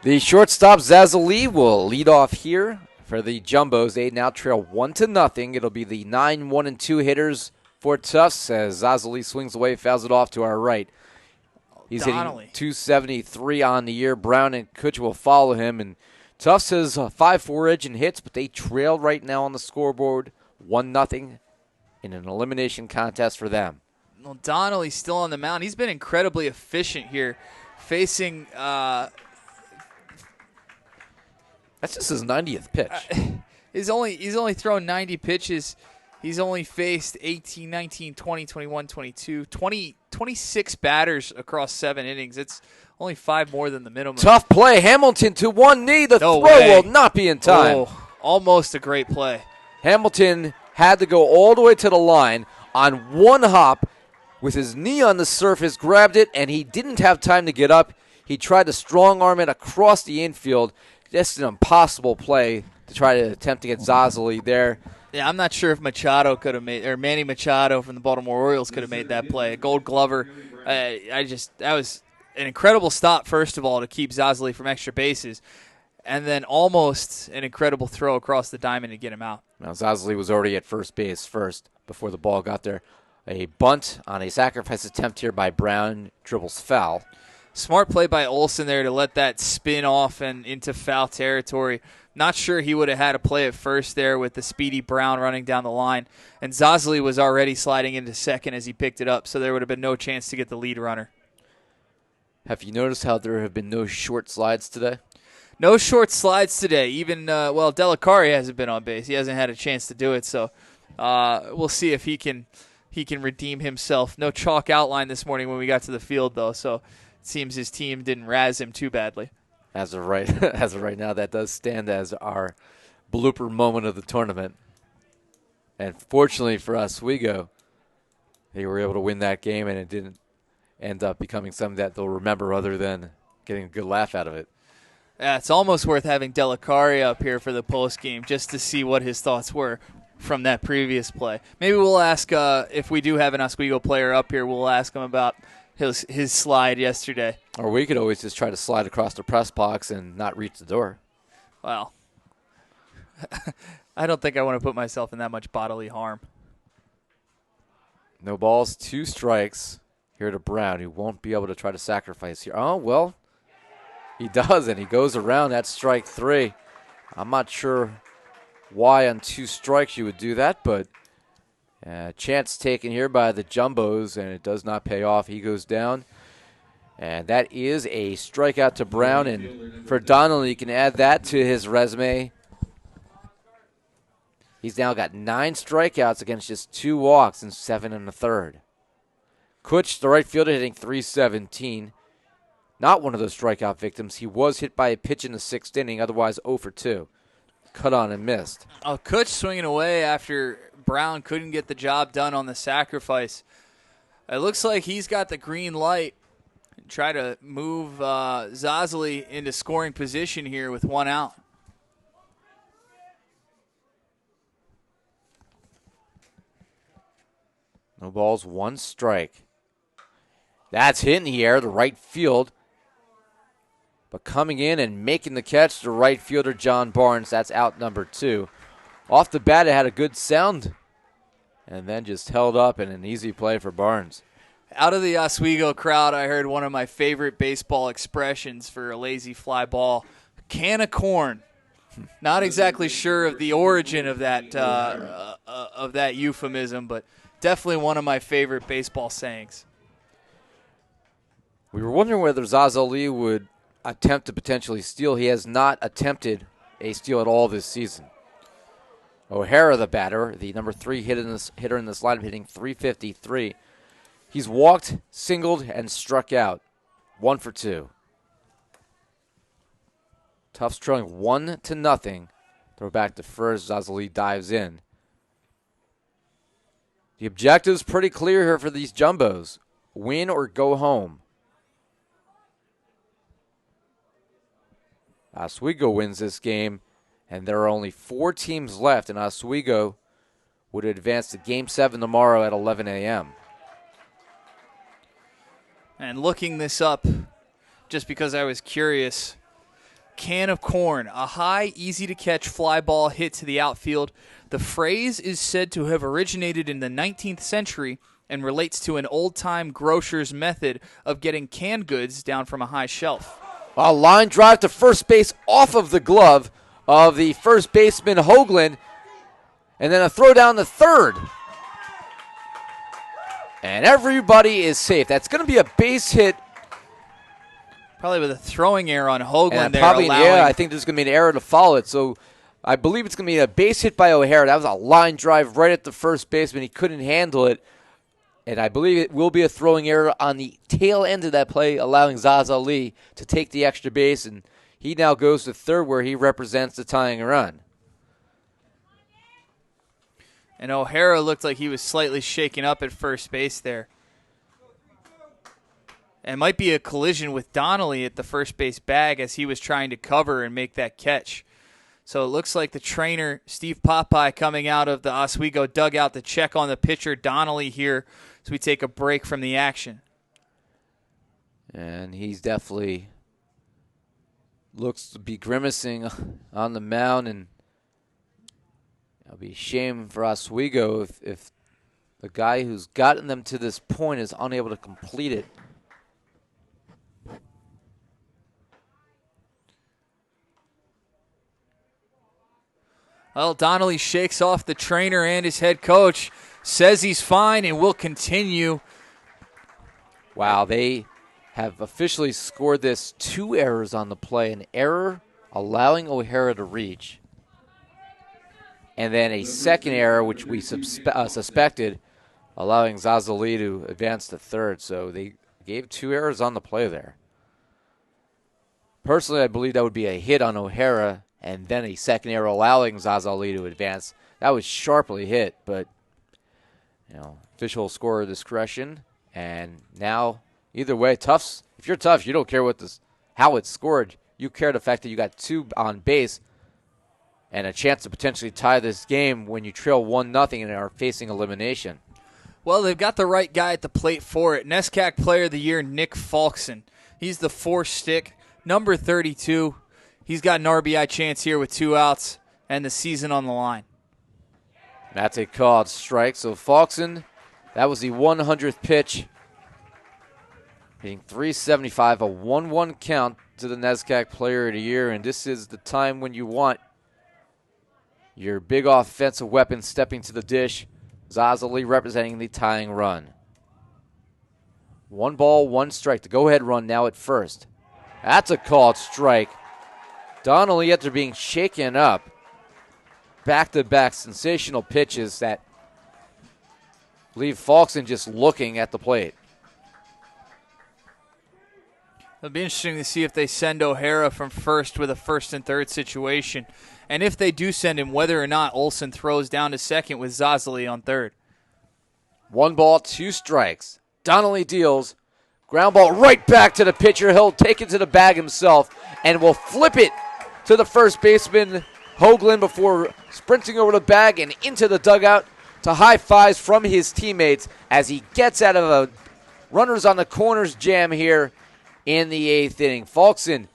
The shortstop, Zazzoli, will lead off here for the Jumbos. They now trail 1-0. It'll be the 9-1-2 hitters for Tufts as Zazzoli swings away, fouls it off to our right. He's Donnelly. hitting 273 on the year. Brown and Kutch will follow him. And Tufts has 5-4 edge in hits, but they trail right now on the scoreboard 1-0 in an elimination contest for them. Well, Donnelly's still on the mound. He's been incredibly efficient here facing That's just his 90th pitch. he's only thrown 90 pitches. He's only faced 18, 19, 20, 21, 22, 26 batters across 7 innings. It's only 5 more than the minimum. Tough play. Hamilton to one knee. The throw will not be in time. Oh, almost a great play. Hamilton had to go all the way to the line on one hop with his knee on the surface, grabbed it, and he didn't have time to get up. He tried to strong arm it across the infield. Just an impossible play to try to attempt to get Zazali there. Yeah, I'm not sure if Machado could have made, or Manny Machado from the Baltimore Orioles could have made that play. A Gold Glover. That was an incredible stop, first of all, to keep Zazali from extra bases, and then almost an incredible throw across the diamond to get him out. Now, Zazali was already at first base first before the ball got there. A bunt on a sacrifice attempt here by Brown, dribbles foul. Smart play by Olsen there to let that spin off and into foul territory. Not sure he would have had a play at first there with the speedy Brown running down the line. And Zazali was already sliding into second as he picked it up, so there would have been no chance to get the lead runner. Have you noticed how there have been no short slides today? No short slides today. Even, Delicari hasn't been on base. He hasn't had a chance to do it, so we'll see if he can redeem himself. No chalk outline this morning when we got to the field, though, so it seems his team didn't razz him too badly. As of right now, that does stand as our blooper moment of the tournament. And fortunately for Oswego, they were able to win that game, and it didn't end up becoming something that they'll remember other than getting a good laugh out of it. Yeah, it's almost worth having Delicari up here for the post game just to see what his thoughts were from that previous play. Maybe we'll ask if we do have an Oswego player up here, we'll ask him about his slide yesterday. Or we could always just try to slide across the press box and not reach the door. Well, I don't think I want to put myself in that much bodily harm. No balls, 2 strikes here to Brown, who won't be able to try to sacrifice here. Oh, well, he does, and he goes around. That's strike 3. I'm not sure why on 2 strikes you would do that, but chance taken here by the Jumbos, and it does not pay off. He goes down, and that is a strikeout to Brown. And for Donnelly, you can add that to his resume. He's now got 9 strikeouts against just 2 walks and 7 1/3. Kutch, the right fielder, hitting .317. Not one of those strikeout victims. He was hit by a pitch in the 6th inning, otherwise 0 for 2. Cut on and missed. Kutch swinging away after Brown couldn't get the job done on the sacrifice. It looks like he's got the green light. Try to move Zazali into scoring position here with 1 out. No balls, 1 strike. That's hit in the air, the right field. But coming in and making the catch, the right fielder, John Barnes. That's out number 2. Off the bat, it had a good sound. And then just held up in an easy play for Barnes. Out of the Oswego crowd, I heard one of my favorite baseball expressions for a lazy fly ball. Can of corn. Not exactly sure of the origin of that euphemism, but definitely one of my favorite baseball sayings. We were wondering whether Zazali would attempt to potentially steal. He has not attempted a steal at all this season. O'Hara, the batter, the number 3 hitter in this lineup, hitting .353. He's walked, singled, and struck out. 1 for 2. Tufts trailing 1-0. Throw back to first. Zazali dives in. The objective's pretty clear here for these Jumbos. Win or go home. Oswego wins this game, and there are only 4 teams left, and Oswego would advance to Game 7 tomorrow at 11 a.m. And looking this up, just because I was curious, can of corn, a high, easy-to-catch fly ball hit to the outfield. The phrase is said to have originated in the 19th century and relates to an old-time grocer's method of getting canned goods down from a high shelf. A line drive to first base off of the glove of the first baseman Hoagland, and then a throw down to third. And everybody is safe. That's going to be a base hit Probably with a throwing error on Hoagland And there. probably, yeah, I think there's going to be an error to follow it. So I believe it's going to be a base hit by O'Hara. That was a line drive right at the first baseman. He couldn't handle it. And I believe it will be a throwing error on the tail end of that play, allowing Zaza Ali to take the extra base. And he now goes to third where he represents the tying run. And O'Hara looked like he was slightly shaken up at first base there. And might be a collision with Donnelly at the first base bag as he was trying to cover and make that catch. So it looks like the trainer, Steve Popeye, coming out of the Oswego dugout to check on the pitcher, Donnelly, here as we take a break from the action. And he's definitely looks to be grimacing on the mound, and it'll be a shame for Oswego if the guy who's gotten them to this point is unable to complete it. Well, Donnelly shakes off the trainer and his head coach, says he's fine and will continue. Wow, they have officially scored this 2 errors on the play. An error allowing O'Hara to reach. And then a second error, which we suspected, allowing Zazali to advance to third. So they gave 2 errors on the play there. Personally, I believe that would be a hit on O'Hara, and then a second error allowing Zazali to advance. That was sharply hit, but official scorer discretion. And now, either way, Tufts. If you're Tufts, you don't care how it's scored. You care the fact that you got 2 on base and a chance to potentially tie this game when you trail 1-0 and are facing elimination. Well, they've got the right guy at the plate for it. NESCAC Player of the Year, Nick Falkson. He's the 4-stick, number 32. He's got an RBI chance here with 2 outs and the season on the line. That's a called strike. So Falkson, that was the 100th pitch. Hitting .375, a 1-1 count to the NESCAC Player of the Year. And this is the time when you want your big offensive weapon stepping to the dish. Zazali representing the tying run. 1 ball, 1 strike. The go-ahead run now at first. That's a called strike. Donnelly, after being shaken up, back-to-back sensational pitches that leave Falkson just looking at the plate. It'll be interesting to see if they send O'Hara from first with a first and third situation. And if they do send him, whether or not Olsen throws down to second with Zazali on third. 1 ball, 2 strikes. Donnelly deals. Ground ball right back to the pitcher. He'll take it to the bag himself and will flip it to the first baseman, Hoagland, before sprinting over the bag and into the dugout to high fives from his teammates as he gets out of a runners on the corners jam here in the 8th inning. Falkson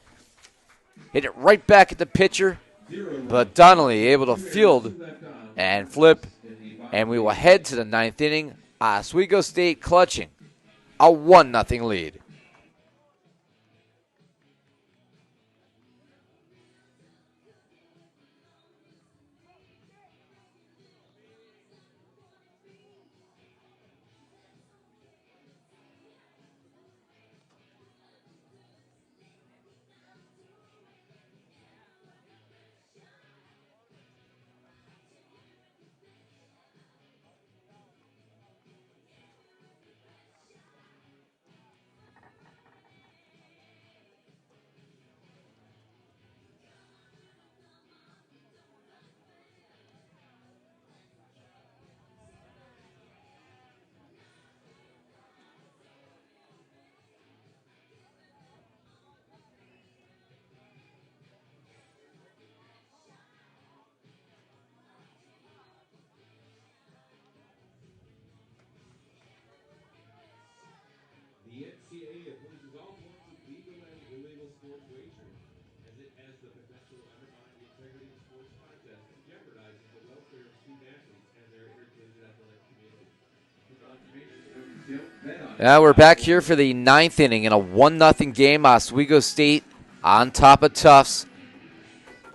hit it right back at the pitcher, but Donnelly able to field and flip, and we will head to the 9th inning. Oswego State clutching a 1-0 lead. The NCAA opposes all forms of legal and illegal sports wagering, as it has the potential to undermine the integrity of sports contests and jeopardizes the welfare of student athletes and their irritated athletic community. Now we're back here for the 9th inning in a 1-0 game. Oswego State on top of Tufts.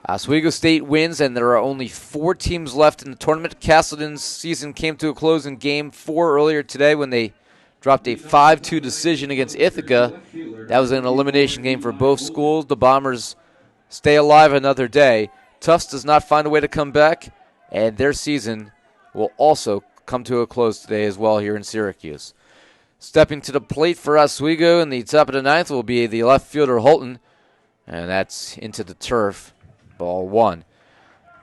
Oswego State wins, and there are only 4 teams left in the tournament. Castleton's season came to a close in Game 4 earlier today when they dropped a 5-2 decision against Ithaca. That was an elimination game for both schools. The Bombers stay alive another day. Tufts does not find a way to come back, and their season will also come to a close today as well here in Syracuse. Stepping to the plate for Oswego in the top of the ninth will be the left fielder Holton, and that's into the turf, ball one.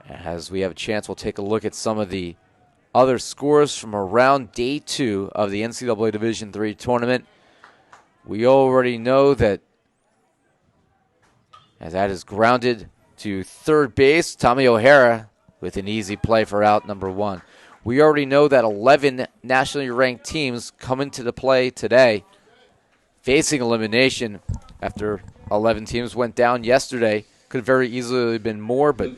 As we have a chance, we'll take a look at some of the other scores from around day 2 of the NCAA Division III tournament. We already know that as that is grounded to third base, Tommy O'Hara with an easy play for out number 1. We already know that 11 nationally ranked teams come into the play today, facing elimination after 11 teams went down yesterday. Could have very easily been more, but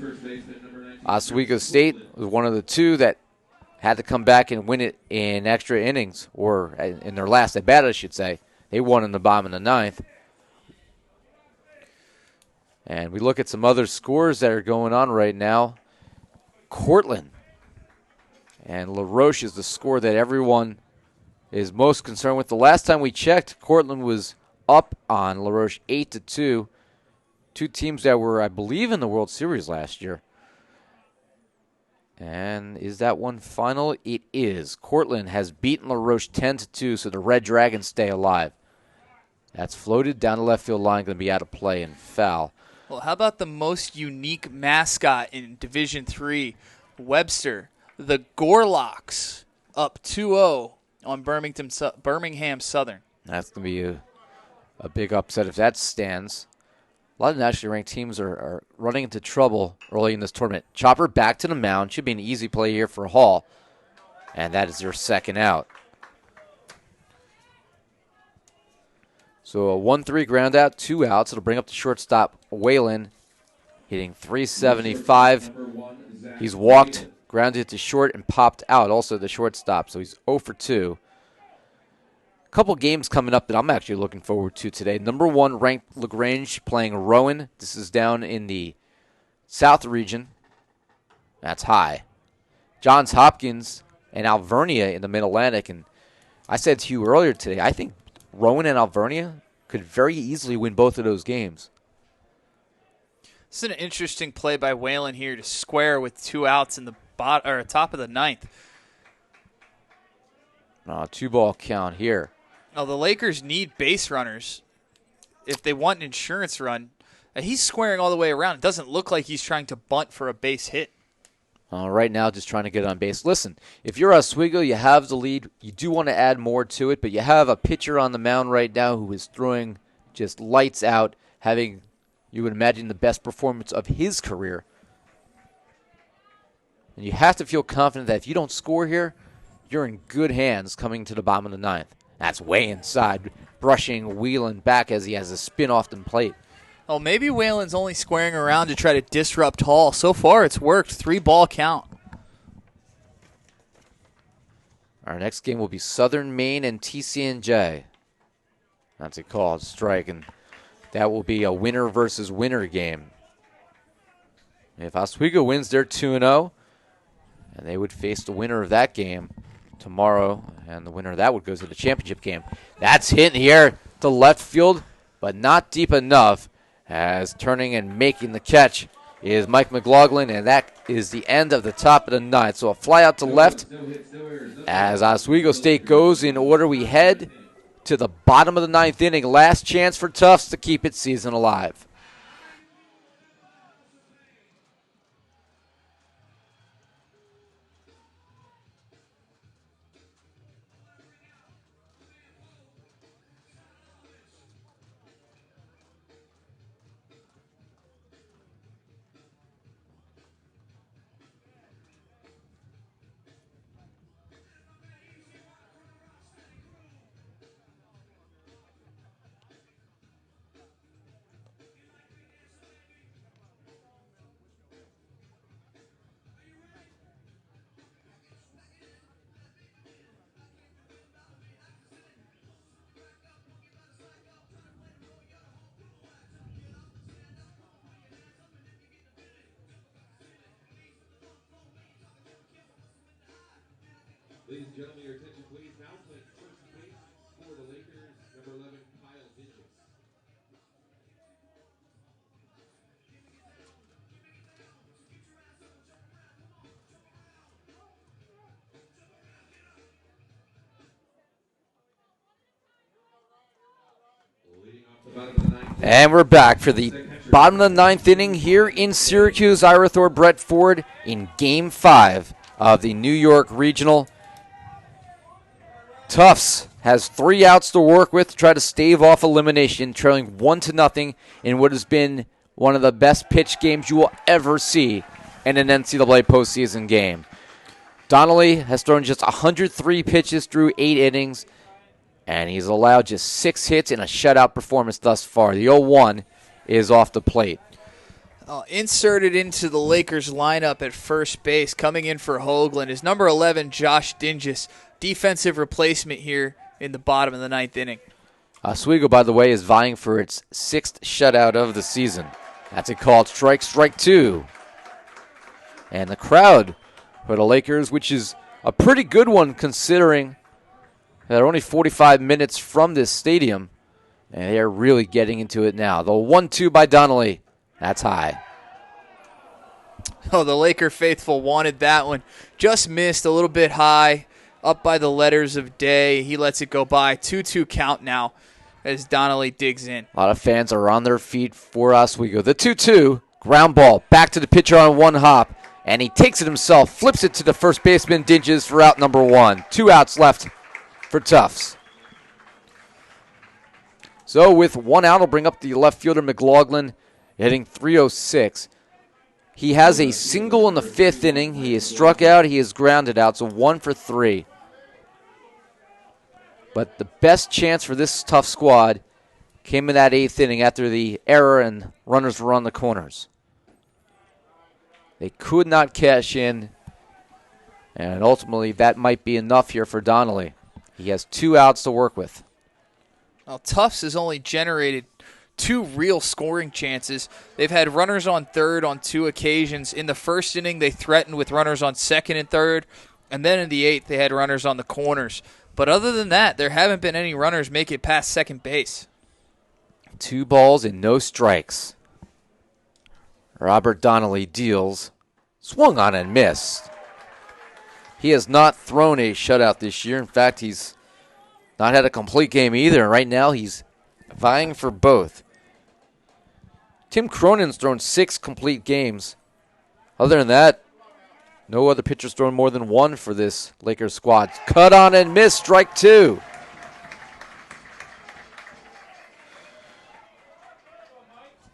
Oswego State was one of the 2 that had to come back and win it in extra innings, or in their last at bat, I should say. They won in the bottom of the ninth. And we look at some other scores that are going on right now. Cortland and LaRoche is the score that everyone is most concerned with. The last time we checked, Cortland was up on LaRoche 8-2. 2 teams that were, I believe, in the World Series last year. And is that one final? It is. Cortland has beaten LaRoche 10-2, so the Red Dragons stay alive. That's floated down the left field line, going to be out of play and foul. Well, how about the most unique mascot in Division III, Webster? The Gorlocks up 2-0 on Birmingham Southern. That's going to be a big upset if that stands. A lot of nationally ranked teams are running into trouble early in this tournament. Chopper back to the mound. Should be an easy play here for Hall. And that is their second out. So a 1-3 ground out, 2 outs. It'll bring up the shortstop, Whalen, hitting .375. He's walked, grounded to short, and popped out also the shortstop. So he's 0 for 2. A couple games coming up that I'm actually looking forward to today. Number 1 ranked LaGrange playing Rowan. This is down in the South region. That's high. Johns Hopkins and Alvernia in the Mid-Atlantic. And I said to you earlier today, I think Rowan and Alvernia could very easily win both of those games. This is an interesting play by Whalen here to square with 2 outs in the top of the ninth. 2-ball count here. Oh, the Lakers need base runners if they want an insurance run. He's squaring all the way around. It doesn't look like he's trying to bunt for a base hit. Right now, just trying to get on base. Listen, if you're Oswego, you have the lead. You do want to add more to it, but you have a pitcher on the mound right now who is throwing just lights out, having, you would imagine, the best performance of his career. And you have to feel confident that if you don't score here, you're in good hands coming to the bottom of the ninth. That's way inside, brushing Whelan back as he has a spin off the plate. Oh, maybe Whalen's only squaring around to try to disrupt Hall. So far, it's worked. 3-ball count. Our next game will be Southern Maine and TCNJ. That's a called strike, and that will be a winner versus winner game. If Oswego wins, they're 2-0, and they would face the winner of that game tomorrow, and the winner of that would go to the championship game. That's hit in the air to left field, but not deep enough, as turning and making the catch is Mike McLaughlin, and that is the end of the top of the ninth. So a fly out to left as Oswego State goes in order. We head to the bottom of the ninth inning. Last chance for Tufts to keep its season alive. Ladies and gentlemen, your attention please. Now playing first base, And we're back for the bottom of the ninth inning here in Syracuse. Ira Thor, Brett Ford in Game 5 of the New York Regional. Tufts has 3 outs to work with to try to stave off elimination, trailing 1-0 in what has been one of the best pitch games you will ever see in an NCAA postseason game. Donnelly has thrown just 103 pitches through 8 innings, and he's allowed just 6 hits in a shutout performance thus far. The 0-1 is off the plate. Inserted into the Lakers lineup at first base, coming in for Hoagland, is number 11, Josh Dingus, defensive replacement here in the bottom of the ninth inning. Oswego, by the way, is vying for its 6th shutout of the season. That's a called strike 2. And the crowd for the Lakers, which is a pretty good one considering they're only 45 minutes from this stadium, and they're really getting into it now. The 1-2 by Donnelly. That's high. Oh, the Laker faithful wanted that one. Just missed a little bit high, up by the letters of day. He lets it go by. 2-2 count now as Donnelly digs in. A lot of fans are on their feet for Oswego. The 2-2, ground ball, back to the pitcher on one hop, and he takes it himself, flips it to the first baseman, Dinges, for out number 1. 2 outs left for Tufts. So with 1 out, I'll bring up the left fielder, McLaughlin, hitting .306. He has a single in the 5th inning. He is struck out. He is grounded out, so 1 for 3. But the best chance for this tough squad came in that 8th inning after the error and runners were on the corners. They could not cash in, and ultimately that might be enough here for Donnelly. He has 2 outs to work with. Well, Tufts has only generated 2 real scoring chances. They've had runners on third on 2 occasions. In the first inning, they threatened with runners on second and third, and then in the 8th, they had runners on the corners. But other than that, there haven't been any runners make it past second base. 2 balls and no strikes. Robert Donnelly deals. Swung on and missed. He has not thrown a shutout this year. In fact, he's not had a complete game either. Right now, he's vying for both. Tim Cronin's thrown 6 complete games. Other than that, no other pitcher's thrown more than 1 for this Lakers squad. Cut on and miss, strike 2.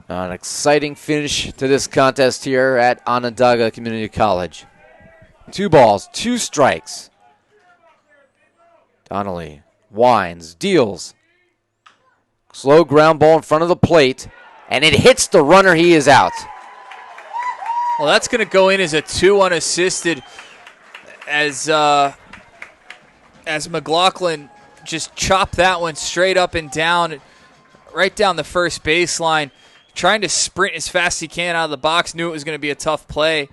An exciting finish to this contest here at Onondaga Community College. 2 balls, 2 strikes. Donnelly winds, deals. Slow ground ball in front of the plate, and it hits the runner. He is out. Well, that's going to go in as a 2 unassisted as McLaughlin just chopped that one straight up and down, right down the first baseline, trying to sprint as fast as he can out of the box. Knew it was going to be a tough play,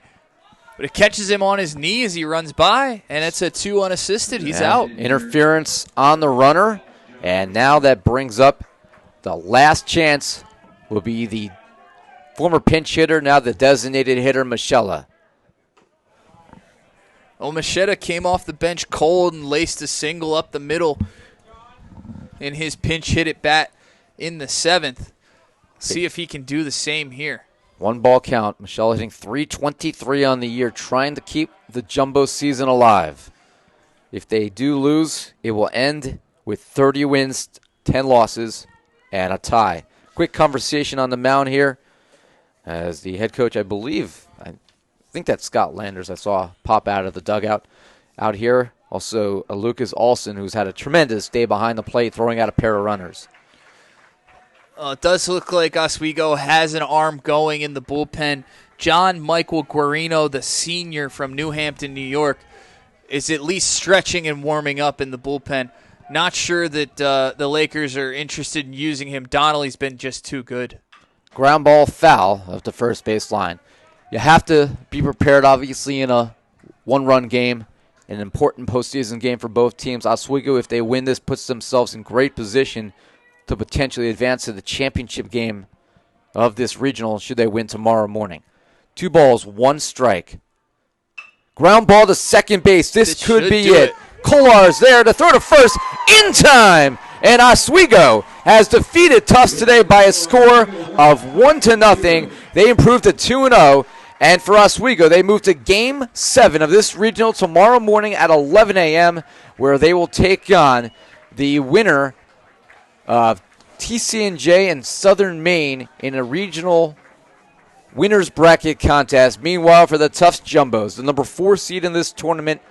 but it catches him on his knee as he runs by, and it's a 2 unassisted. He's out. Interference on the runner, and now that brings up the last chance will be the former pinch hitter, now the designated hitter, Michella. Oh, Machetta came off the bench cold and laced a single up the middle in his pinch hit at bat in the 7th. See if he can do the same here. 1 ball count. Michelle hitting .323 on the year, trying to keep the jumbo season alive. If they do lose, it will end with 30 wins, 10 losses, and a tie. Quick conversation on the mound here as the head coach, I think that's Scott Landers I saw pop out of the dugout out here. Also, Lucas Olson, who's had a tremendous day behind the plate, throwing out a pair of runners. It does look like Oswego has an arm going in the bullpen. John Michael Guarino, the senior from New Hampton, New York, is at least stretching and warming up in the bullpen. Not sure that the Lakers are interested in using him. Donnelly's been just too good. Ground ball foul of the first base line. You have to be prepared, obviously, in a 1-run game, an important postseason game for both teams. Oswego, if they win this, puts themselves in great position to potentially advance to the championship game of this regional should they win tomorrow morning. 2 balls, 1 strike. Ground ball to second base. This could be it. Kolar's there to throw to first in time. And Oswego has defeated Tufts today by a score of 1-0. They improved to 2-0. And for Oswego, they move to Game 7 of this regional tomorrow morning at 11 a.m., where they will take on the winner of TCNJ and Southern Maine in a regional winners bracket contest. Meanwhile, for the Tufts Jumbos, the number 4 seed in this tournament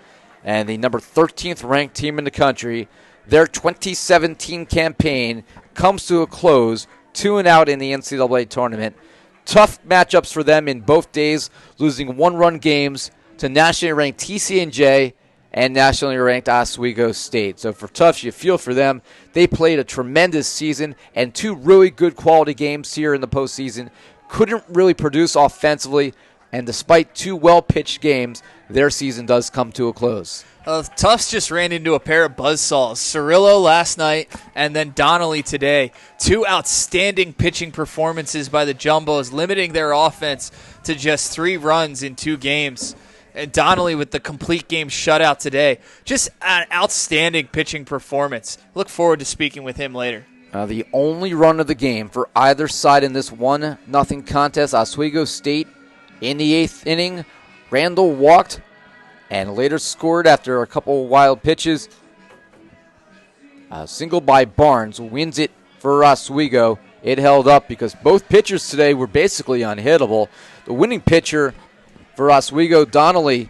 and the number 13th ranked team in the country, their 2017 campaign comes to a close, 2-out in the NCAA tournament. Tough matchups for them in both days, losing one-run games to nationally ranked TCNJ and nationally ranked Oswego State. So for Tufts, you feel for them. They played a tremendous season and 2 really good quality games here in the postseason. Couldn't really produce offensively, and despite 2 well-pitched games, their season does come to a close. Tufts just ran into a pair of buzzsaws. Cirillo last night and then Donnelly today. 2 outstanding pitching performances by the Jumbos, limiting their offense to just 3 runs in 2 games. And Donnelly with the complete game shutout today. Just an outstanding pitching performance. Look forward to speaking with him later. The only run of the game for either side in this 1-0 contest, Oswego State in the 8th inning. Randall walked and later scored after a couple wild pitches. A single by Barnes wins it for Oswego. It held up because both pitchers today were basically unhittable. The winning pitcher for Oswego, Donnelly,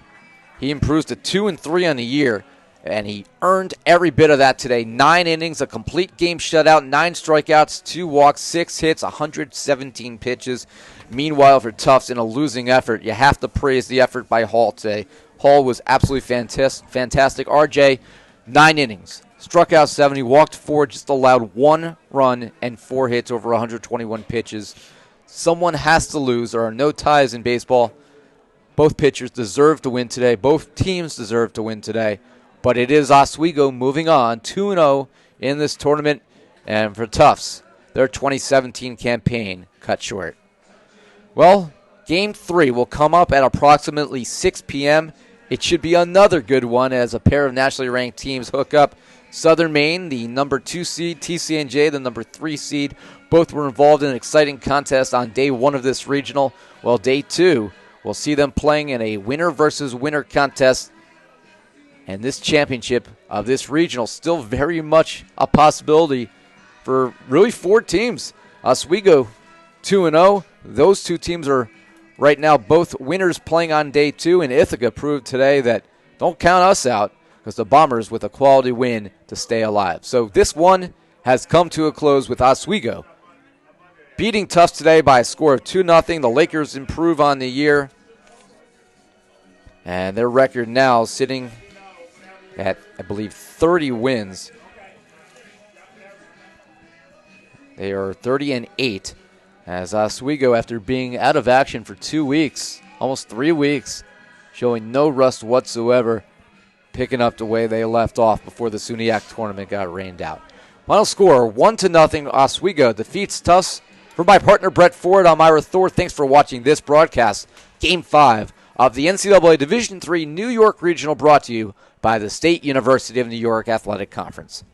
he improves to 2-3 on the year, and he earned every bit of that today. 9 innings, a complete game shutout, 9 strikeouts, 2 walks, 6 hits, 117 pitches. Meanwhile, for Tufts, in a losing effort, you have to praise the effort by Hall today. Hall was absolutely fantastic. RJ, 9 innings, struck out 70, walked 4, just allowed 1 run and 4 hits over 121 pitches. Someone has to lose. There are no ties in baseball. Both pitchers deserve to win today. Both teams deserve to win today. But it is Oswego moving on 2-0 in this tournament. And for Tufts, their 2017 campaign cut short. Well, Game 3 will come up at approximately 6 p.m. It should be another good one as a pair of nationally ranked teams hook up. Southern Maine, the number 2 seed, TCNJ, the number 3 seed. Both were involved in an exciting contest on day 1 of this regional. Well, day 2, we'll see them playing in a winner versus winner contest. And this championship of this regional still very much a possibility for really 4 teams. Oswego 2-0. Those 2 teams are right now both winners playing on day 2. And Ithaca proved today that don't count us out because the Bombers with a quality win to stay alive. So this one has come to a close with Oswego beating Tufts today by a score of 2-0. The Lakers improve on the year. And their record now sitting at, I believe, 30 wins. They are 30-8 as Oswego, after being out of action for 2 weeks, almost 3 weeks, showing no rust whatsoever, picking up the way they left off before the SUNYAC tournament got rained out. Final score, 1-0. Oswego defeats Tufts. For my partner, Brett Ford, I'm Ira Thor. Thanks for watching this broadcast, Game 5 of the NCAA Division III New York Regional, brought to you by the State University of New York Athletic Conference.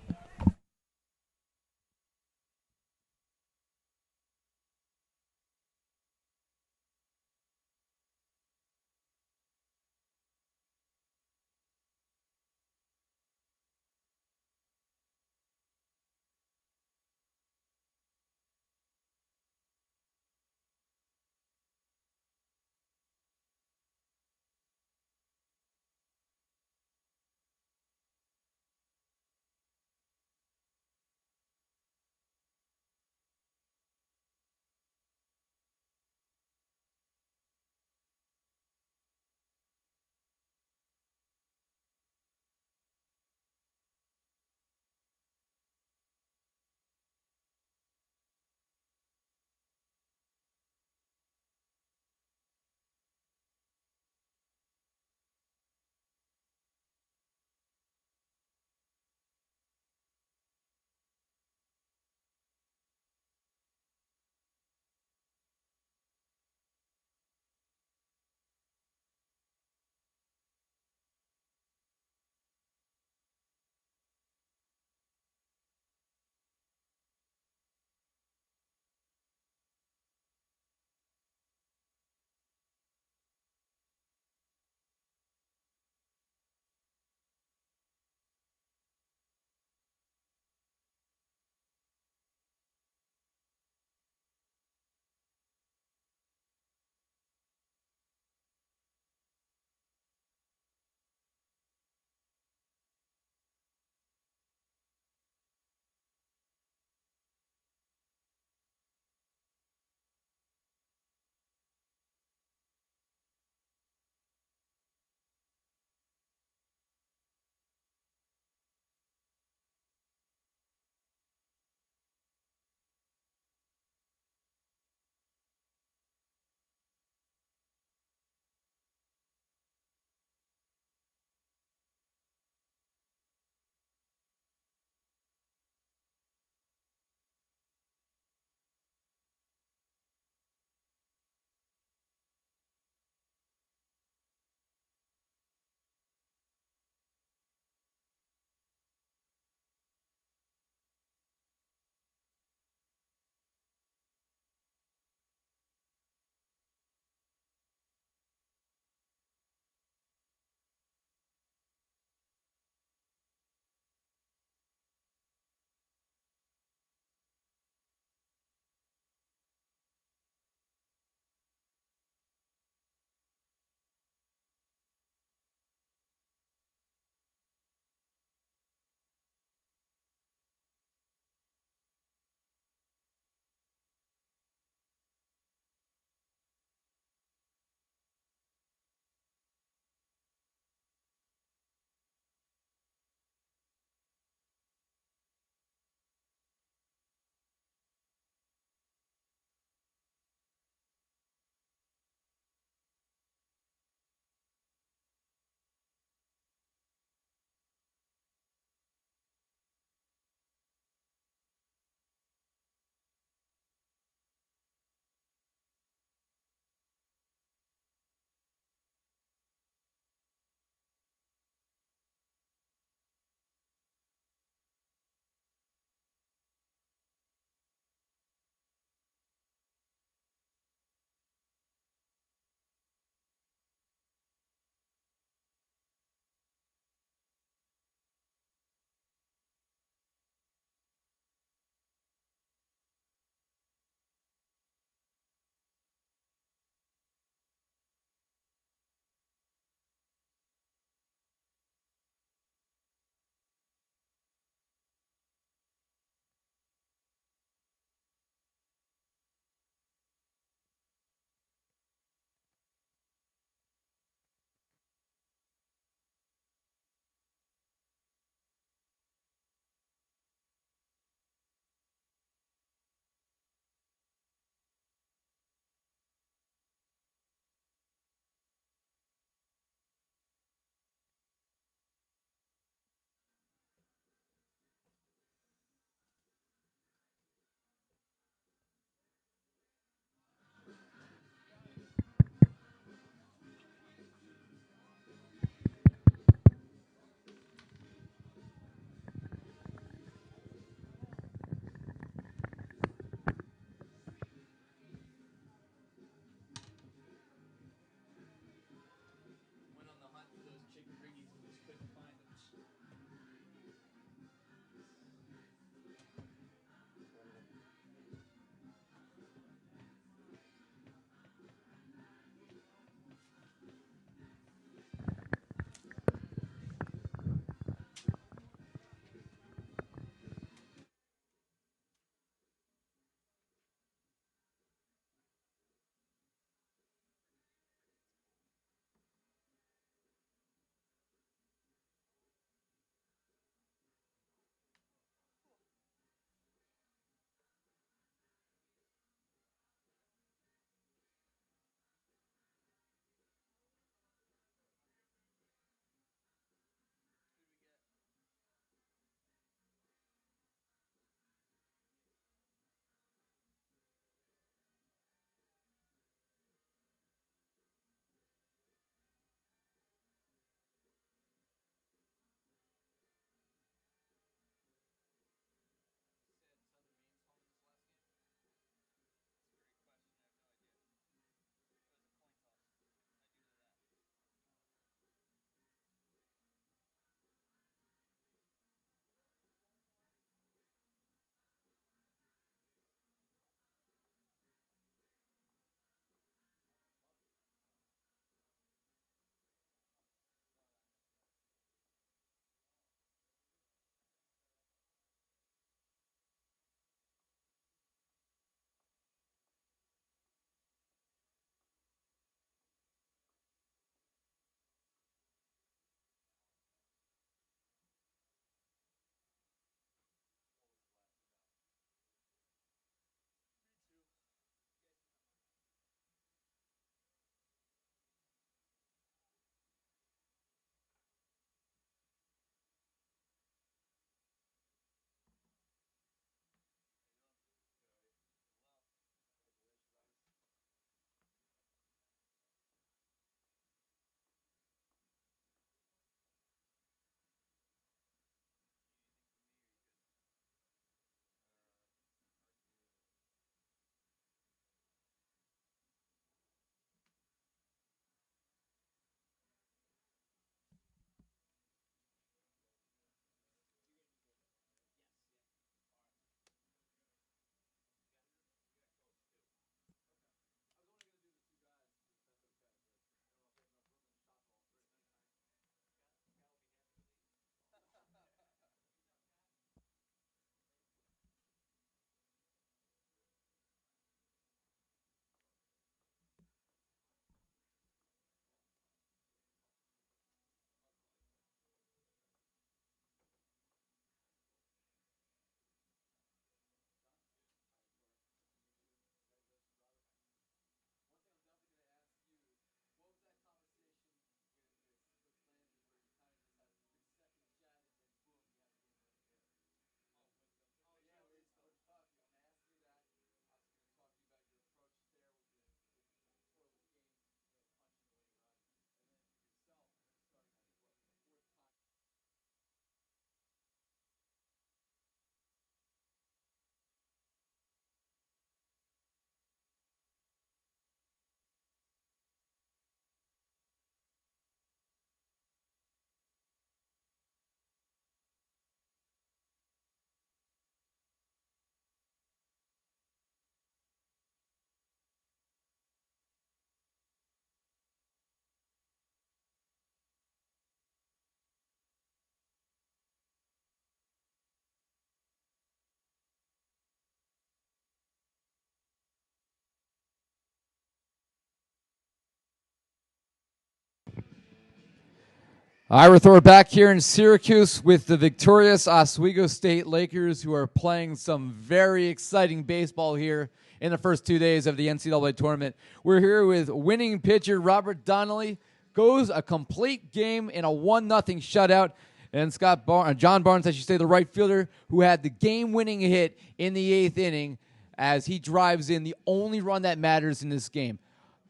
All right, we're back here in Syracuse with the victorious Oswego State Lakers, who are playing some very exciting baseball here in the first 2 days of the NCAA tournament. We're here with winning pitcher Robert Donnelly, goes a complete game in a 1-0 shutout, and John Barnes, I should say, the right fielder, who had the game-winning hit in the 8th inning as he drives in the only run that matters in this game.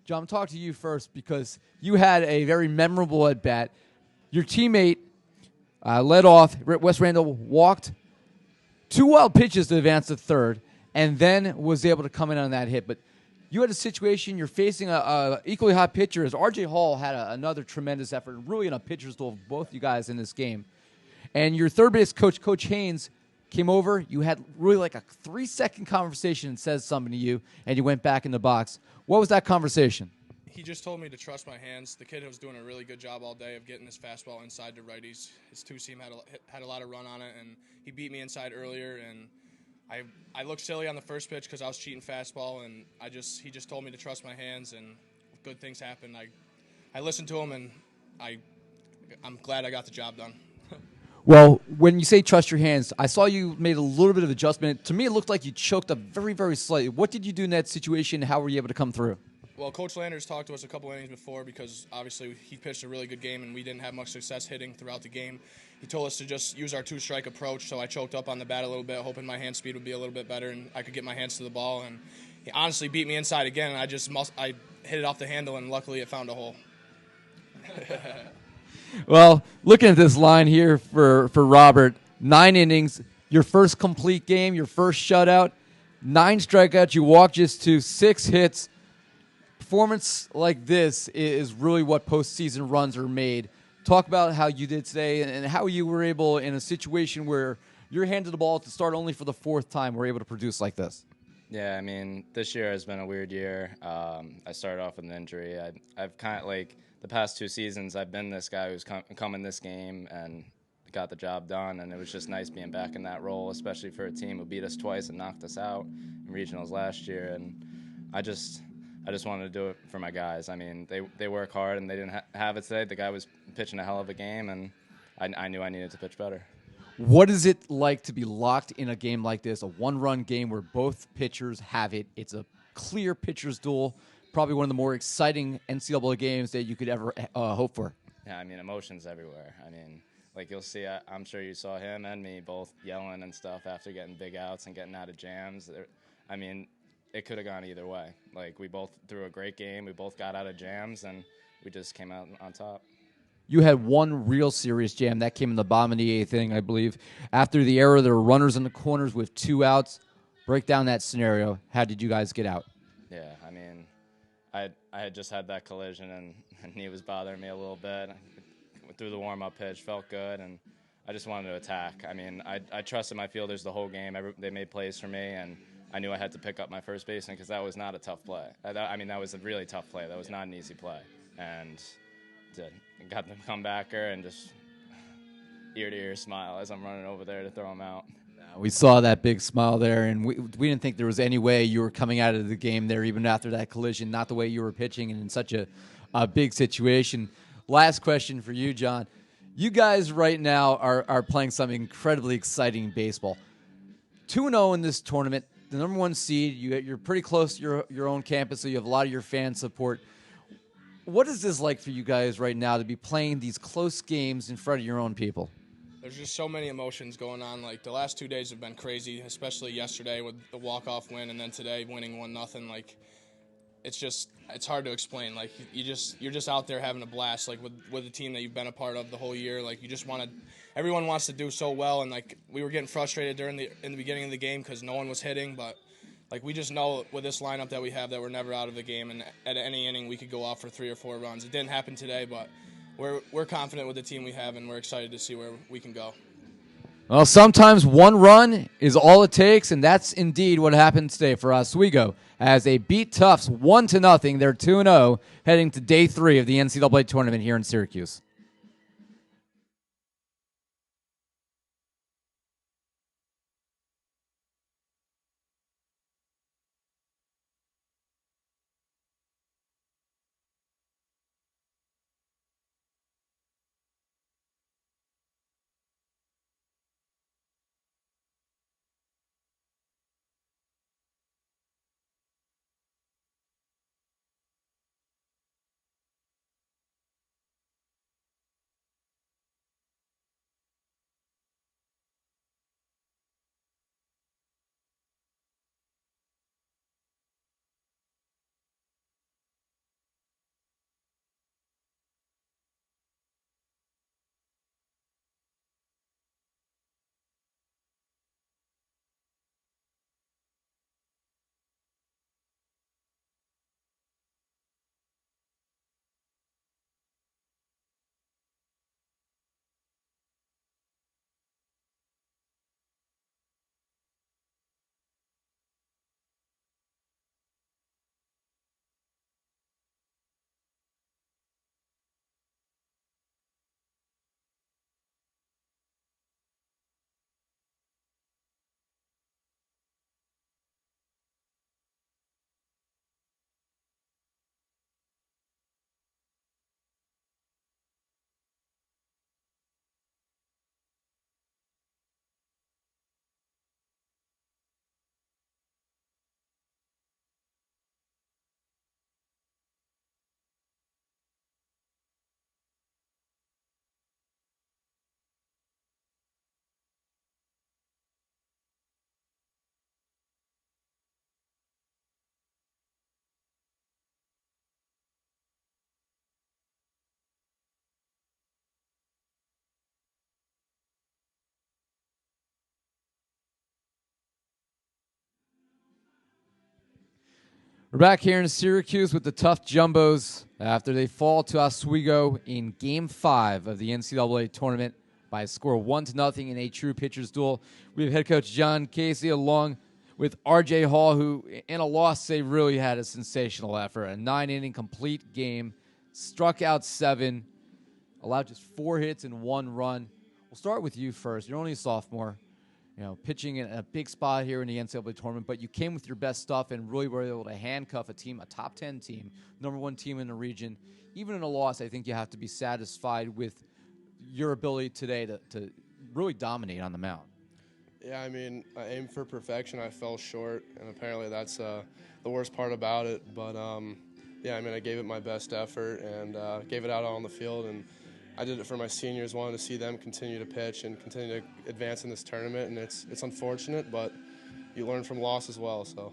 John, I'm talking to you first because you had a very memorable at-bat. Your teammate led off. Wes Randall walked 2 wild pitches to advance to third, and then was able to come in on that hit. But you had a situation. You're facing a equally hot pitcher as R.J. Hall had another tremendous effort, really in a pitcher's duel of both you guys in this game. And your third base coach, Coach Haynes, came over. You had really like a 3-second conversation and says something to you, and you went back in the box. What was that conversation? He just told me to trust my hands. The kid was doing a really good job all day of getting his fastball inside to righties. His two-seam had a lot of run on it, and he beat me inside earlier. And I looked silly on the first pitch because I was cheating fastball, and he just told me to trust my hands, and good things happened. I listened to him, and I'm glad I got the job done. Well, when you say trust your hands, I saw you made a little bit of adjustment. To me, it looked like you choked up very, very slightly. What did you do in that situation? How were you able to come through? Well, Coach Landers talked to us a couple innings before because obviously he pitched a really good game and we didn't have much success hitting throughout the game. He told us to just use our 2-strike approach, so I choked up on the bat a little bit, hoping my hand speed would be a little bit better and I could get my hands to the ball. And he honestly beat me inside again, and I hit it off the handle, and luckily it found a hole. Well, looking at this line here for Robert, 9 innings, your first complete game, your first shutout, 9 strikeouts, you walked just to 6 hits. Performance like this is really what postseason runs are made. Talk about how you did today and how you were able, in a situation where you're handed the ball to start only for the 4th time, were able to produce like this. Yeah, I mean, this year has been a weird year. I started off with an injury. I've kind of, like, the past 2 seasons, I've been this guy who's come in this game and got the job done, and it was just nice being back in that role, especially for a team who beat us twice and knocked us out in regionals last year. And I just wanted to do it for my guys. I mean, they work hard, and they didn't have it today. The guy was pitching a hell of a game, and I knew I needed to pitch better. What is it like to be locked in a game like this, a 1-run game where both pitchers have it? It's a clear pitcher's duel, probably one of the more exciting NCAA games that you could ever hope for. Yeah, I mean, emotions everywhere. I mean, like you'll see, I'm sure you saw him and me both yelling and stuff after getting big outs and getting out of jams. I mean, it could have gone either way. Like, we both threw a great game. We both got out of jams, and we just came out on top. You had one real serious jam. That came in the bottom of the 8th inning, I believe. After the error, there were runners in the corners with 2 outs. Break down that scenario. How did you guys get out? Yeah, I mean, I had just had that collision, and my knee was bothering me a little bit. I threw the warm-up pitch, felt good, and I just wanted to attack. I mean, I trusted my fielders the whole game. They made plays for me, and I knew I had to pick up my first baseman because that was not a tough play. I mean, that was a really tough play. That was not an easy play. And got the comebacker and just ear-to-ear smile as I'm running over there to throw him out. We saw that big smile there, and we didn't think there was any way you were coming out of the game there, even after that collision, not the way you were pitching and in such a big situation. Last question for you, John. You guys right now are playing some incredibly exciting baseball. 2-0 in this tournament, the number 1 seed. You're pretty close to your own campus, so you have a lot of your fan support. What is this like for you guys right now to be playing these close games in front of your own people? There's just so many emotions going on. Like, the last 2 days have been crazy, especially yesterday with the walk-off win, and then today winning 1-0. Like, it's hard to explain. Like, you're just out there having a blast, like with the team that you've been a part of the whole year. Like, you just everyone wants to do so well, and like we were getting frustrated in the beginning of the game because no one was hitting, but like, we just know with this lineup that we have that we're never out of the game, and at any inning we could go off for 3 or 4 runs. It didn't happen today, but we're confident with the team we have, and we're excited to see where we can go. Well, sometimes 1 run is all it takes, and that's indeed what happened today for Oswego as they beat Tufts 1-0. They're 2-0 heading to day 3 of the NCAA tournament here in Syracuse. We're back here in Syracuse with the Tufts Jumbos after they fall to Oswego in Game 5 of the NCAA tournament by a score of 1-0 in a true pitcher's duel. We have head coach John Casey along with R.J. Hall, who in a loss they really had a sensational effort. A 9-inning complete game, struck out 7, allowed just 4 hits and 1 run. We'll start with you first. You're only a sophomore. Pitching in a big spot here in the NCAA tournament, but you came with your best stuff and really were able to handcuff a team, a top 10 team, number 1 team in the region. Even in a loss, I think you have to be satisfied with your ability today to really dominate on the mound. Yeah, I mean, I aimed for perfection. I fell short, and apparently that's the worst part about it. But, yeah, I mean, I gave it my best effort and gave it out on the field, and I did it for my seniors, wanted to see them continue to pitch and continue to advance in this tournament, and it's unfortunate, but you learn from loss as well. So,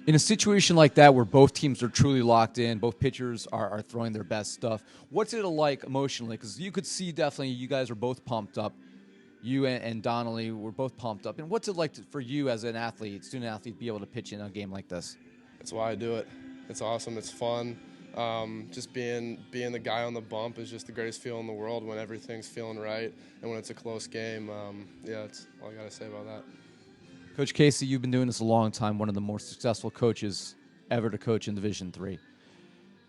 in a situation like that where both teams are truly locked in, both pitchers are throwing their best stuff, what's it like emotionally? Because you could see definitely you guys are both pumped up. You and Donnelly were both pumped up. And what's it like for you as an athlete, student athlete, to be able to pitch in a game like this? That's why I do it. It's awesome. It's fun. Just being the guy on the bump is just the greatest feeling in the world when everything's feeling right and when it's a close game. Yeah, that's all I got to say about that. Coach Casey, you've been doing this a long time, one of the more successful coaches ever to coach in Division III.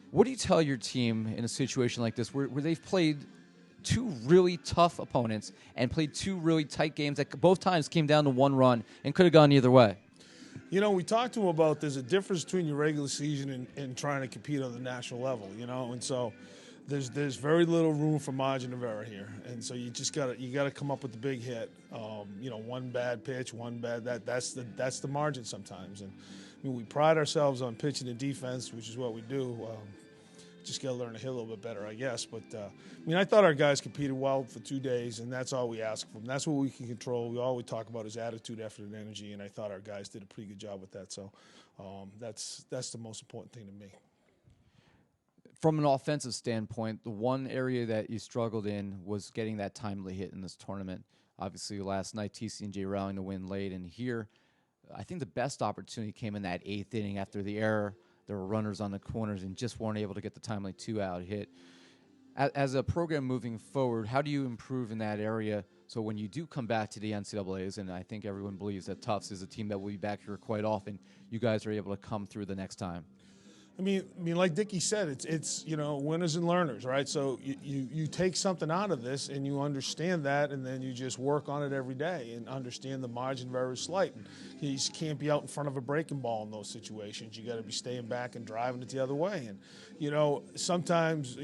What do you tell your team in a situation like this where they've played 2 really tough opponents and played 2 really tight games that both times came down to 1 run and could have gone either way? We talked to him about there's a difference between your regular season and trying to compete on the national level, and so there's very little room for margin of error here, and so you just gotta come up with the big hit. 1 bad pitch, 1 bad that's the margin sometimes, and I mean, we pride ourselves on pitching and defense, which is what we do. Just got to learn to hit a little bit better, I guess. But, I thought our guys competed well for 2 days, and that's all we ask from them. That's what we can control. All we talk about is attitude, effort, and energy, and I thought our guys did a pretty good job with that. So that's the most important thing to me. From an offensive standpoint, the one area that you struggled in was getting that timely hit in this tournament. Obviously, last night, TC&J rallying to win late, and here I think the best opportunity came in that 8th inning after the error. There were runners on the corners and just weren't able to get the timely 2-out hit. As a program moving forward, how do you improve in that area so when you do come back to the NCAAs, and I think everyone believes that Tufts is a team that will be back here quite often, you guys are able to come through the next time? I mean, like Dickie said, it's winners and learners, right? So you take something out of this and you understand that, and then you just work on it every day and understand the margin of error is slight. And you just can't be out in front of a breaking ball in those situations. You got to be staying back and driving it the other way. And sometimes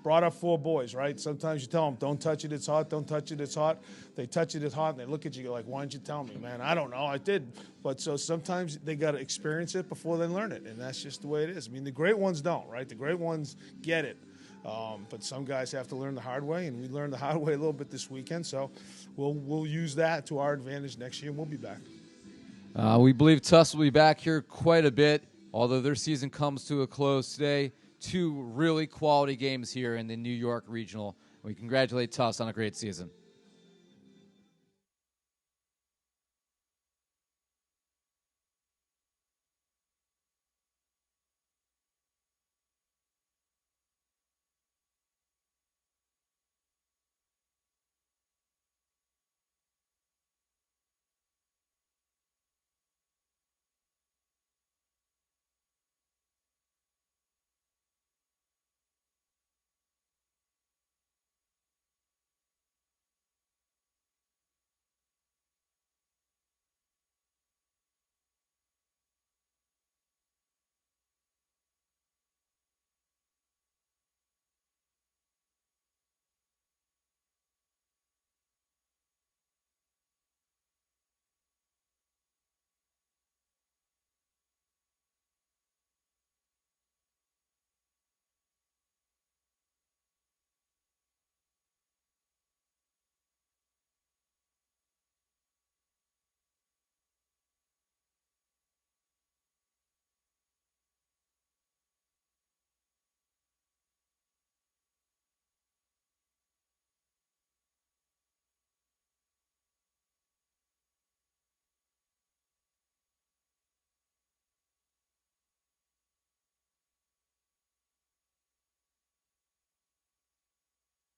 brought up 4 boys, right? Sometimes you tell them, don't touch it, it's hot, don't touch it, it's hot. They touch it, it's hot, and they look at you like, why didn't you tell me, man? I don't know, I did. But so sometimes they got to experience it before they learn it, and that's just the way it is. I mean, the great ones don't, right? The great ones get it. But some guys have to learn the hard way, and we learned the hard way a little bit this weekend, so we'll use that to our advantage next year, and we'll be back. We believe Tufts will be back here quite a bit, although their season comes to a close today. 2 really quality games here in the New York Regional. We congratulate Tufts on a great season.